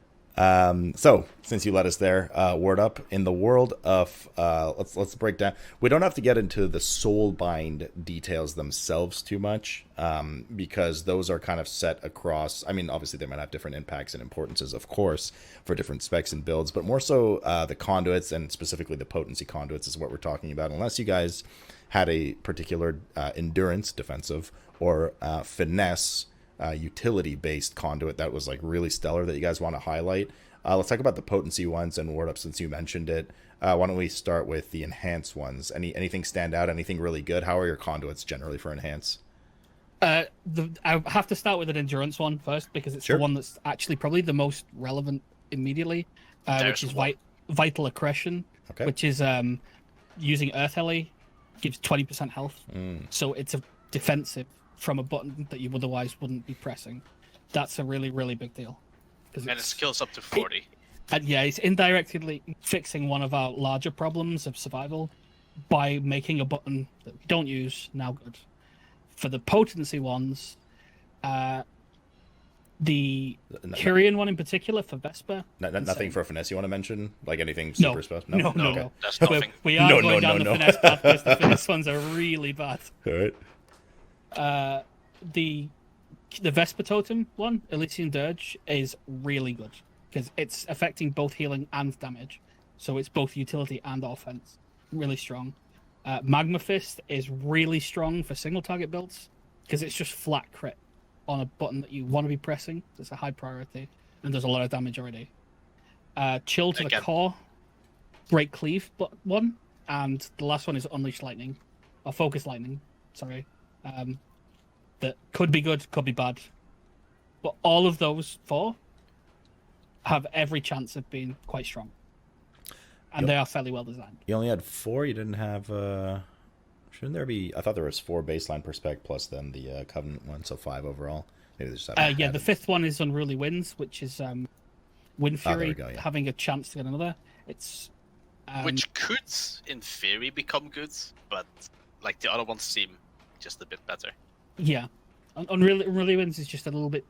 So since you led us there, Wordup, in the world of let's break down. We don't have to get into the soulbind details themselves too much, because those are kind of set across. I mean, obviously they might have different impacts and importances, of course, for different specs and builds, but more so the conduits, and specifically the potency conduits is what we're talking about. Unless you guys had a particular endurance defensive or finesse utility-based conduit that was like really stellar that you guys want to highlight. Let's talk about the potency ones and Wordup since you mentioned it. Why don't we start with the enhance ones? Anything stand out? Anything really good? How are your conduits generally for enhance? I have to start with an endurance one first because it's Sure. the one that's actually probably the most relevant immediately, which is Vital Accretion, Okay. which is using Earth Ellie gives 20% health. So it's a defensive from a button that you otherwise wouldn't be pressing. That's a really, really big deal. And it skills up to 40. And yeah, it's indirectly fixing one of our larger problems of survival by making a button that we don't use now good. For the potency ones, the Kyrian one in particular for Vesper. Nothing for finesse you want to mention? Like anything No. super special? No. That's nothing. We are No, going no, down no, the no. finesse path because the finesse ones are really bad. All right. The Vesper Totem one, Elysian Dirge, is really good because it's affecting both healing and damage. So it's both utility and offense. Really strong. Magma Fist is really strong for single target builds because it's just flat crit on a button that you want to be pressing. It's a high priority and does a lot of damage already. Chill to the Again. Core, Great Cleave one, and the last one is Unleash Lightning, or Focus Lightning, sorry. That could be good, could be bad. But all of those 4 have every chance of being quite strong. And they are fairly well designed. You only had 4. You didn't have. Shouldn't there be? I thought there was 4 baseline per spec plus then the Covenant one, so 5 overall. Maybe there's Yeah, the 5th one is Unruly Winds, which is Wind there we Fury go, yeah. having a chance to get another. It's Which could, in theory, become good, but like the other ones seem just a bit better. yeah, Unruly Winds is just a little bit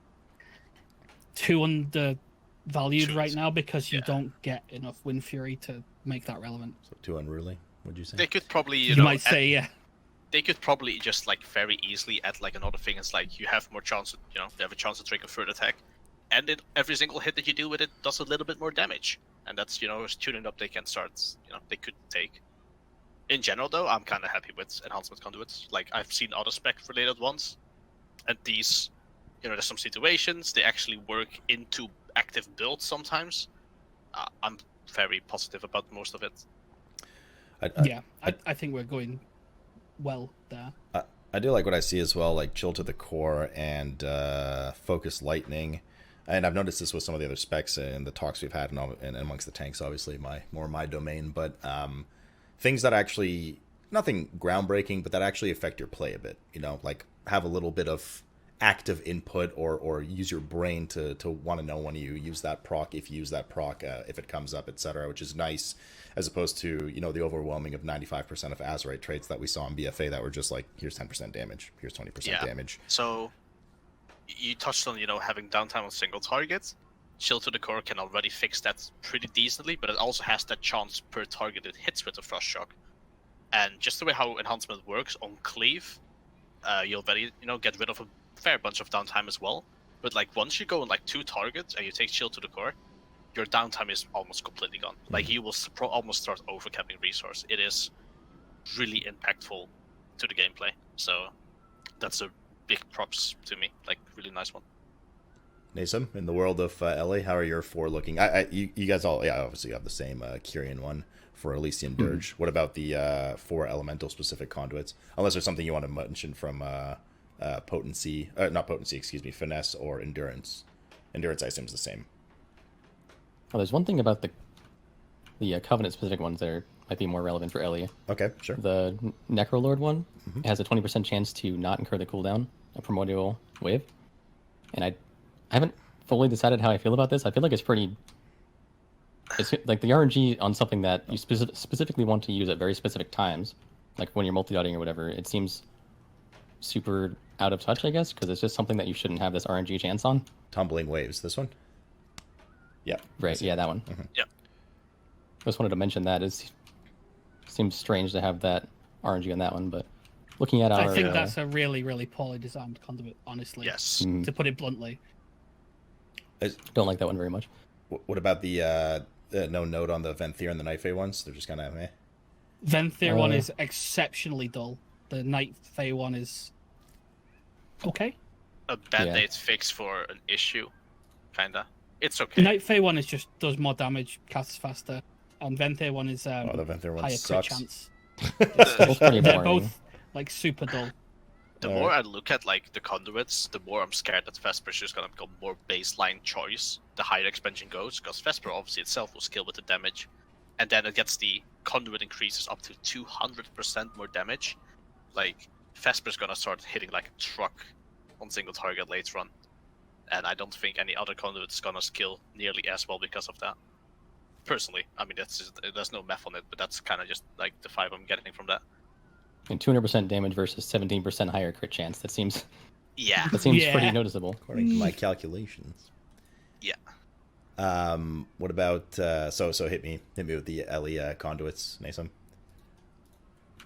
too undervalued right now because you don't get enough Wind Fury to make that relevant. So 2 unruly. Would you say? They could probably, You know, might say, yeah. they could probably just like very easily add like another thing. It's like you have more chance, they have a chance to trigger a third attack, and every single hit that you do with it does a little bit more damage, and that's a tuning up they can start. They could take. In general, though, I'm kind of happy with enhancement conduits. Like I've seen other spec related ones, and these, there's some situations they actually work into active builds sometimes. I'm very positive about most of it. I think we're going well there. I do like what I see as well, like Chill to the Core and Focus Lightning. And I've noticed this with some of the other specs in the talks we've had and amongst the tanks, obviously, my domain. But things that actually, nothing groundbreaking, but that actually affect your play a bit. You know, like have a little bit of active input or use your brain to want to know when you use that proc, if you use that proc, if it comes up, etc., which is nice, as opposed to, you know, the overwhelming of 95% of Azerite traits that we saw in BFA that were just like, here's 10% damage, here's 20% damage. So you touched on, you know, having downtime on single targets. Chill to the Core can already fix that pretty decently, but it also has that chance per target it hits with a Frost Shock. And just the way how Enhancement works on Cleave, you'll very, you know, get rid of a fair bunch of downtime as well. But like once you go on like 2 targets and you take Chill to the Core, your downtime is almost completely gone. Like you will almost start overcapping resource. It is really impactful to the gameplay. So that's a big props to me. Like really nice one. Naesam, in the world of LA, how are your 4 looking? You guys all, obviously have the same Kyrian one for Elysian Dirge. What about the 4 elemental specific conduits? Unless there's something you want to mention from potency, not potency, excuse me, finesse or endurance. Endurance, I assume, is the same. Oh, there's one thing about the Covenant specific ones that might be more relevant for Ellie. Okay, sure. The Necrolord one has a 20% chance to not incur the cooldown, a primordial wave. And I haven't fully decided how I feel about this. I feel like it's pretty... It's like the RNG on something that you specifically want to use at very specific times, like when you're multi-dotting or whatever, it seems super out of touch, I guess, because it's just something that you shouldn't have this RNG chance on. Tumbling Waves, this one? Yeah. Right, yeah, that one. Yeah. I just wanted to mention that. It seems strange to have that RNG on that one, but looking at our... I think that's a really, really poorly designed conduit, honestly. Yes. To put it bluntly. Don't like that one very much. What about the no note on the Venthyr and the Night Fae ones? They're just kind of meh. Venthyr one is exceptionally dull. The Night Fae one is okay. A band-aid fix for an issue, kinda. It's okay. The Night Fae one is just does more damage, casts faster, and Venthyr one is the Venthyr one higher sucks. crit chance. Pretty They're boring. both like super dull. The more I look at like the conduits, the more I'm scared that Vesper is just gonna become more baseline choice the higher expansion goes, because Vesper obviously itself will scale with the damage, and then it gets the conduit increases up to 200% more damage. Like Vesper's gonna start hitting like a truck on single target later on, and I don't think any other conduit is gonna scale nearly as well because of that. Personally, I mean there's no math on it, but that's kind of just like the vibe I'm getting from that. And 200% damage versus 17% higher crit chance. That seems Yeah. pretty noticeable. According to my calculations. Yeah. What about so hit me with the Ellie conduits, Naesam.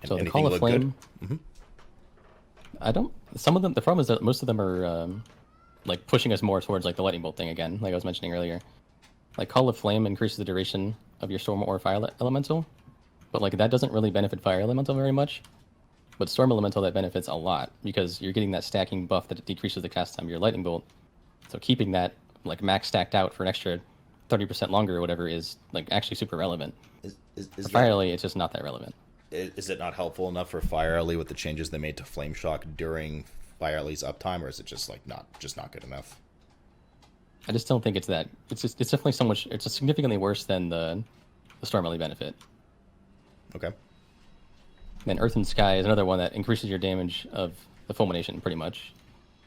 So the Call of Flame. I don't. Some of them. The problem is that most of them are like pushing us more towards like the lightning bolt thing again, like I was mentioning earlier. Like Call of Flame increases the duration of your storm or fire elemental, but like that doesn't really benefit fire elemental very much. But storm elemental that benefits a lot because you're getting that stacking buff that decreases the cast time of your lightning bolt. So keeping that like max stacked out for an extra 30% longer or whatever is like actually super relevant. For Fire Ellie, it's just not that relevant. Is it not helpful enough for Fire Ellie with the changes they made to Flame Shock during Fire Ellie's uptime, or is it just like not good enough? I just don't think it's that. It's definitely so much. It's significantly worse than the Storm Ellie benefit. Okay. Then Earth and Sky is another one that increases your damage of the fulmination pretty much.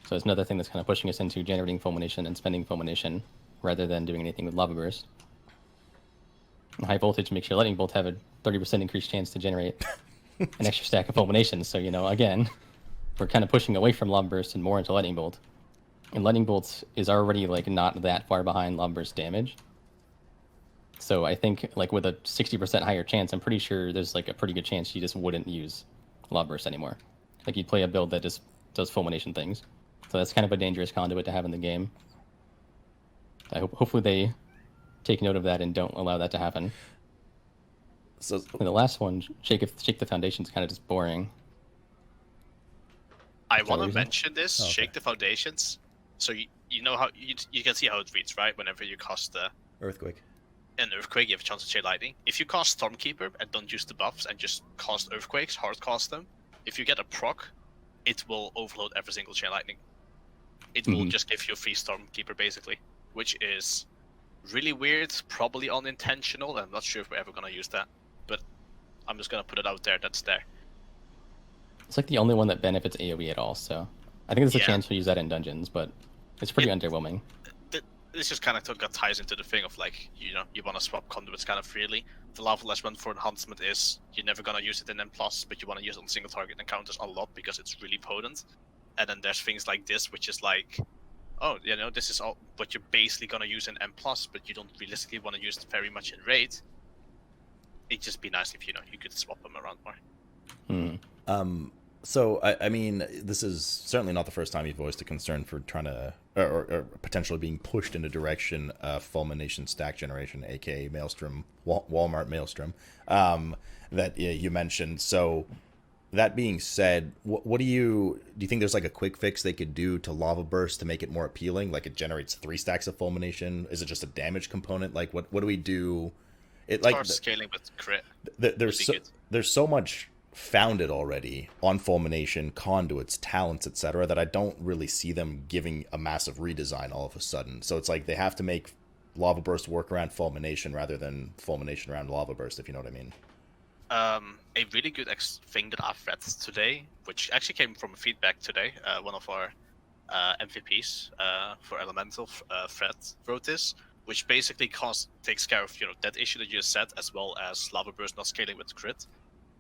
So it's another thing that's kind of pushing us into generating fulmination and spending fulmination rather than doing anything with Lava Burst. And high voltage makes your lightning bolt have a 30% increased chance to generate an extra stack of fulmination. So, you know, again, we're kind of pushing away from Lava Burst and more into lightning bolt. And lightning bolt is already like not that far behind Lava Burst damage. So I think like with a 60% higher chance, I'm pretty sure there's like a pretty good chance you just wouldn't use Lava Burst anymore. Like you'd play a build that just does fulmination things. So that's kind of a dangerous conduit to have in the game. Hopefully they take note of that and don't allow that to happen. So and the last one, Shake the Foundation, is kind of just boring. I want to mention this, okay. Shake the Foundations. So you know how you can see how it reads, right? Whenever you cast the Earthquake. an Earthquake, you have a chance to Chain Lightning. If you cast Stormkeeper and don't use the buffs and just cast Earthquakes, hard cast them, if you get a proc, it will overload every single Chain Lightning. It will just give you a free Stormkeeper, basically, which is really weird, probably unintentional, and I'm not sure if we're ever going to use that, but I'm just going to put it out there, that's there. It's like the only one that benefits AoE at all, so I think there's a chance to use that in dungeons, but it's pretty underwhelming. This just kind of ties into the thing of like, you know, you want to swap conduits kind of freely. The lava less one for enhancement is you're never going to use it in M+, but you want to use it on single target encounters a lot because it's really potent. And then there's things like this, which is like, oh, you know, this is all, but you're basically going to use in M+, but you don't realistically want to use it very much in raid. It'd just be nice if, you know, you could swap them around more. So, I mean, this is certainly not the first time you've voiced a concern for trying to, or potentially being pushed in a direction of Fulmination stack generation, aka Maelstrom, Walmart Maelstrom, that you mentioned. So, that being said, what do you think there's like a quick fix they could do to Lava Burst to make it more appealing? Like it generates 3 stacks of Fulmination? Is it just a damage component? Like what do we do? It like scaling with crit. There's so much founded already on Fulmination, conduits, talents, etc., that I don't really see them giving a massive redesign all of a sudden. So it's like they have to make Lava Burst work around Fulmination rather than Fulmination around Lava Burst, if you know what I mean. A really good thing that I've read today, which actually came from feedback today, one of our MVPs for Elemental, Fred, wrote this, which basically takes care of, you know, that issue that you just said, as well as Lava Burst not scaling with crit.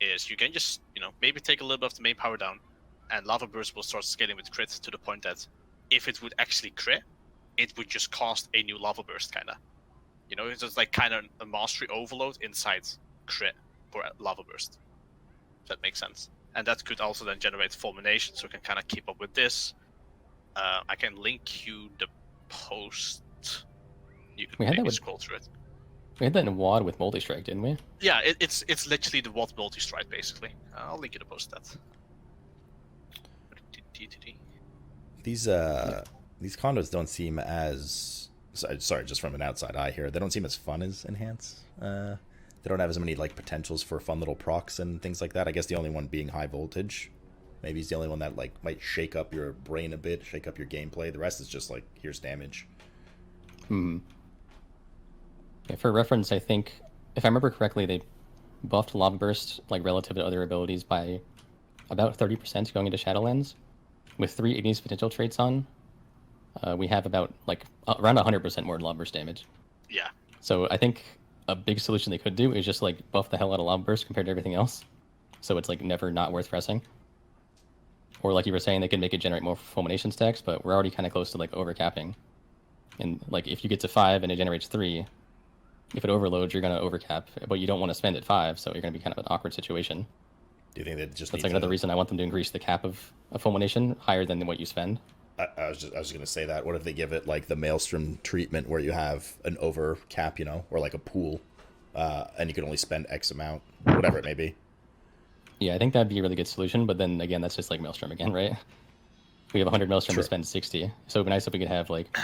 Is you can just, you know, maybe take a little bit of the main power down, and Lava Burst will start scaling with crit to the point that if it would actually crit, it would just cost a new Lava Burst, kinda. You know, it's just like kind of a mastery overload inside crit for Lava Burst. If that makes sense. And that could also then generate Fulmination, so we can kind of keep up with this. I can link you the post. You can maybe scroll through it. We had that in WoD with Multi-Strike, didn't we? Yeah, it's literally the WoD Multi-Strike, basically. I'll link you to post that. These condos don't seem as... Sorry, just from an outside eye here. They don't seem as fun as Enhance. They don't have as many like potentials for fun little procs and things like that. I guess the only one being High Voltage. Maybe it's the only one that like might shake up your brain a bit, shake up your gameplay. The rest is just like, here's damage. Yeah, for reference, I think, if I remember correctly, they buffed Lava Burst, like, relative to other abilities by about 30% going into Shadowlands. With 3 Ignis potential traits on, we have about, like, around 100% more Lava Burst damage. Yeah. So I think a big solution they could do is just, like, buff the hell out of Lava Burst compared to everything else. So it's, like, never not worth pressing. Or, like you were saying, they could make it generate more Fulmination stacks, but we're already kind of close to, like, overcapping. And, like, if you get to 5 and it generates 3... if it overloads, you're going to overcap, but you don't want to spend at 5, so you're going to be kind of an awkward situation. Do you think that just that's like another reason I want them to increase the cap of Fulmination higher than what you spend? I was just going to say that. What if they give it like the Maelstrom treatment where you have an over cap, you know, or like a pool, and you can only spend X amount, whatever it may be? Yeah, I think that'd be a really good solution, but then again, that's just like Maelstrom again, right? We have 100 Maelstrom to spend 60, so it'd be nice if we could have like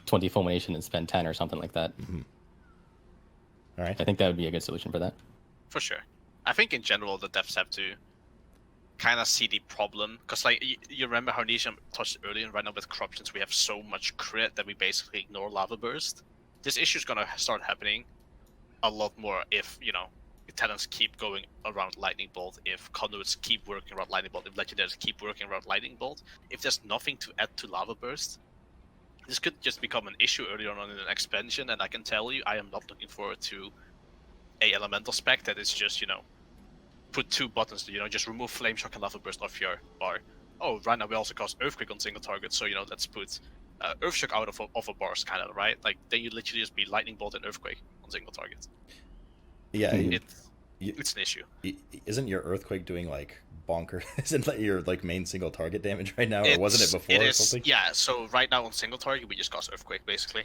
20 Fulmination and spend 10 or something like that. All right. I think that would be a good solution for that. For sure. I think in general the devs have to kind of see the problem, because like you remember how Naesam touched earlier, right now with corruptions we have so much crit that we basically ignore Lava Burst. This issue is gonna start happening a lot more if, you know, talents keep going around Lightning Bolt, if conduits keep working around Lightning Bolt, if legendaries keep working around Lightning Bolt. If there's nothing to add to Lava Burst, this could just become an issue earlier on in an expansion, and I can tell you, I am not looking forward to a elemental spec that is just, you know, put 2 buttons, you know, just remove Flame Shock and Lava Burst off your bar. Oh, right now we also cast Earthquake on single target, so, you know, let's put Earth Shock out of a bars, kind of, right? Like, then you literally just be Lightning Bolt and Earthquake on single target. Yeah, it's an issue. Isn't your Earthquake doing, like, bonker? Isn't that your, like, main single target damage right now? Or wasn't it before or something? Yeah, so right now on single target, we just cast Earthquake, basically.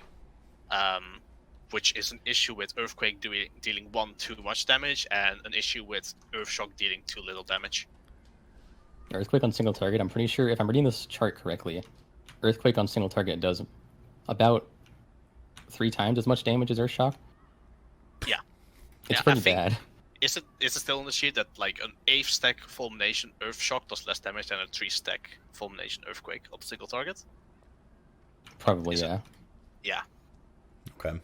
Which is an issue with Earthquake dealing 1 too much damage, and an issue with Earthshock dealing too little damage. Earthquake on single target, I'm pretty sure, if I'm reading this chart correctly, Earthquake on single target does about 3 times as much damage as Earthshock. It's I pretty think- bad. Is it still on the sheet that like an 8th stack Fulmination Earthshock does less damage than a 3 stack Fulmination Earthquake on a single target? Probably, Is it- yeah. Yeah, Okay.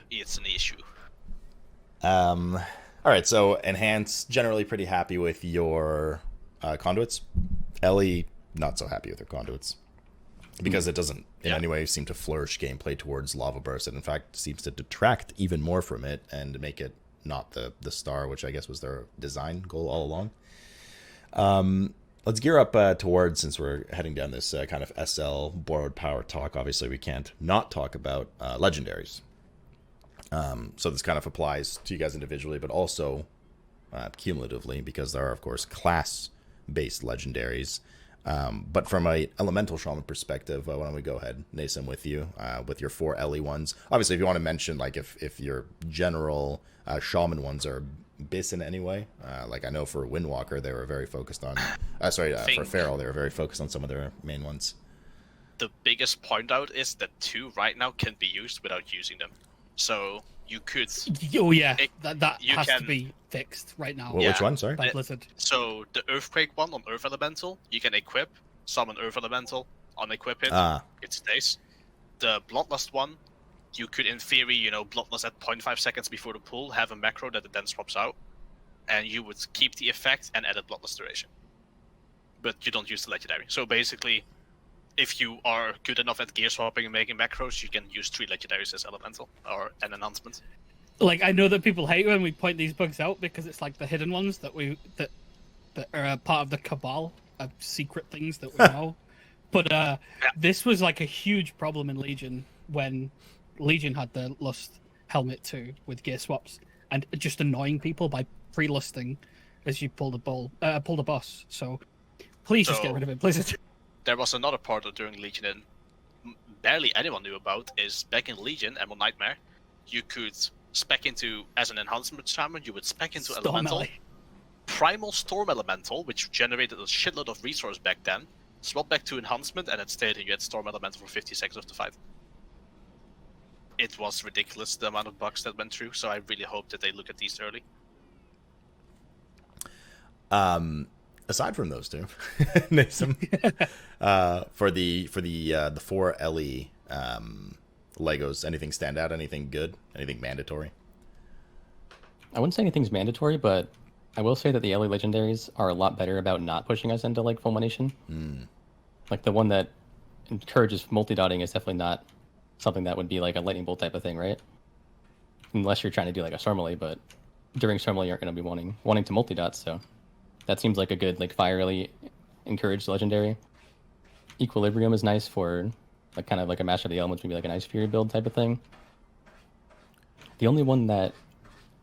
it's an issue. All right, so Enhance, generally pretty happy with your conduits. Ellie, not so happy with her conduits. Because it doesn't in Yeah. any way seem to flourish gameplay towards Lava Burst. It in fact seems to detract even more from it and make it not the star, which I guess was their design goal all along. Let's gear up towards, since we're heading down this kind of SL borrowed power talk, obviously we can't not talk about legendaries. So this kind of applies to you guys individually, but also cumulatively, because there are, of course, class-based legendaries. But from a elemental shaman perspective, why don't we go ahead, Naesam, with you, with your 4 Ellie ones. Obviously, if you want to mention, like, if your general shaman ones are bis in any way, like I know for Windwalker, they were very focused on, for Feral, they were very focused on some of their main ones. The biggest point out is that 2 right now can be used without using them. So you could. Oh yeah, It- that you has to can- be fixed right now. Well, which Yeah. one? Sorry. By Blizzard. So the Earthquake one on Earth Elemental, you can equip, summon Earth Elemental, unequip it, it stays. The Bloodlust one, you could in theory, Bloodlust at 0.5 seconds before the pull, have a macro that it then swaps out, and you would keep the effect and edit Bloodlust duration. But you don't use the legendary. So basically, if you are good enough at gear swapping and making macros, you can use 3 legendaries as elemental or an enhancement. Like, I know that people hate when we point these bugs out because it's like the hidden ones that are a part of the cabal of secret things that we know. But this was like a huge problem in Legion when Legion had the Lust helmet too with gear swaps and just annoying people by pre-lusting as you pull the boss. So please just get rid of it, please. There was another part of during Legion that barely anyone knew about, is back in Legion, Emerald Nightmare, you could spec into, as an enhancement shaman, you would spec into Storm elemental, Alley. primal storm elemental, which generated a shitload of resource back then, swap back to enhancement, and it stayed and you had storm elemental for 50 seconds of the fight. It was ridiculous the amount of bugs that went through, so I really hope that they look at these early. Aside from those two, Naesam, for the 4 Ellie Legos, anything stand out? Anything good? Anything mandatory? I wouldn't say anything's mandatory, but I will say that the LA legendaries are a lot better about not pushing us into like fulmination. Like the one that encourages multi-dotting is definitely not something that would be like a lightning bolt type of thing, right? Unless you're trying to do like a Stormily, but during Stormily you aren't going to be wanting to multi-dot, so that seems like a good like fierily encouraged legendary. Equilibrium is nice for like kind of like a master of the elements, maybe like an Ice Fury build type of thing. The only one that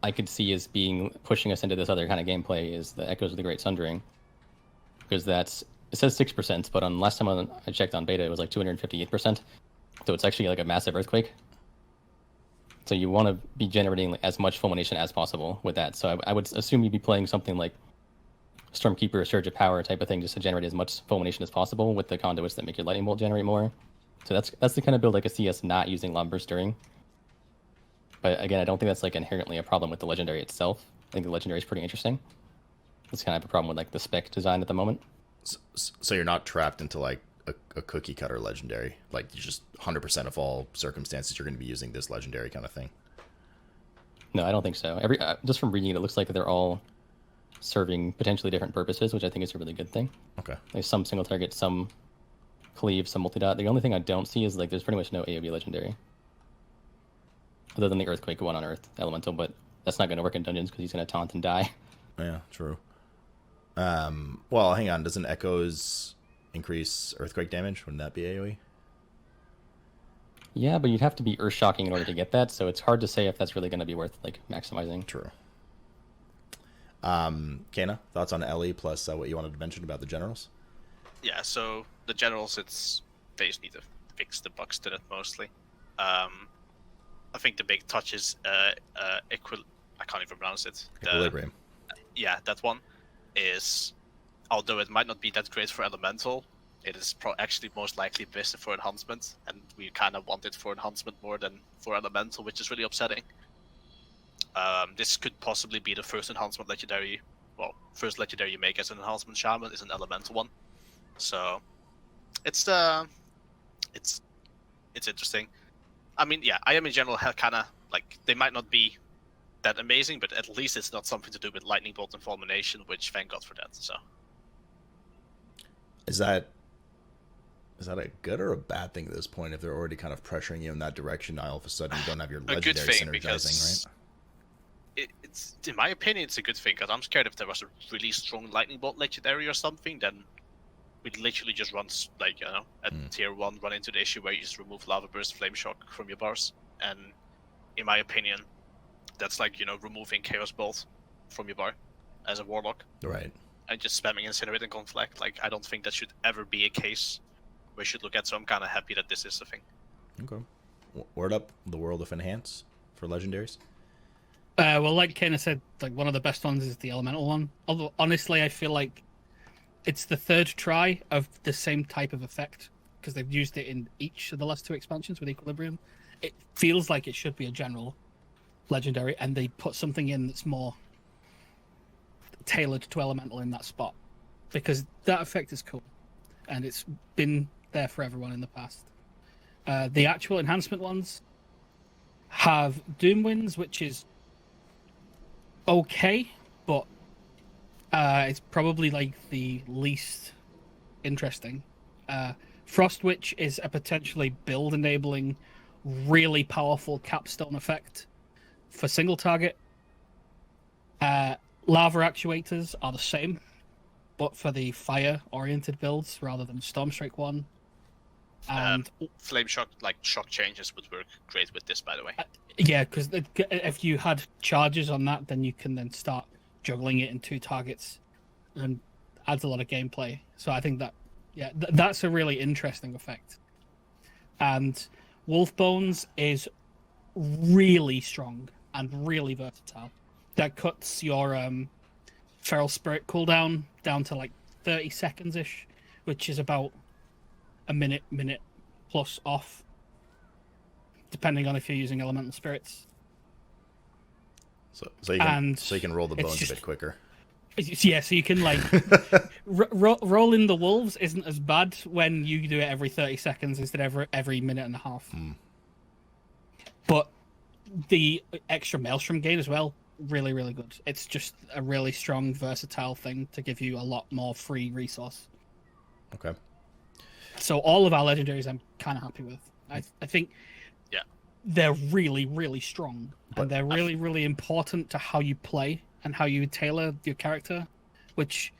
I could see as being pushing us into this other kind of gameplay is the Echoes of the Great Sundering, because it says 6%, but on last time I checked on beta, it was like 258%. So it's actually like a massive earthquake. So you want to be generating as much fulmination as possible with that. So I would assume you'd be playing something like Stormkeeper, Surge of Power type of thing, just to generate as much fulmination as possible with the conduits that make your lightning bolt generate more. So that's the kind of build I could see us not using Lava Burst during. But again, I don't think that's like inherently a problem with the legendary itself. I think the legendary is pretty interesting. It's kind of a problem with like the spec design at the moment. So you're not trapped into like a cookie cutter legendary, like you just 100% of all circumstances you're going to be using this legendary kind of thing. No, I don't think so. Just from reading it, it looks like they're all serving potentially different purposes, which I think is a really good thing. Okay. Like some single target, some cleave, some multi-dot. The only thing I don't see is like there's pretty much no AoE legendary. Other than the Earthquake one on Earth Elemental, but that's not going to work in dungeons because he's going to taunt and die. Yeah, true. Well, hang on. Doesn't Echoes increase Earthquake damage? Wouldn't that be AoE? Yeah, but you'd have to be Earth-shocking in order to get that, so it's hard to say if that's really going to be worth like maximizing. True. Cayna, thoughts on Ellie plus what you wanted to mention about the generals? Yeah, so the generals, they just need to fix the bugs to it mostly. I think the big touch is I can't even pronounce it. Equilibrium. Yeah, that one is, although it might not be that great for elemental, it is actually most likely best for enhancement, and we kind of want it for enhancement more than for elemental, which is really upsetting. This could possibly be the first enhancement legendary. Well, first legendary you make as an enhancement shaman is an elemental one. So it's interesting. I mean, yeah, I am in general kind of like, they might not be that amazing, but at least it's not something to do with lightning bolt and fulmination, which thank God for that. So is that a good or a bad thing at this point? If they're already kind of pressuring you in that direction, now all of a sudden you don't have your legendary synergizing, right? It's, in my opinion, it's a good thing, because I'm scared if there was a really strong lightning bolt legendary or something, then we'd literally just run, like, you know, at tier 1, run into the issue where you just remove lava burst, flame shock from your bars, and in my opinion, that's like, you know, removing chaos bolt from your bar as a warlock, right? And just spamming incinerate and conflict. Like, I don't think that should ever be a case we should look at, so I'm kind of happy that this is a thing. Okay. Word up the world of enhance for legendaries. Well, like Cayna said, like one of the best ones is the elemental one. Although honestly, I feel like it's the third try of the same type of effect, because they've used it in each of the last 2 expansions with Equilibrium. It feels like it should be a general legendary, and they put something in that's more tailored to elemental in that spot, because that effect is cool, and it's been there for everyone in the past. The actual enhancement ones have Doom Winds, which is okay, but it's probably like the least interesting. Frost Witch is a potentially build enabling, really powerful capstone effect for single target. Lava actuators are the same, but for the fire oriented builds rather than Stormstrike one. And flame shock, like shock changes, would work great with this, by the way. Yeah, because if you had charges on that, then you can then start juggling it in 2 targets, and adds a lot of gameplay. So I think that, yeah, that's a really interesting effect. And Wolf Bones is really strong and really versatile. That cuts your Feral Spirit cooldown down to like 30 seconds ish, which is about a minute plus off, depending on if you're using elemental spirits. So you can roll the bones a bit quicker. Yeah, so you can like roll in the wolves isn't as bad when you do it every 30 seconds instead of every minute and a half. But the extra Maelstrom gain as well, really, really good. It's just a really strong, versatile thing to give you a lot more free resource. Okay. So all of our legendaries I'm kind of happy with. I think they're really, really strong. And they're really, really important to how you play and how you tailor your character, which,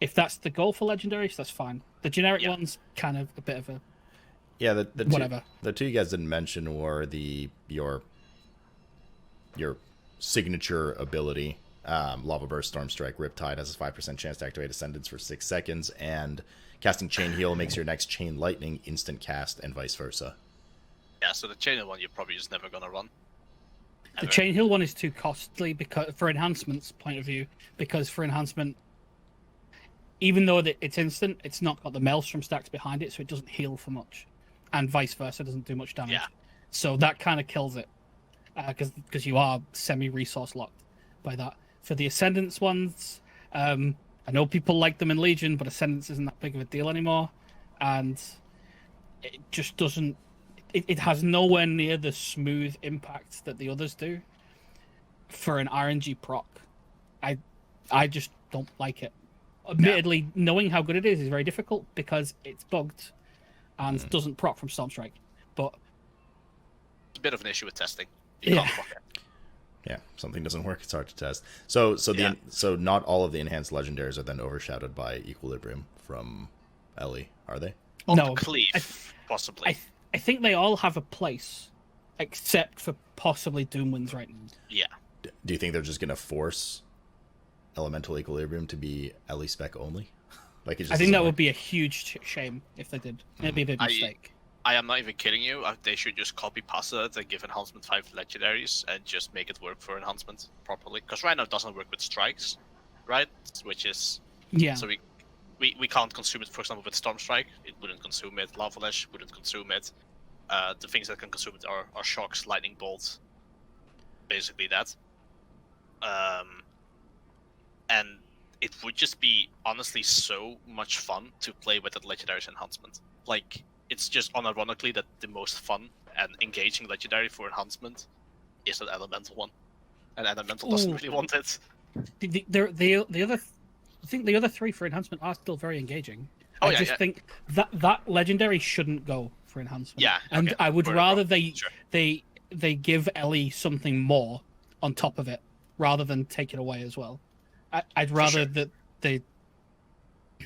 if that's the goal for legendaries, that's fine. The generic one's kind of a bit of a... Yeah, the whatever. The 2 you guys didn't mention were your signature ability. Lava Burst, Stormstrike, Riptide has a 5% chance to activate Ascendance for 6 seconds, and casting Chain Heal makes your next Chain Lightning instant cast, and vice versa. Yeah, so the Chain Heal one you're probably just never gonna run. The Chain Heal one is too costly because, for enhancement's point of view, because for enhancement, even though it's instant, it's not got the Maelstrom stacks behind it, so it doesn't heal for much, and vice versa, doesn't do much damage. Yeah. So that kind of kills it, because you are semi-resource locked by that. For the Ascendance ones, I know people like them in Legion, but Ascendance isn't that big of a deal anymore, and it just doesn't... It has nowhere near the smooth impact that the others do for an RNG proc. I just don't like it. Admittedly, knowing how good it is very difficult because it's bugged and doesn't proc from Stormstrike. But it's a bit of an issue with testing. You can't proc it. Yeah, something doesn't work, it's hard to test. So not all of the enhanced legendaries are then overshadowed by Equilibrium from Ellie, are they? No, Cleave, possibly. I think they all have a place, except for possibly Doom Winds right now. Yeah. Do you think they're just going to force Elemental Equilibrium to be Ellie Spec only? Like, it just I think that would be a huge shame if they did. It'd be a big mistake. I am not even kidding you. They should just copy pasta and give Enhancement 5 legendaries and just make it work for Enhancement properly. Because right now it doesn't work with strikes, right? Which is... Yeah. So we can't consume it, for example, with Stormstrike. It wouldn't consume it. Lava Lash wouldn't consume it. The things that can consume it are shocks, lightning bolts, basically that. And it would just be honestly so much fun to play with that legendary's enhancement. Like, it's just unironically that the most fun and engaging legendary for enhancement is an elemental one, and elemental doesn't really want it. I think the other three for enhancement are still very engaging. Oh, I just think that legendary shouldn't go for enhancement. Yeah, and okay. I would rather Sure. they give Ellie something more on top of it rather than take it away as well. I'd rather that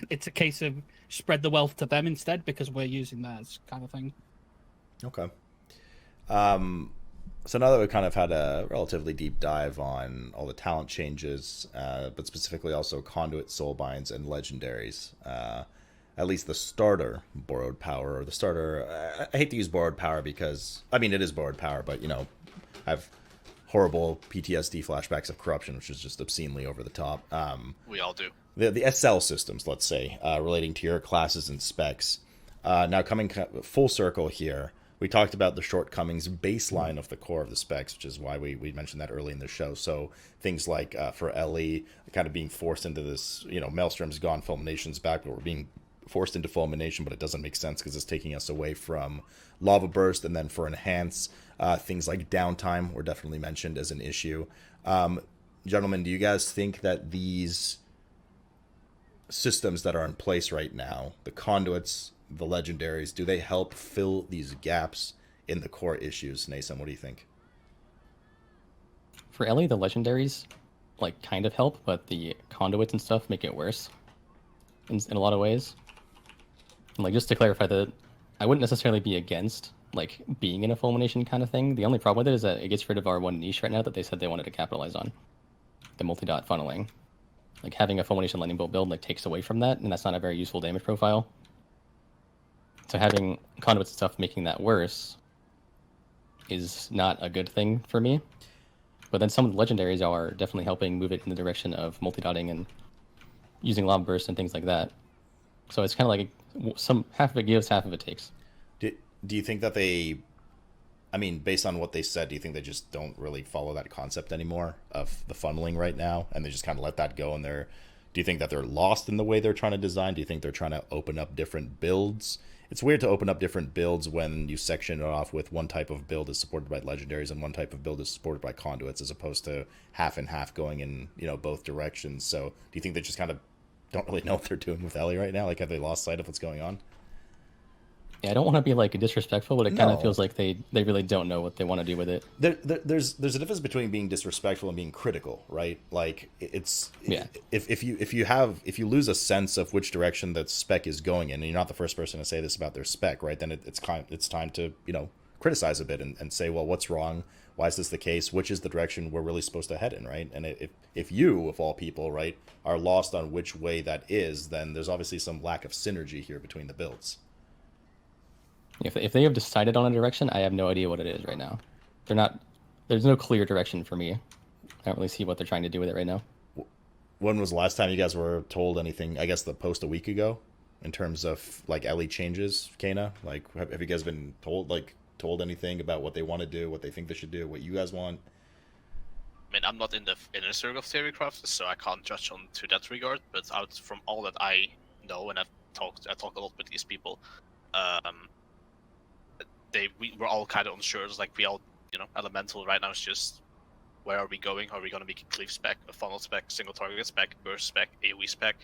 it's a case of spread the wealth to them instead because we're using theirs kind of thing. Okay. So now that we've kind of had a relatively deep dive on all the talent changes, but specifically also conduit, soulbinds, and legendaries, at least the starter borrowed power, or the starter, I hate to use borrowed power because, I mean, it is borrowed power, but, you know, I have horrible PTSD flashbacks of corruption, which is just obscenely over the top. We all do. The SL systems, let's say, relating to your classes and specs. Now coming full circle here, we talked about the shortcomings baseline of the core of the specs, which is why we mentioned that early in the show. So things like for Ellie, kind of being forced into this, you know, Maelstrom's gone, Fulmination's back, but we're being forced into Fulmination, but it doesn't make sense because it's taking us away from Lava Burst. And then for Enhance, things like downtime were definitely mentioned as an issue. Gentlemen, do you guys think that these systems that are in place right now, the conduits, the legendaries, do they help fill these gaps in the core issues? Naesam, what do you think? For Ellie, the legendaries like kind of help, but the conduits and stuff make it worse in a lot of ways. And like, just to clarify, that I wouldn't necessarily be against like being in a fulmination kind of thing. The only problem with it is that it gets rid of our one niche right now that they said they wanted to capitalize on, the multi-dot funneling. Like having a fulmination lightning bolt build like takes away from that, and that's not a very useful damage profile. So having conduits and stuff making that worse is not a good thing for me. But then some of the legendaries are definitely helping move it in the direction of multi-dotting and using lava burst and things like that. So it's kind of like some half of it gives, half of it takes. Do you think that they, I mean, based on what they said, do you think they just don't really follow that concept anymore of the funneling right now, and they just kind of let that go? And do you think that they're lost in the way they're trying to design? Do you think they're trying to open up different builds? It's weird to open up different builds when you section it off with one type of build is supported by legendaries and one type of build is supported by conduits, as opposed to half and half going in, you know, both directions. So do you think they just kind of don't really know what they're doing with Ellie right now? Like, have they lost sight of what's going on? Yeah, I don't want to be like disrespectful, but it kind of feels like they really don't know what they want to do with it. There's a difference between being disrespectful and being critical, right? Like if you lose a sense of which direction that spec is going in, and you're not the first person to say this about their spec, right? Then it's time to, you know, criticize a bit and say, well, what's wrong? Why is this the case? Which is the direction we're really supposed to head in, right? And if you, of all people, right, are lost on which way that is, then there's obviously some lack of synergy here between the builds. If they have decided on a direction, I have no idea what it is right now. There's no clear direction for me. I don't really see what they're trying to do with it right now. When was the last time you guys were told anything? I guess the post a week ago, in terms of like Ellie changes, Cayna. Like, have you guys been told anything about what they want to do, what they think they should do, what you guys want? I mean, I'm not in the inner circle of theorycraft, so I can't judge on to that regard. But out from all that I know, and I talk a lot with these people, we were all kind of unsure. It's like we all, you know, elemental right now is just, where are we going? Are we going to make a cleave spec, a funnel spec, single target spec, burst spec, AoE spec?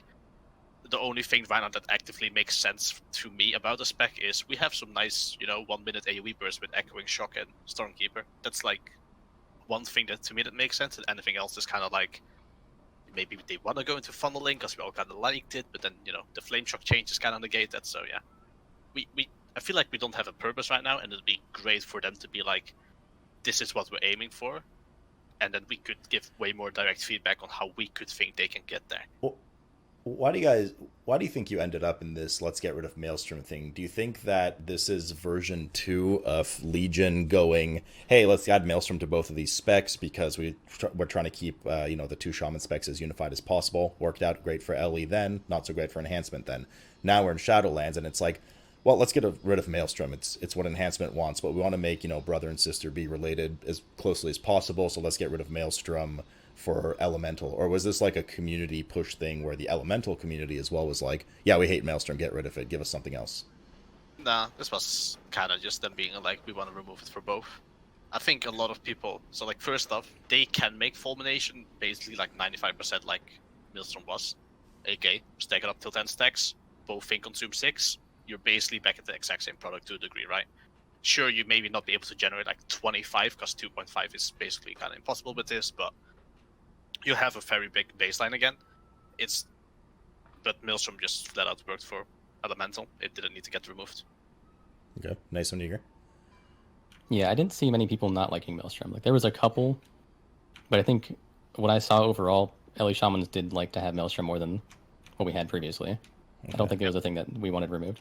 The only thing right now that actively makes sense to me about the spec is we have some nice, you know, 1 minute AoE burst with Echoing Shock and Stormkeeper. That's like one thing that to me that makes sense, and anything else is kind of like, maybe they want to go into funneling because we all kind of liked it, but then, you know, the Flame Shock change is kind of negated. So yeah, I feel like we don't have a purpose right now, and it'd be great for them to be like, this is what we're aiming for, and then we could give way more direct feedback on how we could think they can get there. Well, why do you think you ended up in this let's get rid of Maelstrom thing? Do you think that this is version 2 of Legion going, hey, let's add Maelstrom to both of these specs because we're trying to keep the 2 Shaman specs as unified as possible? Worked out great for Ellie then, not so great for Enhancement then. Now we're in Shadowlands, and it's like, well, let's get rid of Maelstrom. It's what Enhancement wants, but we want to make, you know, brother and sister be related as closely as possible. So let's get rid of Maelstrom. for Elemental, or was this like a community push thing where the Elemental community as well was like, yeah, we hate Maelstrom, get rid of it, give us something else? Nah, this was kind of just them being like, we want to remove it for both. I think a lot of people, so like first off, they can make Fulmination basically like 95% like Maelstrom was. AK, stack it up till 10 stacks, both thing consume 6, you're basically back at the exact same product to a degree, right? Sure, you maybe not be able to generate like 25, because 2.5 is basically kind of impossible with this, but you have a very big baseline again. But Maelstrom just flat out worked for Elemental. It didn't need to get removed. Okay, nice one, Eager. Yeah, I didn't see many people not liking Maelstrom. Like, there was a couple, but I think what I saw overall, LE Shamans did like to have Maelstrom more than what we had previously. Okay. I don't think it was a thing that we wanted removed.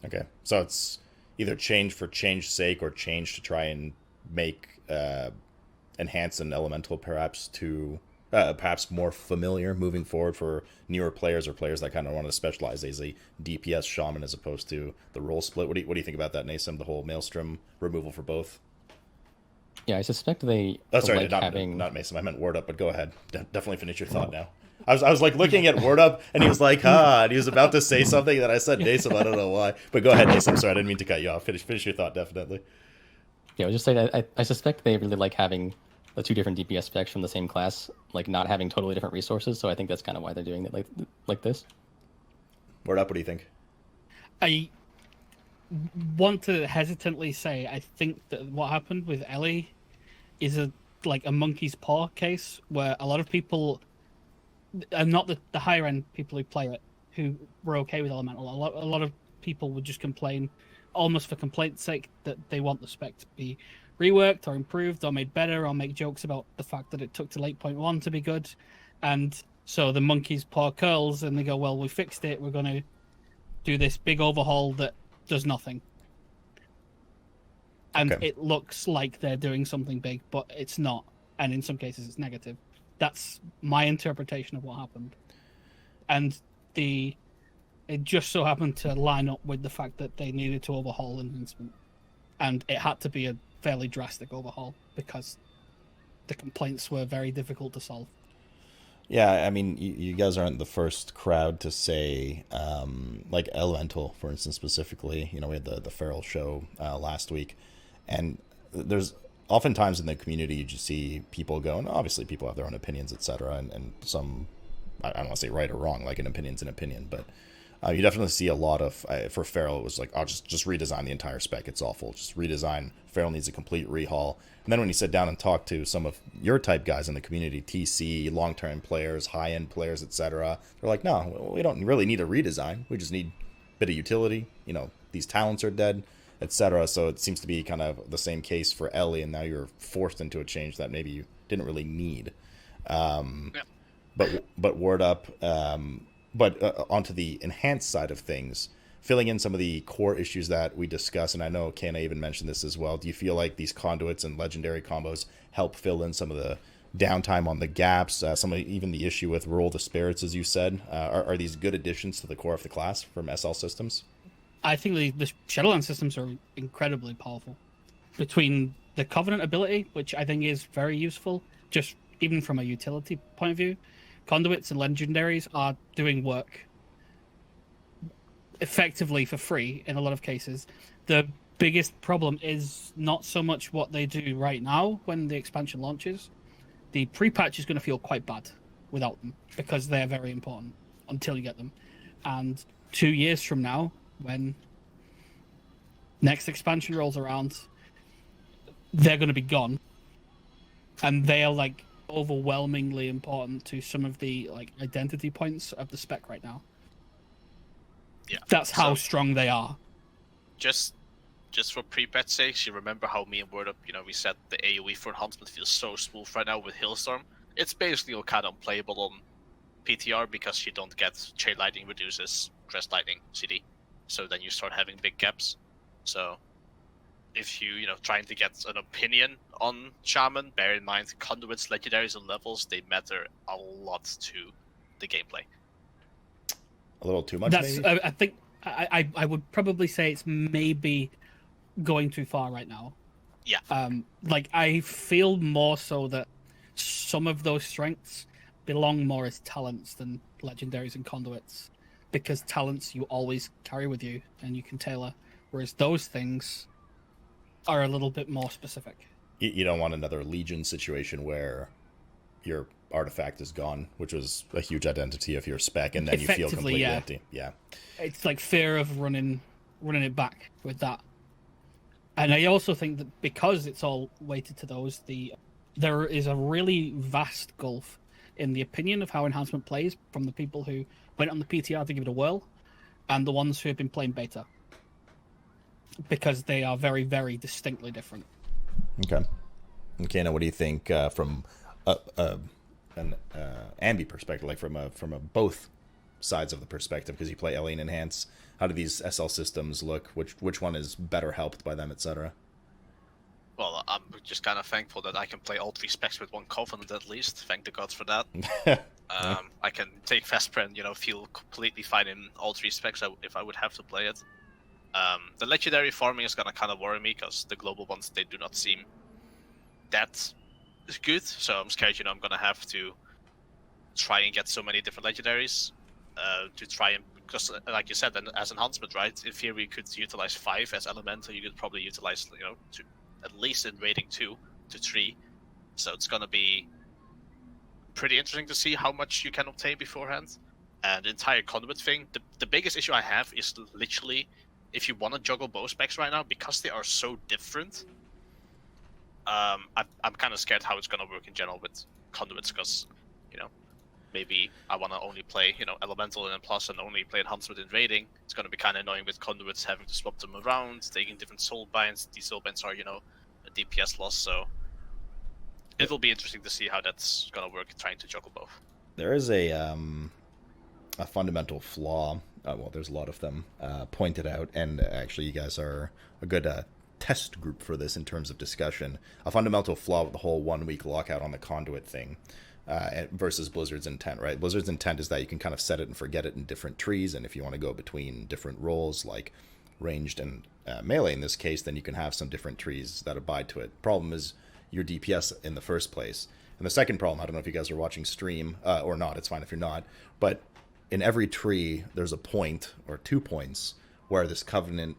Okay, so it's either change for change's sake or change to try and make Enhanced and Elemental perhaps perhaps more familiar moving forward for newer players or players that kind of want to specialize as a DPS shaman as opposed to the role split. What do you think about that, Naesam, the whole Maelstrom removal for both? Yeah, I suspect they sorry, like not Naesam, I meant Wordup, but go ahead. Definitely finish your thought now. I was like looking at Wordup, and he was like, and he was about to say something that I said Naesam, I don't know why. But go ahead, Naesam, sorry, I didn't mean to cut you off. Finish your thought, definitely. Yeah, I was just saying, I suspect they really like having the two different DPS specs from the same class, like not having totally different resources, so I think that's kind of why they're doing it like this. Wordup, what do you think? I want to hesitantly say I think that what happened with Ellie is a monkey's paw case where a lot of people, and not the higher end people who play it, who were okay with Elemental. A lot of people would just complain, almost for complaint's sake, that they want the spec to be reworked or improved or made better, or make jokes about the fact that it took till 8.1 to be good. And so the monkey's paw curls and they go, well, we fixed it, we're going to do this big overhaul that does nothing. And okay. It looks like they're doing something big, but it's not. And in some cases, it's negative. That's my interpretation of what happened. And it just so happened to line up with the fact that they needed to overhaul Enhancement. And it had to be a fairly drastic overhaul because the complaints were very difficult to solve. Yeah, I mean, you guys aren't the first crowd to say, like Elemental, for instance, specifically. You know, we had the Feral show last week, and there's oftentimes in the community you just see people go, and obviously people have their own opinions, etc., and some, I don't want to say right or wrong, like an opinion's an opinion, but you definitely see a lot of, for Feral, it was like, oh, just redesign the entire spec, it's awful, just redesign, Feral needs a complete rehaul. And then when you sit down and talk to some of your type guys in the community, TC, long-term players, high-end players, etc., they're like, no, we don't really need a redesign, we just need a bit of utility, you know, these talents are dead, etc. So it seems to be kind of the same case for Ellie, and now you're forced into a change that maybe you didn't really need. Yeah. But Wordup, but onto the enhanced side of things, filling in some of the core issues that we discuss, and I know Cayna even mentioned this as well. Do you feel like these conduits and legendary combos help fill in some of the downtime on the gaps, even the issue with Roll the Spirits, as you said? Are these good additions to the core of the class from SL systems? I think the Shadowlands systems are incredibly powerful. Between the Covenant ability, which I think is very useful, just even from a utility point of view, conduits and legendaries are doing work effectively for free in a lot of cases. The biggest problem is not so much what they do right now when the expansion launches. The pre-patch is going to feel quite bad without them because they're very important until you get them. And 2 years from now, when next expansion rolls around, they're going to be gone. And they are like overwhelmingly important to some of the like identity points of the spec right now. Yeah, that's how strong they are. Just for pre-patch sake, you remember how me and Wordup, we said the AoE for Enhancement feels so smooth right now with Hailstorm. It's basically all kind of unplayable on PTR because you don't get Chain Lightning reduces Crest Lightning CD, so then you start having big gaps. So if you trying to get an opinion on Shaman, bear in mind conduits, legendaries, and levels, they matter a lot to the gameplay. A little too much. That's maybe? I think I would probably say it's maybe going too far right now. Yeah. Like I feel more so that some of those strengths belong more as talents than legendaries and conduits, because talents you always carry with you and you can tailor, whereas those things are a little bit more specific. You don't want another Legion situation where your artifact is gone, which was a huge identity of your spec, and then you feel completely empty. Yeah, it's like fear of running it back with that. And I also think that because it's all weighted to those, there is a really vast gulf in the opinion of how enhancement plays from the people who went on the PTR to give it a whirl and the ones who have been playing beta, because they are very, very distinctly different. Okay. And Cayna, what do you think from an Ambi perspective, like from a both sides of the perspective, because you play LE and Enhance? How do these SL systems look? Which one is better helped by them, etc.? Well, I'm just kind of thankful that I can play all 3 specs with 1 Covenant at least. Thank the gods for that. I can take Vesper and, feel completely fine in all 3 specs if I would have to play it. The legendary farming is gonna kind of worry me, because the global ones, they do not seem that good. So I'm scared, I'm gonna have to try and get so many different legendaries to try and, because like you said, then as enhancement, right? In theory, you could utilize 5 as elemental. You could probably utilize, 2, at least in rating 2 to 3. So it's gonna be pretty interesting to see how much you can obtain beforehand. And the entire conduit thing, the biggest issue I have is literally, if you want to juggle both specs right now, because they are so different, I'm kind of scared how it's going to work in general with conduits, because, maybe I want to only play, elemental and then plus, and only play enhancement in raiding. It's going to be kind of annoying with conduits, having to swap them around, taking different soul binds. These soul binds are, a DPS loss, so it will be interesting to see how that's going to work, trying to juggle both. There is a fundamental flaw. Well, there's a lot of them pointed out, and actually you guys are a good test group for this in terms of discussion. A fundamental flaw with the whole 1 week lockout on the conduit thing versus Blizzard's intent, right? Blizzard's intent is that you can kind of set it and forget it in different trees, and if you want to go between different roles like ranged and melee in this case, then you can have some different trees that abide to it. Problem is your DPS in the first place. And the second problem, I don't know if you guys are watching stream or not, it's fine if you're not, but in every tree, there's a point or 2 points where this Covenant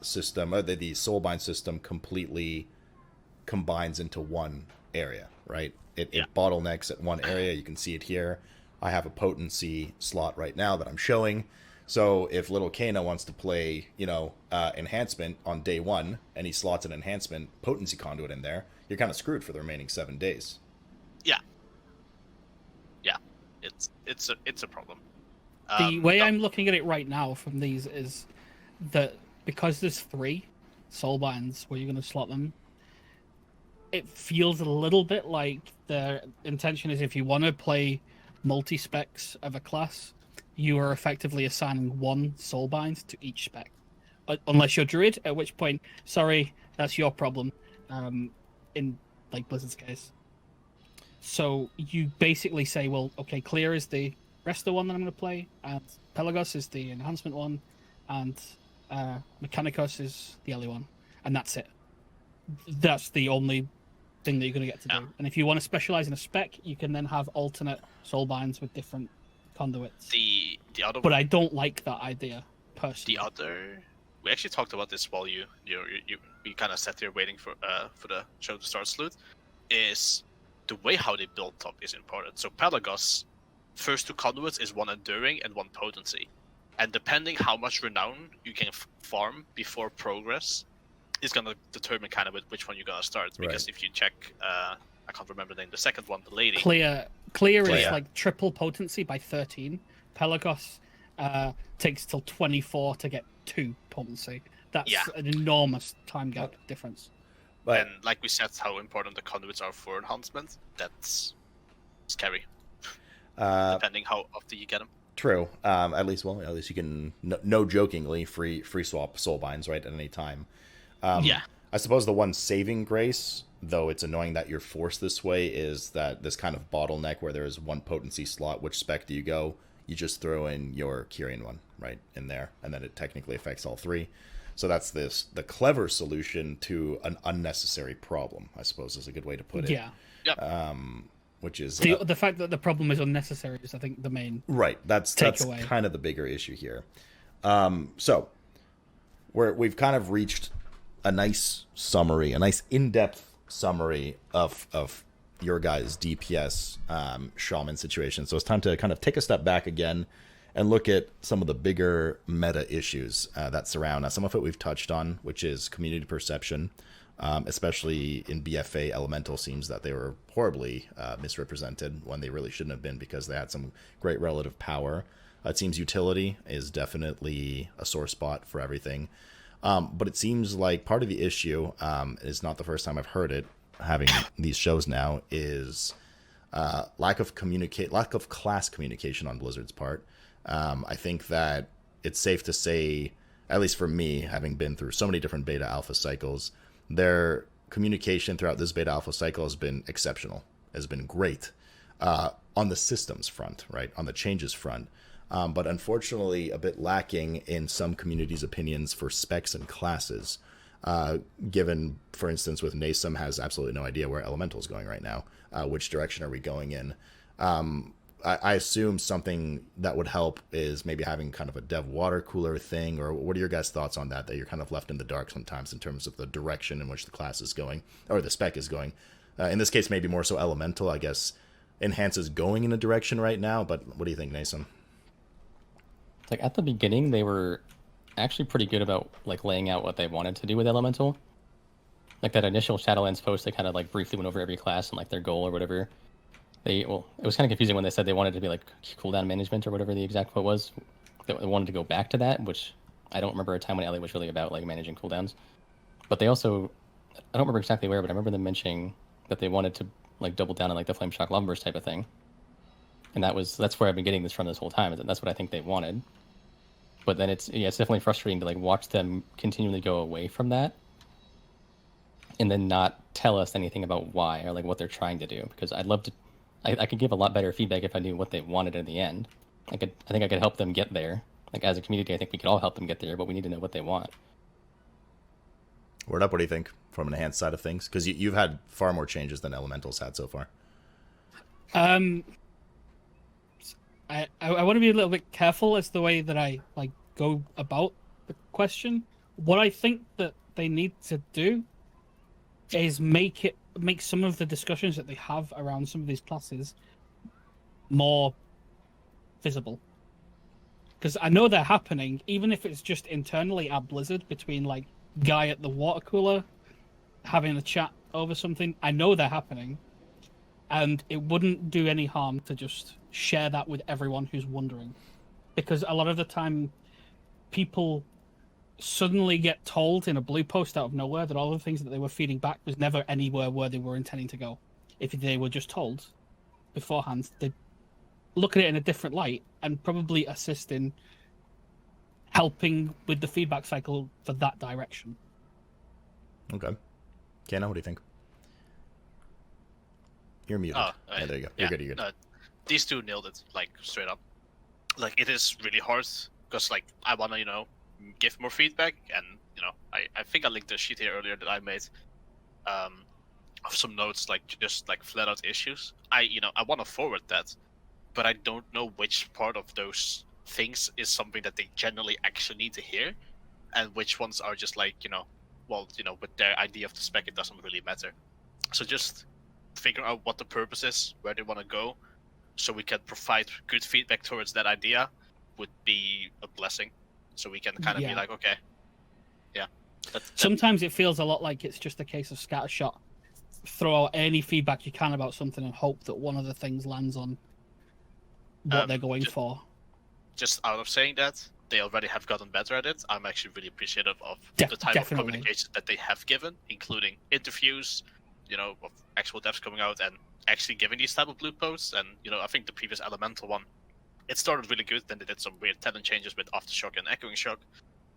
system, or the Soulbind system, completely combines into one area, right? It bottlenecks at one area. You can see it here. I have a potency slot right now that I'm showing. So if little Cayna wants to play, enhancement on day 1, and he slots an enhancement potency conduit in there, you're kind of screwed for the remaining 7 days. Yeah. It's a problem. The way I'm looking at it right now from these is that because there's 3 soulbinds where you're going to slot them, it feels a little bit like their intention is, if you want to play multi-specs of a class, you are effectively assigning 1 soulbind to each spec. Unless you're Druid, at which point, sorry, that's your problem, in like Blizzard's case. So you basically say, well, okay, Clear is the Resto one that I'm going to play, and Pelagos is the enhancement one, and Mechanicus is the LE one, and that's it. That's the only thing that you're going to get to do. And if you want to specialize in a spec, you can then have alternate soulbinds with different conduits. The other, but I don't like that idea personally. We actually talked about this while we kind of sat here waiting for the show to start. Salute is the way how they built up is important. So Pelagos, first 2 conduits is 1 enduring and 1 potency, and depending how much renown you can farm before progress is gonna determine kind of which one you're gonna start. Because if you check, I can't remember the name, the second one, the lady. Clear is like triple potency by 13. Pelagos takes till 24 to get 2 potency. That's an enormous time gap difference. But, and like we said, how important the conduits are for enhancement, that's scary. Depending how often you get them. True. At least you can no jokingly free swap soulbinds right at any time. I suppose the one saving grace, though it's annoying that you're forced this way, is that this kind of bottleneck where there is 1 potency slot. Which spec do you go? You just throw in your Kyrian one right in there, and then it technically affects all 3. So that's the clever solution to an unnecessary problem, I suppose, is a good way to put it. Yeah, Yep. Which is the fact that the problem is unnecessary is, I think, the main right. That's takeaway. kind of the bigger issue here. So we've kind of reached a nice summary, a nice in-depth summary of your guys' DPS shaman situation. So it's time to kind of take a step back again and look at some of the bigger meta issues that surround us. Some of it we've touched on, which is community perception, especially in BFA. Elemental seems that they were horribly misrepresented when they really shouldn't have been, because they had some great relative power. It seems utility is definitely a sore spot for everything. But it seems like part of the issue, is not the first time I've heard it, having these shows now, is lack of class communication on Blizzard's part. I think that it's safe to say, at least for me, having been through so many different beta alpha cycles, their communication throughout this beta alpha cycle has been exceptional, has been great on the systems front, right, on the changes front. But unfortunately a bit lacking in some communities' opinions for specs and classes. Given, for instance, with Naesam has absolutely no idea where Elemental is going right now. Which direction are we going in? I assume something that would help is maybe having kind of a dev water cooler thing, or what are your guys' thoughts on that you're kind of left in the dark sometimes in terms of the direction in which the class is going, or the spec is going? In this case, maybe more so Elemental, I guess. Enhance is going in a direction right now, but what do you think, Naesam? Like at the beginning, they were actually pretty good about like laying out what they wanted to do with Elemental. Like that initial Shadowlands post, they kind of like briefly went over every class and like their goal or whatever. It was kind of confusing when they said they wanted to be like cooldown management or whatever the exact quote was. They wanted to go back to that, which I don't remember a time when LA was really about like managing cooldowns. But they also, I don't remember exactly where, but I remember them mentioning that they wanted to like double down on like the Flame Shock Lava Burst type of thing. And that's where I've been getting this from this whole time. That's what I think they wanted. But then it's definitely frustrating to like watch them continually go away from that, and then not tell us anything about why or like what they're trying to do. Because I'd love to, I could give a lot better feedback if I knew what they wanted in the end. I think I could help them get there. Like as a community, I think we could all help them get there, but we need to know what they want. Wordup, what do you think from an enhanced side of things? Because you've had far more changes than Elemental's had so far. I want to be a little bit careful as the way that I like go about the question. What I think that they need to do is make some of the discussions that they have around some of these classes more visible. Because I know they're happening, even if it's just internally at Blizzard between like guy at the water cooler having a chat over something. I know they're happening. And it wouldn't do any harm to just share that with everyone who's wondering. Because a lot of the time, people suddenly get told in a blue post out of nowhere that all the things that they were feeding back was never anywhere where they were intending to go. If they were just told beforehand, they'd look at it in a different light and probably assist in helping with the feedback cycle for that direction. Okay. Cayna, what do you think? You're muted. Yeah, there you go. You're good. These two nailed it, like, straight up. Like, it is really hard, because, like, I want to, give more feedback, and, I think I linked a sheet here earlier that I made of some notes, like, just, like, flat-out issues. I want to forward that, but I don't know which part of those things is something that they generally actually need to hear, and which ones are just, like, with their idea of the spec, it doesn't really matter. So just figure out what the purpose is, where they want to go, so we can provide good feedback towards that idea would be a blessing. So we can kind of be like, okay, Sometimes it feels a lot like it's just a case of scattershot. Throw out any feedback you can about something and hope that one of the things lands on what they're going for. Just out of saying that, they already have gotten better at it. I'm actually really appreciative of the type of communication that they have given, including interviews, of actual devs coming out and actually giving these type of blue posts. And, I think the previous Elemental one, it started really good. Then they did some weird talent changes with Aftershock and Echoing Shock.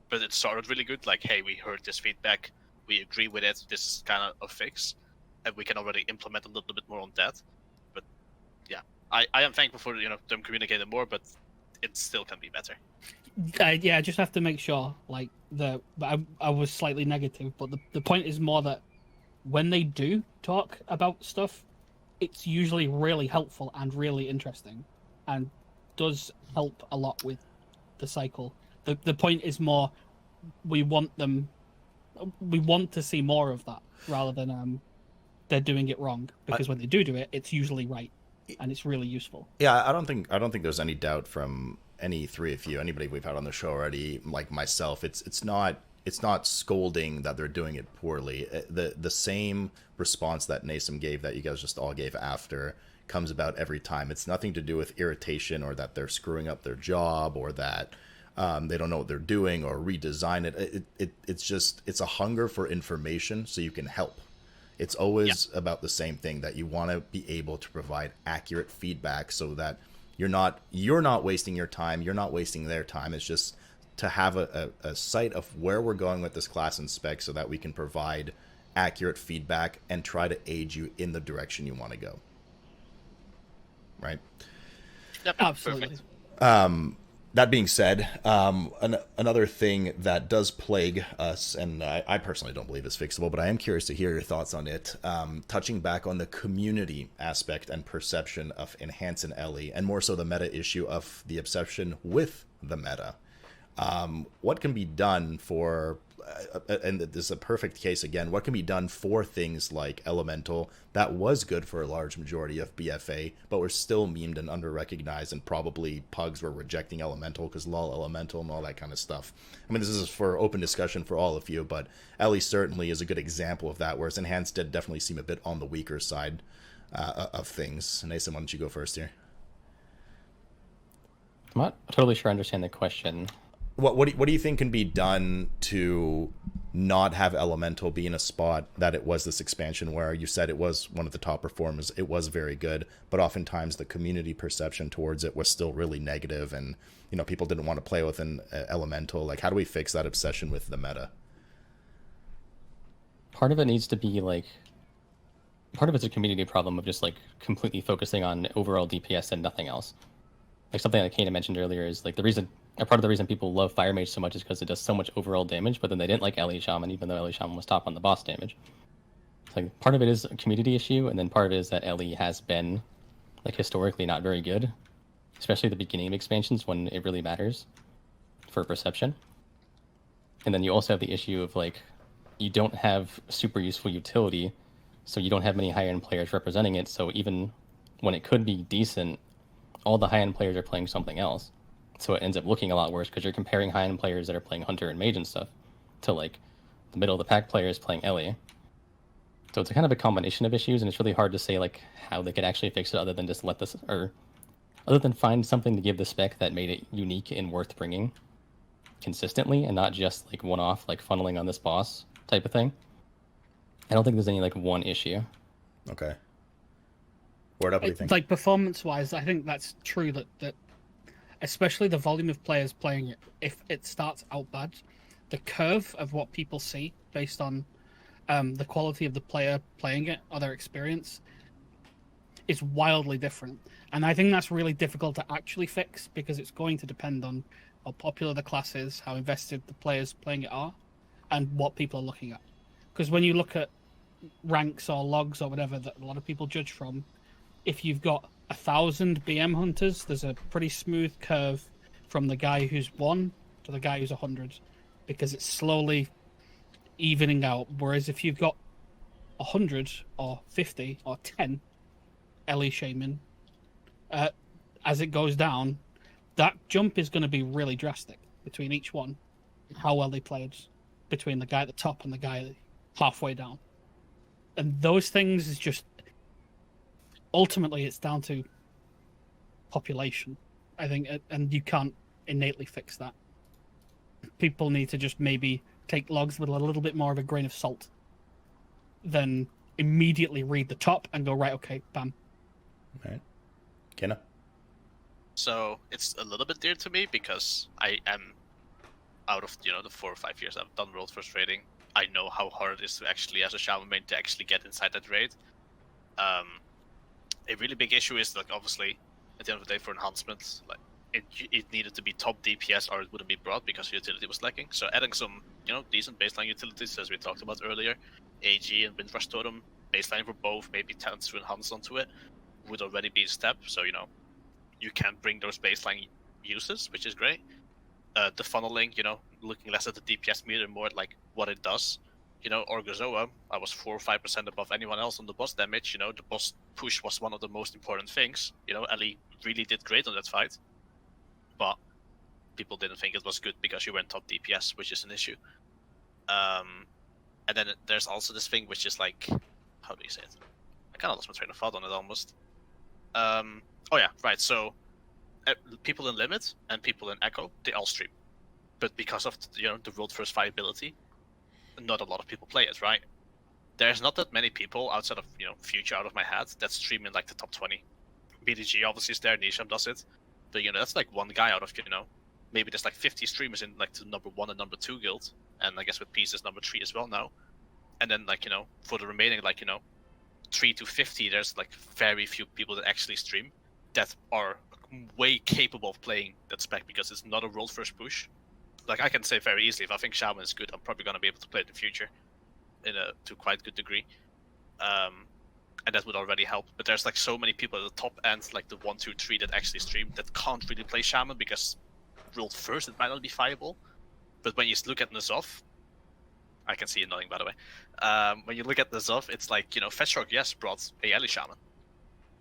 But it started really good. Like, hey, we heard this feedback. We agree with it. This is kind of a fix. And we can already implement a little bit more on that. But, yeah, I am thankful for, them communicating more, but it still can be better. I just have to make sure, like, I was slightly negative, but the point is more that when they do talk about stuff, it's usually really helpful and really interesting, and does help a lot with the cycle. The point is more, we want to see more of that rather than they're doing it wrong, because when they do it, it's usually right, and it's really useful. Yeah, I don't think there's any doubt from any three of you, anybody we've had on the show already, like myself. It's not scolding that they're doing it poorly. The same response that Naesam gave, that you guys just all gave after, comes about every time. It's nothing to do with irritation or that they're screwing up their job or that they don't know what they're doing or redesign it. It's a hunger for information so you can help. It's always about the same thing, that you want to be able to provide accurate feedback so that you're not wasting your time, you're not wasting their time. It's just to have a sight of where we're going with this class and spec so that we can provide accurate feedback and try to aid you in the direction you want to go. Right? Yep, Absolutely. That being said, another thing that does plague us, and I personally don't believe is fixable, but I am curious to hear your thoughts on it, touching back on the community aspect and perception of Enhance and Ellie, and more so the meta issue of the obsession with the meta. What can be done for, and this is a perfect case again, what can be done for things like Elemental that was good for a large majority of BFA, but were still memed and under-recognized, and probably pugs were rejecting Elemental because lol Elemental and all that kind of stuff. I mean, this is for open discussion for all of you, but Ellie certainly is a good example of that, whereas Enhanced did definitely seem a bit on the weaker side of things. Naesam, why don't you go first here? I'm not totally sure I understand the question. What do you think can be done to not have Elemental be in a spot that it was this expansion where you said it was one of the top performers, it was very good, but oftentimes the community perception towards it was still really negative, and people didn't want to play with an Elemental. Like, how do we fix that obsession with the meta? Part of it needs to be part of it's a community problem of just completely focusing on overall DPS and nothing else. Like something that Cayna mentioned earlier is part of the reason people love Fire Mage so much is because it does so much overall damage, but then they didn't like Ellie Shaman, even though Ellie Shaman was top on the boss damage. Part of it is a community issue, and then part of it is that Ellie has been historically not very good, especially at the beginning of expansions when it really matters for perception. And then you also have the issue of you don't have super useful utility, so you don't have many high-end players representing it, so even when it could be decent, all the high-end players are playing something else. So it ends up looking a lot worse because you're comparing high-end players that are playing Hunter and Mage and stuff to the middle of the pack players playing Ellie. So it's a kind of a combination of issues, and it's really hard to say how they could actually fix it other than just other than find something to give the spec that made it unique and worth bringing consistently, and not just one-off funneling on this boss type of thing. I don't think there's any one issue. Okay. What do you think? Performance-wise, I think that's true that especially the volume of players playing it, if it starts out bad, the curve of what people see based on the quality of the player playing it or their experience is wildly different. And I think that's really difficult to actually fix, because it's going to depend on how popular the class is, how invested the players playing it are, and what people are looking at. Because when you look at ranks or logs or whatever that a lot of people judge from, if you've got 1,000 BM hunters, there's a pretty smooth curve from the guy who's 1 to the guy who's 100, because it's slowly evening out. Whereas if you've got 100 or 50 or 10 Ellie Shaman, as it goes down, that jump is going to be really drastic between each one, how well they played between the guy at the top and the guy halfway down. And those things is just, ultimately it's down to population, I think, and you can't innately fix that. People need to just maybe take logs with a little bit more of a grain of salt than immediately read the top and go, right, okay, bam. Right. Cayna? So it's a little bit dear to me because I am, out of the 4 or 5 years I've done World First Raiding, I know how hard it is to actually, as a Shaman main, to actually get inside that raid. A really big issue is obviously at the end of the day for enhancements, it needed to be top DPS or it wouldn't be brought because utility was lacking. So adding some decent baseline utilities, as we talked about earlier, AG and Windrush Totem, baseline for both, maybe talents to enhance onto it, would already be a step. So, you know, you can bring those baseline uses, which is great. The funneling, you know, looking less at the DPS meter, more at like what it does. You know, Orgozoa, I was 4 or 5% above anyone else on the boss damage. You know, the boss push was one of the most important things. You know, Ellie really did great on that fight, but people didn't think it was good because you went top DPS, which is an issue. And then there's also this thing which is like, how do you say it? I kind of lost my train of thought on it almost. Oh yeah, right. So people in Limit and people in Echo, they all stream, but because of the world first viability, not a lot of people play it, right? There's not that many people outside of Future out of my head that stream in like the top 20. BDG obviously is there, Naesam does it, but that's like one guy out of maybe there's like 50 streamers in like the number 1 and number 2 guild, and I guess with Peace is number 3 as well now. And then like for the remaining 3 to 50, there's like very few people that actually stream that are way capable of playing that spec, because it's not a world first push. Like I can say very easily, if I think Shaman is good, I'm probably going to be able to play it in the future to quite good degree, and that would already help. But there's like so many people at the top end, like the 1, 2, 3 that actually stream, that can't really play Shaman because world first it might not be viable. But when you look at N'Zoth, I can see you nodding by the way. When you look at N'Zoth, it's like Fetchrock, yes, brought a Ellie Shaman.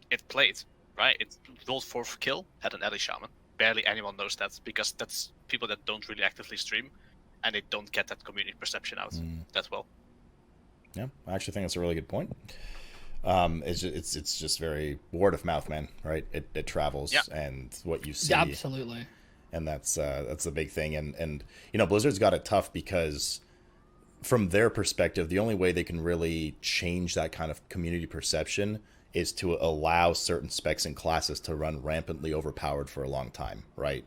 It played, right? It rolled 4th kill, had an Ellie Shaman. Barely anyone knows that, because that's people that don't really actively stream, and they don't get that community perception out that well. Yeah, I actually think that's a really good point. It's just very word of mouth, man, right? It travels, yeah. And what you see, absolutely, and that's the big thing. And Blizzard's got it tough because from their perspective, the only way they can really change that kind of community perception is to allow certain specs and classes to run rampantly overpowered for a long time, right?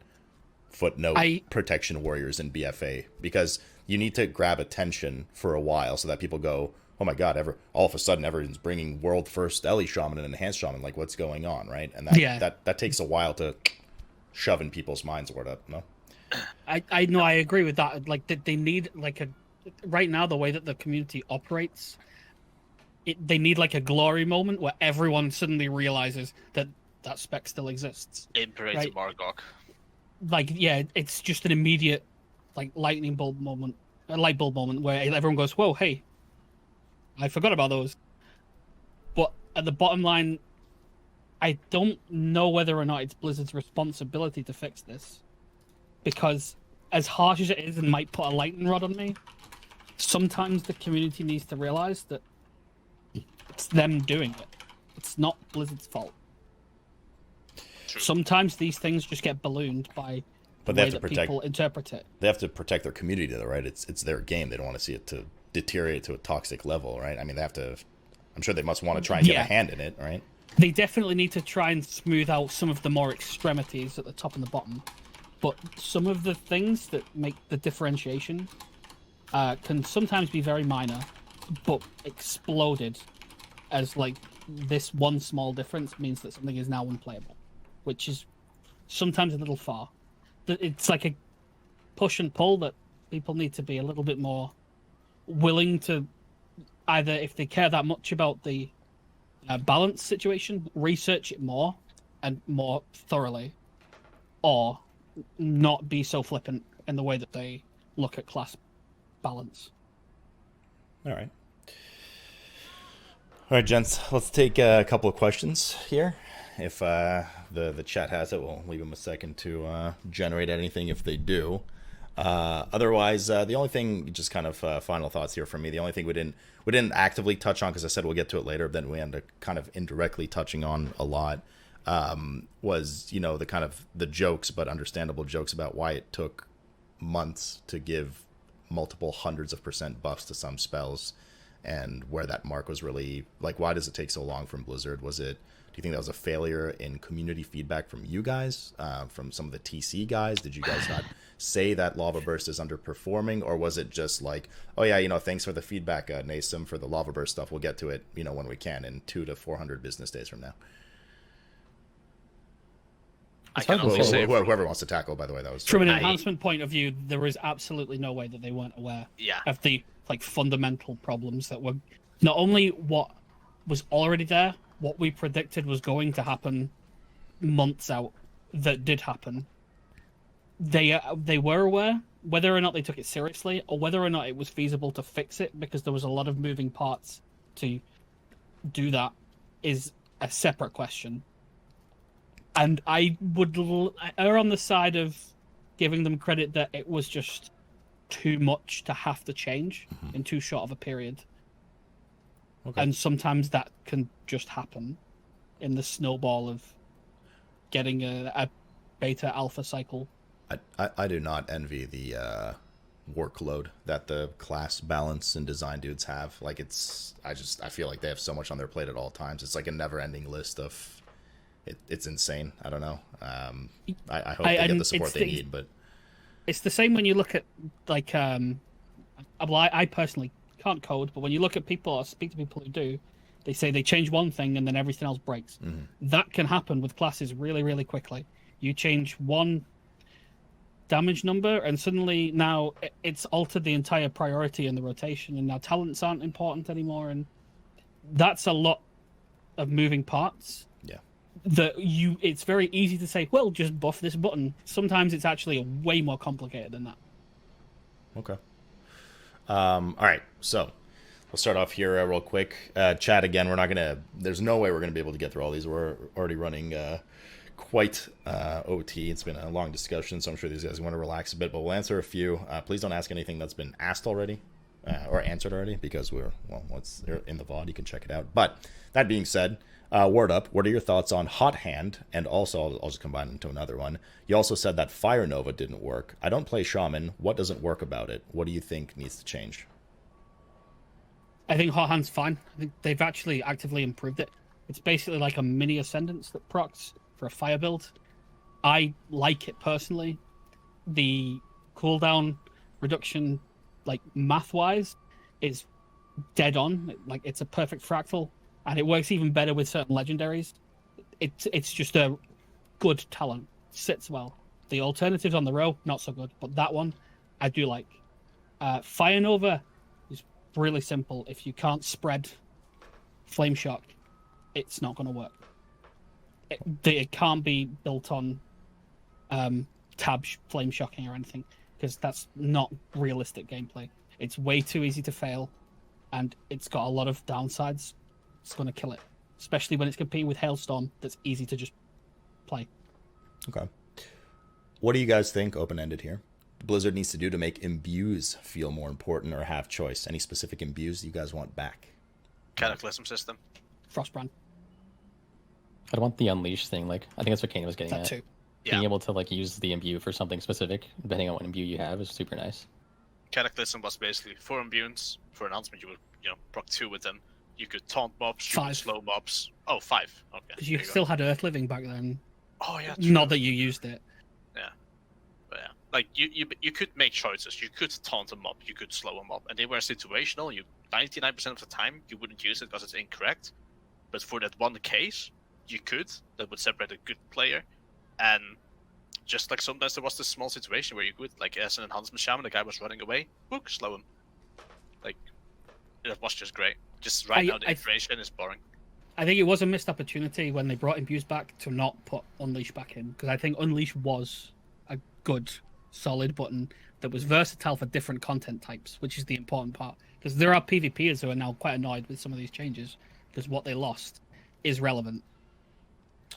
Footnote, protection warriors in BFA, because you need to grab attention for a while so that people go, oh my god, all of a sudden everyone's bringing world first Ellie Shaman and Enhanced Shaman, like what's going on, right? And that takes a while to shove in people's minds. Wordup, no? I know, I agree with that. Like they need like right now, the way that the community operates, they need like a glory moment where everyone suddenly realizes that spec still exists. Imperator right? Margok. Like, yeah, it's just an immediate like light bulb moment where everyone goes, whoa, hey, I forgot about those. But at the bottom line, I don't know whether or not it's Blizzard's responsibility to fix this, because as harsh as it is and might put a lightning rod on me, sometimes the community needs to realize that it's them doing it. It's not Blizzard's fault. True. Sometimes these things just get ballooned by the way that people interpret it. They have to protect their community, though, right? It's their game. They don't want to see it to deteriorate to a toxic level, right? I mean, they have to. I'm sure they must want to try and get a hand in it, right? They definitely need to try and smooth out some of the more extremities at the top and the bottom. But some of the things that make the differentiation can sometimes be very minor, but exploded as like this one small difference means that something is now unplayable, which is sometimes a little far. It's like a push and pull that people need to be a little bit more willing to, either if they care that much about the balance situation, research it more and more thoroughly, or not be so flippant in the way that they look at class balance. All right, gents. Let's take a couple of questions here. If the chat has it, we'll leave them a second to generate anything if they do. Otherwise, the only thing, just kind of final thoughts here from me. The only thing we didn't actively touch on, because I said we'll get to it later, then we ended up kind of indirectly touching on a lot, was the kind of the jokes, but understandable jokes about why it took months to give multiple hundreds of % buffs to some spells, and where that mark was really like, why does it take so long from Blizzard? Do you think that was a failure in community feedback from you guys, from some of the TC guys? Did you guys not say that Lava Burst is underperforming, or was it just like, oh yeah, thanks for the feedback, Naesam, for the Lava Burst stuff. We'll get to it, when we can, in 200 to 400 business days from now. I can only say whoever wants to tackle. By the way, that was from an enhancement point of view. There is absolutely no way that they weren't aware of the like fundamental problems that were not only what was already there. What we predicted was going to happen months out, that did happen. They were aware, whether or not they took it seriously, or whether or not it was feasible to fix it, because there was a lot of moving parts to do that, is a separate question. And I would err on the side of giving them credit that it was just too much to have to change in too short of a period. Okay. And sometimes that can just happen in the snowball of getting a beta alpha cycle. I do not envy the workload that the class balance and design dudes have. Like, I feel like they have so much on their plate at all times. It's like a never-ending list of... It's insane. I don't know. I hope they get the support they need, but... It's the same when you look at, like... I personally can't code, but when you look at people or speak to people who do, they say they change one thing and then everything else breaks. Mm-hmm. That can happen with classes really, really quickly. You change one damage number and suddenly now it's altered the entire priority in the rotation, and now talents aren't important anymore, and that's a lot of moving parts. Yeah. It's very easy to say, well, just buff this button. Sometimes it's actually way more complicated than that. Okay. All right, so we'll start off here real quick. Chat again. There's no way we're gonna be able to get through all these. We're already running quite OT. It's been a long discussion, so I'm sure these guys want to relax a bit. But we'll answer a few. Please don't ask anything that's been asked already or answered already, because once they're in the VOD, you can check it out. But that being said, Wordup, what are your thoughts on Hot Hand? And also, I'll just combine into another one. You also said that Fire Nova didn't work. I don't play Shaman. What doesn't work about it? What do you think needs to change? I think Hot Hand's fine. I think they've actually actively improved it. It's basically like a mini Ascendance that procs for a fire build. I like it personally. The cooldown reduction, like math-wise, is dead on. Like, it's a perfect fractal. And it works even better with certain legendaries. It's just a good talent. Sits well. The alternatives on the row, not so good. But that one, I do like. Fire Nova is really simple. If you can't spread Flame Shock, it's not going to work. It can't be built on tab Flame Shocking or anything, because that's not realistic gameplay. It's way too easy to fail, and it's got a lot of downsides. It's going to kill it, especially when it's competing with Hailstorm that's easy to just play. Okay. What do you guys think, open-ended here, Blizzard needs to do to make imbues feel more important or have choice? Any specific imbues you guys want back? Cataclysm system. Frostbrand. I want the Unleash thing. Like, I think that's what Cayna was getting that at. Too. Being able to, like, use the imbue for something specific, depending on what imbue you have, is super nice. Cataclysm was basically 4 imbues. For announcement, you would, proc 2 with them. You could taunt mobs, you could slow mobs. Oh, 5. Okay. Because you still had Earth Living back then. Oh, yeah. True. Not that you used it. Yeah. But yeah. Like, you could make choices. You could taunt a mob, you could slow a mob. And they were situational. 99% of the time, you wouldn't use it because it's incorrect. But for that one case, you could. That would separate a good player. And just like sometimes there was this small situation where you could, like as an Enhancement Shaman, the guy was running away, book, slow him. Like, it was just great. Just now the iteration is boring. I think it was a missed opportunity when they brought imbues back to not put Unleash back in, because I think Unleash was a good, solid button that was versatile for different content types, which is the important part. Because there are PvPers who are now quite annoyed with some of these changes, because what they lost is relevant,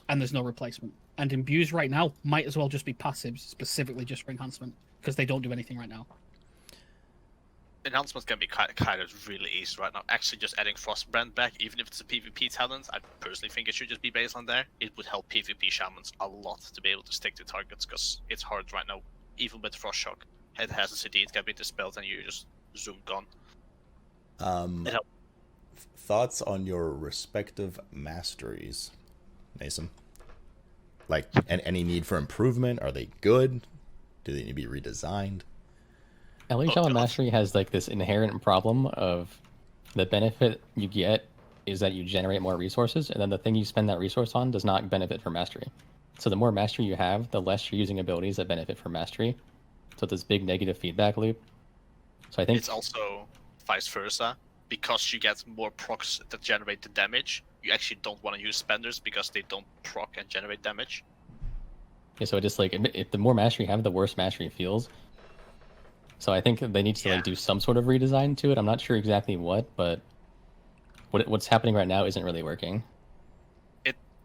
and there's no replacement. And imbues right now might as well just be passives, specifically just for enhancement, because they don't do anything right now. Enhancements can be kind of really easy right now. Actually, just adding Frostbrand back, even if it's a PvP talent, I personally think it should just be based on there. It would help PvP Shamans a lot to be able to stick to targets, because it's hard right now. Even with Frost Shock, it has a CD, it can be dispelled, and you just zoom gone. Thoughts on your respective masteries, Naesam? Like, any need for improvement? Are they good? Do they need to be redesigned? LA Shaman Mastery has like this inherent problem of the benefit you get is that you generate more resources, and then the thing you spend that resource on does not benefit from mastery. So the more mastery you have, the less you're using abilities that benefit from mastery. So it's this big negative feedback loop. So I think it's also vice versa. because you get more procs that generate the damage, you actually don't want to use spenders because they don't proc and generate damage. Yeah, so it just like the more mastery you have, the worse mastery feels. So I think they need to like do some sort of redesign to it. I'm not sure exactly what, but what's happening right now isn't really working.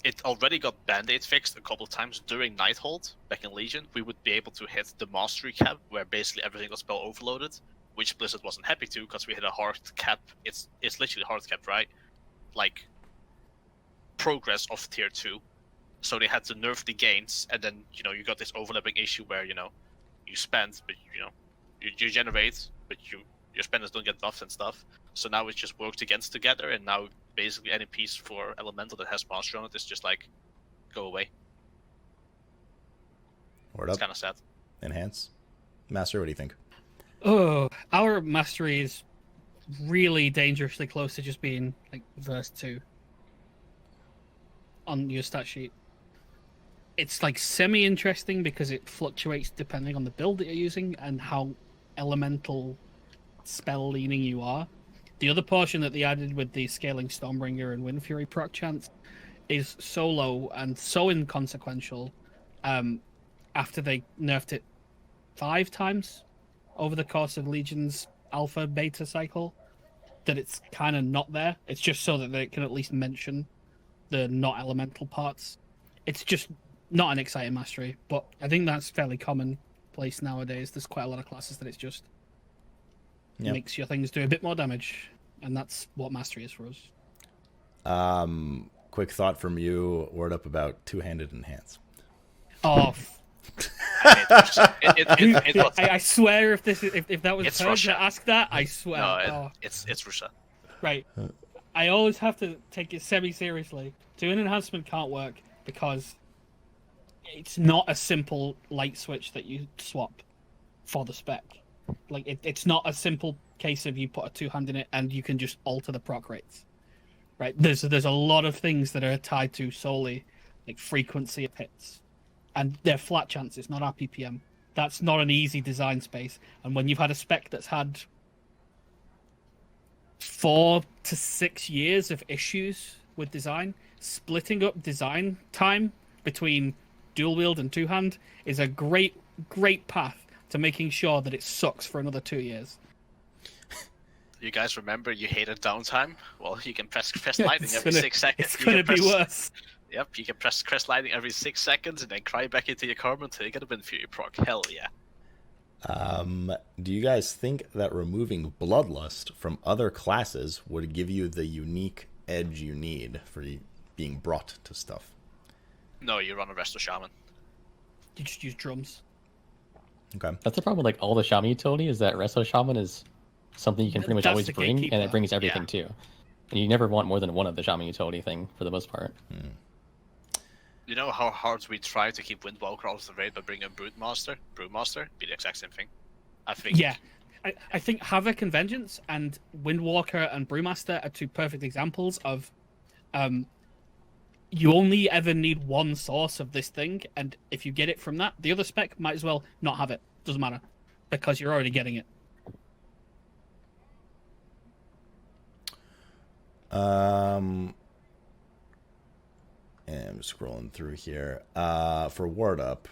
It already got band-aid fixed a couple of times during Nighthold back in Legion. We would be able to hit the mastery cap where basically everything was spell overloaded, which Blizzard wasn't happy to because we hit a hard cap. It's literally hard cap, right? Like progress of tier 2. So they had to nerf the gains, and then you got this overlapping issue where you spend, but you generate, but your spenders don't get buffs and stuff. So now it's just worked against together, and now basically any piece for Elemental that has Master on it is just like, go away. It's kind of sad. Enhance. Master, what do you think? Oh, our mastery is really dangerously close to just being like verse 2 on your stat sheet. It's like semi-interesting because it fluctuates depending on the build that you're using and how elemental spell leaning you are. The other portion that they added with the scaling Stormbringer and Wind Fury proc chance is so low and so inconsequential after they nerfed it 5 times over the course of Legion's alpha beta cycle that it's kind of not there. It's just so that they can at least mention the not elemental parts. It's just not an exciting mastery, but I think that's fairly commonplace nowadays. There's quite a lot of classes that it's just makes your things do a bit more damage, and that's what mastery is for us. Quick thought from you, Wordup, about two-handed enhance. Oh, I swear if that was her to ask that, I swear. No, it's Russia. Right. I always have to take it semi-seriously. Doing enhancement can't work because it's not a simple light switch that you swap for the spec. Like it's not a simple case of you put a 2-hand in it and you can just alter the proc rates. Right? There's a lot of things that are tied to solely like frequency of hits. And they're flat chances, not RPPM. That's not an easy design space. And when you've had a spec that's had 4 to 6 years of issues with design, splitting up design time between dual wield and 2-hand is a great path to making sure that it sucks for another 2 years. You guys remember you hated downtime? Well, you can press lightning every 6 seconds. It's gonna be worse. Yep, you can press lightning every 6 seconds and then cry back into your karma until you get a Wind Fury proc. Hell yeah. Do you guys think that removing Bloodlust from other classes would give you the unique edge you need for being brought to stuff? No, you run a Resto Shaman. You just use drums. Okay. That's the problem with like all the Shaman utility is that Resto Shaman is something you can pretty much always bring, and it brings everything too. And you never want more than one of the Shaman utility thing for the most part. You know how hard we try to keep Windwalker out of the raid by bringing a Broodmaster? Be the exact same thing. I think. Yeah. I think Havoc and Vengeance and Windwalker and Brewmaster are 2 perfect examples of you only ever need one source of this thing, and if you get it from that, the other spec might as well not have it. Doesn't matter. Because you're already getting it. And I'm scrolling through here. For Wordup,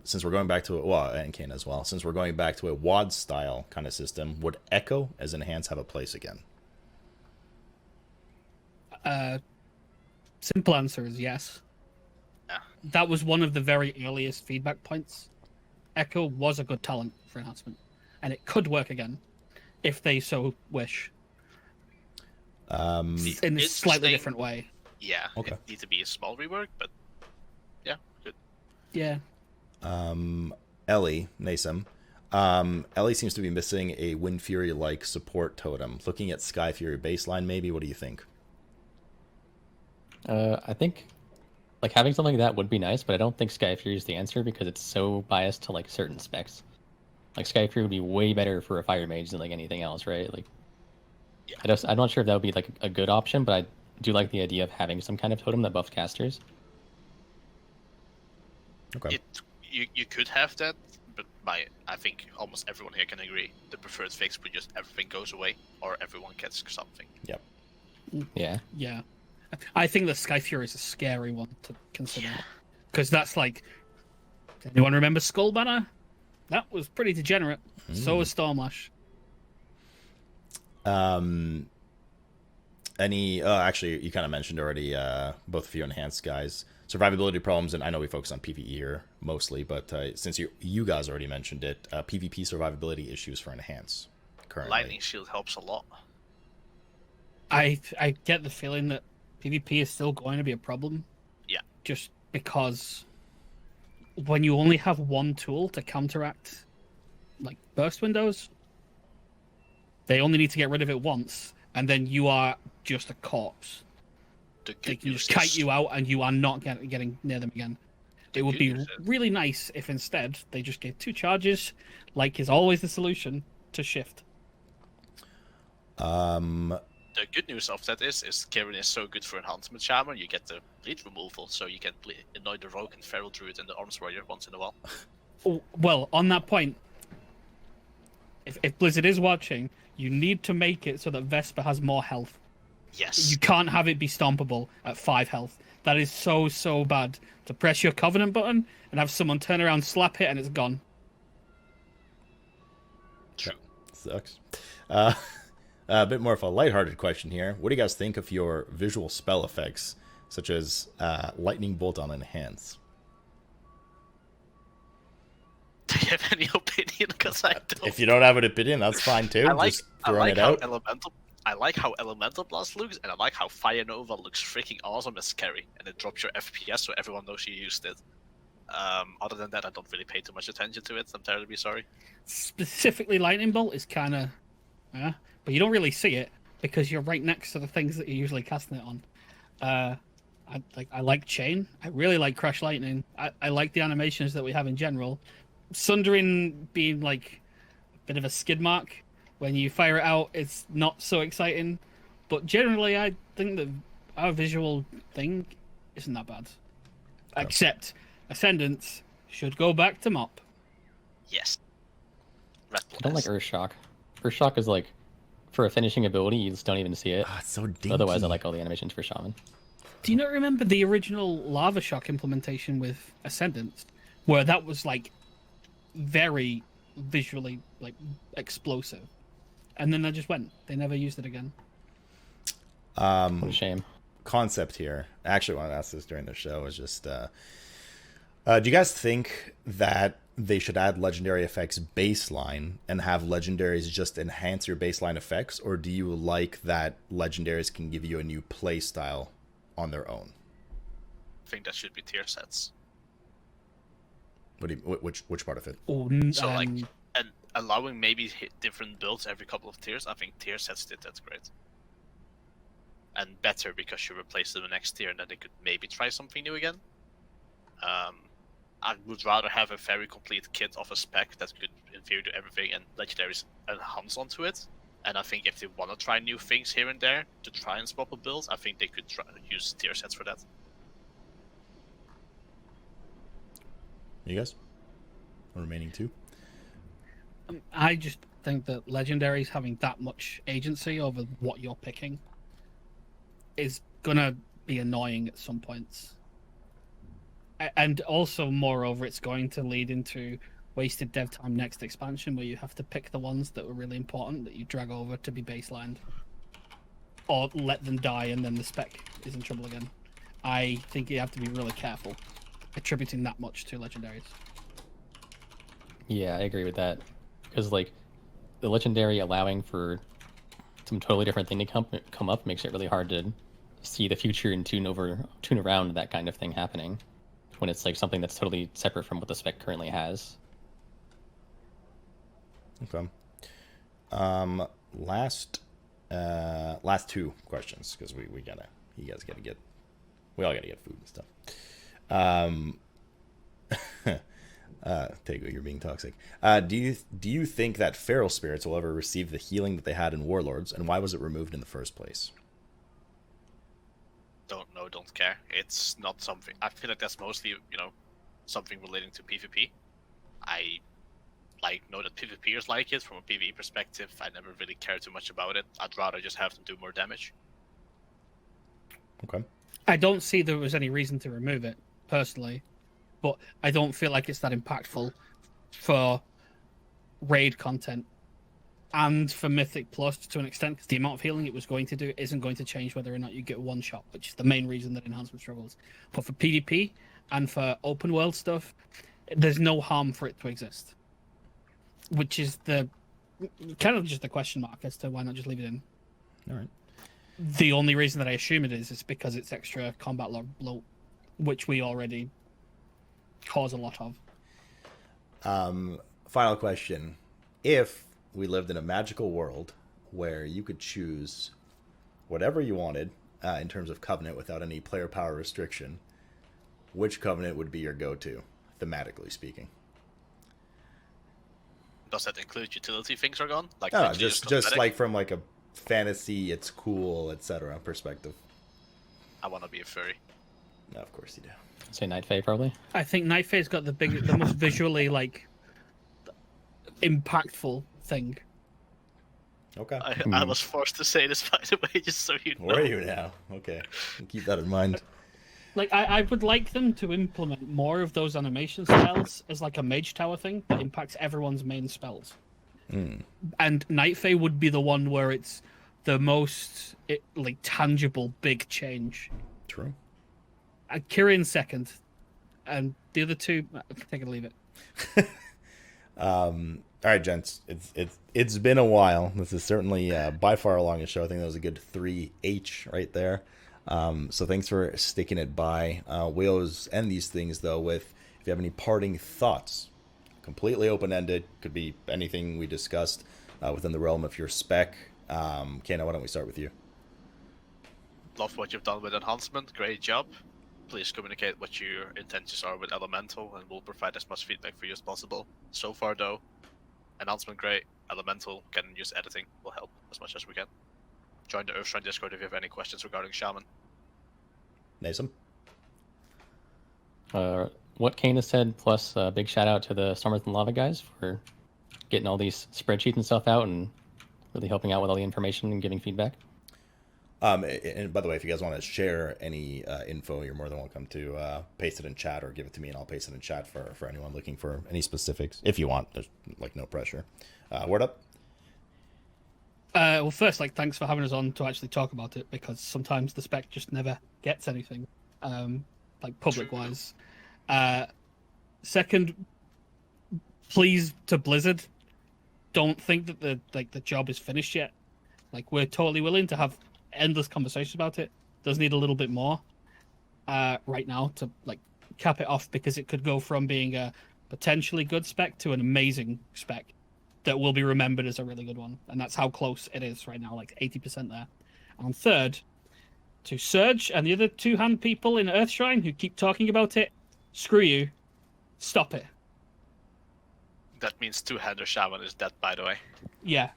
since we're going back to it, well, and Cayna as well, since we're going back to a WAD style kind of system, would Echo as Enhance have a place again? Simple answer is yes. Yeah. That was one of the very earliest feedback points. Echo was a good talent for enhancement, and it could work again if they so wish. In a slightly different way. Yeah, okay. It needs to be a small rework, but yeah, good. Yeah. Ellie, Naesam. Ellie seems to be missing a Wind Fury-like support totem. Looking at Sky Fury baseline, maybe, what do you think? I think like having something like that would be nice, but I don't think Sky Fury is the answer because it's so biased to like certain specs. Like Sky Fury would be way better for a Fire Mage than like anything else, right? Like, yeah. I'm not sure if that would be like a good option, but I do like the idea of having some kind of totem that buffs casters. Okay. You could have that, but I think almost everyone here can agree, the preferred fix would just everything goes away, or everyone gets something. Yep. Yeah. Yeah. I think the Sky Fury is a scary one to consider. Because that's like... Anyone remember Skull Banner? That was pretty degenerate. So was Stormlash. Actually, you kind of mentioned already, both of you enhanced guys, survivability problems, and I know we focus on PvE here mostly, but since you guys already mentioned it, PvP survivability issues for enhance currently. Lightning Shield helps a lot. I get the feeling that PvP is still going to be a problem. Yeah. Just because when you only have one tool to counteract like burst windows, they only need to get rid of it once, and then you are just a corpse. They can just kite you out, and you are not getting near them again. It would be really nice if instead they just gave 2 charges, like is always the solution, to shift. The good news of that is Kieran is so good for Enhancement Shaman, you get the bleed removal, so you can annoy the Rogue and Feral Druid and the Arms Warrior once in a while. Oh, well, on that point, if Blizzard is watching, you need to make it so that Vesper has more health. Yes. You can't have it be stompable at 5 health. That is so bad. To press your Covenant button and have someone turn around, slap it, and it's gone. True. Sucks. A bit more of a lighthearted question here. What do you guys think of your visual spell effects, such as Lightning Bolt on Enhance? Do you have any opinion? Because I don't. If you don't have an opinion, that's fine too. Just throwing it out. I like how Elemental Blast looks, and I like how Fire Nova looks freaking awesome as scary, and it drops your FPS so everyone knows you used it. Other than that, I don't really pay too much attention to it. I'm terribly sorry. Specifically, Lightning Bolt is kind of, but you don't really see it because you're right next to the things that you're usually casting it on. I like Chain. I really like Crash Lightning. I like the animations that we have in general. Sundering being like a bit of a skid mark. When you fire it out, it's not so exciting. But generally, I think that our visual thing isn't that bad. Oh. Except Ascendants should go back to Mop. Yes. I don't like Earthshock. Earthshock is like, for a finishing ability, you just don't even see it. It's so dinky. Otherwise, I like all the animations for Shaman. Do you not remember the original Lava Shock implementation with Ascendants? Where that was like very visually like explosive. And then they just went. They never used it again. What a shame. Concept here. I actually wanted to ask this during the show. Is just, do you guys think that they should add legendary effects baseline and have legendaries just enhance your baseline effects, or do you like that legendaries can give you a new play style on their own? I think that should be tier sets. What do you, which part of it? So like, and allowing maybe different builds every couple of tiers. I think tier sets did that great. And better because you replace them the next tier and then they could maybe try something new again. I would rather have a very complete kit of a spec that could in theory do everything and legendaries enhance onto it. And I think if they want to try new things here and there to try and swap a build, I think they could use tier sets for that. You guys? Remaining 2? I just think that legendaries having that much agency over what you're picking is gonna be annoying at some points. And also, moreover, it's going to lead into wasted dev time next expansion where you have to pick the ones that were really important that you drag over to be baselined. Or let them die and then the spec is in trouble again. I think you have to be really careful attributing that much to legendaries. Yeah, I agree with that. Because, like, the legendary allowing for some totally different thing to come up makes it really hard to see the future and tune around that kind of thing happening when it's like something that's totally separate from what the spec currently has. Okay. Last 2 questions because we all gotta get food and stuff. Tego, you're being toxic. Do you think that feral spirits will ever receive the healing that they had in Warlords, and why was it removed in the first place? Don't care. It's not something. I feel like that's mostly, something relating to PvP. I like know that PvPers like it. From a PvE perspective, I never really care too much about it. I'd rather just have them do more damage. Okay. I don't see there was any reason to remove it, personally, but I don't feel like it's that impactful for raid content and for Mythic Plus to an extent, because the amount of healing it was going to do isn't going to change whether or not you get one shot, which is the main reason that Enhancement struggles. But for PvP and for open world stuff, there's no harm for it to exist, which is the kind of just a question mark as to why not just leave it in. All right. The only reason that I assume it is because it's extra combat log bloat, which we already cause a lot of. Final question. If we lived in a magical world where you could choose whatever you wanted in terms of covenant without any player power restriction, which covenant would be your go-to, thematically speaking? Does that include utility things are gone? Like No, literally just like from like a fantasy, it's cool, etc. perspective. I want to be a furry. No, of course you do. Say Night Fae, probably. I think Night Fae's got the most visually like impactful thing. Okay. I was forced to say this, by the way, just so you know. Where are you now? Okay. Keep that in mind. Like I would like them to implement more of those animation styles as like a mage tower thing that impacts everyone's main spells. And Night Fae would be the one where it's the most like tangible big change. True. Kyrian second, and the other two, take it or leave it. All right, gents. It's been a while. This is certainly by far along the show. I think that was a good 3H right there. So thanks for sticking it by. We always end these things though with, if you have any parting thoughts, completely open-ended. Could be anything we discussed within the realm of your spec. Cayna, why don't we start with you? Love what you've done with Enhancement. Great job. Please communicate what your intentions are with Elemental, and we'll provide as much feedback for you as possible. So far, though, Enhancement great. Elemental can use editing. Will help as much as we can. Join the Earthshrine Discord if you have any questions regarding Shaman. Naesam? What Cayna said, plus a big shout out to the Stormers and Lava guys for getting all these spreadsheets and stuff out and really helping out with all the information and giving feedback. And by the way, if you guys want to share any info, you're more than welcome to paste it in chat or give it to me, and I'll paste it in chat for anyone looking for any specifics. If you want, there's like no pressure. Wordup? Well, first, like, thanks for having us on to actually talk about it, because sometimes the spec just never gets anything, like public-wise. Second, please, to Blizzard, don't think that the job is finished yet. Like, we're totally willing to have endless conversations about it. Does need a little bit more right now to like cap it off, because it could go from being a potentially good spec to an amazing spec that will be remembered as a really good one, and that's how close it is right now, like 80% there. And third, to Surge and the other two-hand people in Earthshrine who keep talking about it, screw you, stop it. That means two-hander Shaman is dead, by the way. Yeah.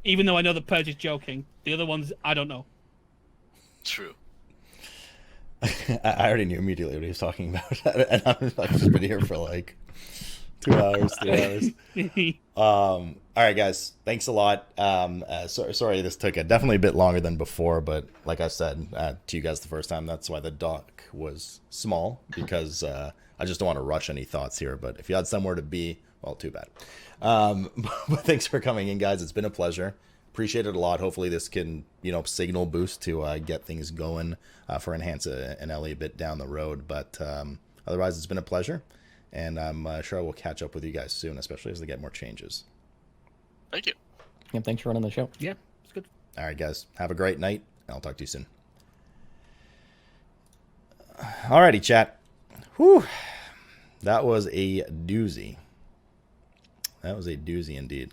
Even though I know that Purge is joking, the other ones, I don't know. True. I already knew immediately what he was talking about, and I've just been here for like 2 hours, 3 hours. All right, guys, thanks a lot. Sorry this took definitely a bit longer than before, but like I said to you guys the first time, that's why the doc was small, because I just don't want to rush any thoughts here. But if you had somewhere to be, well, too bad. But thanks for coming in, guys. It's been a pleasure. Appreciate it a lot. Hopefully this can, signal boost to get things going for Enhance and Ellie a bit down the road. But otherwise, it's been a pleasure. And I'm sure I will catch up with you guys soon, especially as they get more changes. Thank you. Yeah, thanks for running the show. Yeah, it's good. All right, guys. Have a great night. And I'll talk to you soon. Alrighty, chat. Whew. That was a doozy. That was a doozy indeed.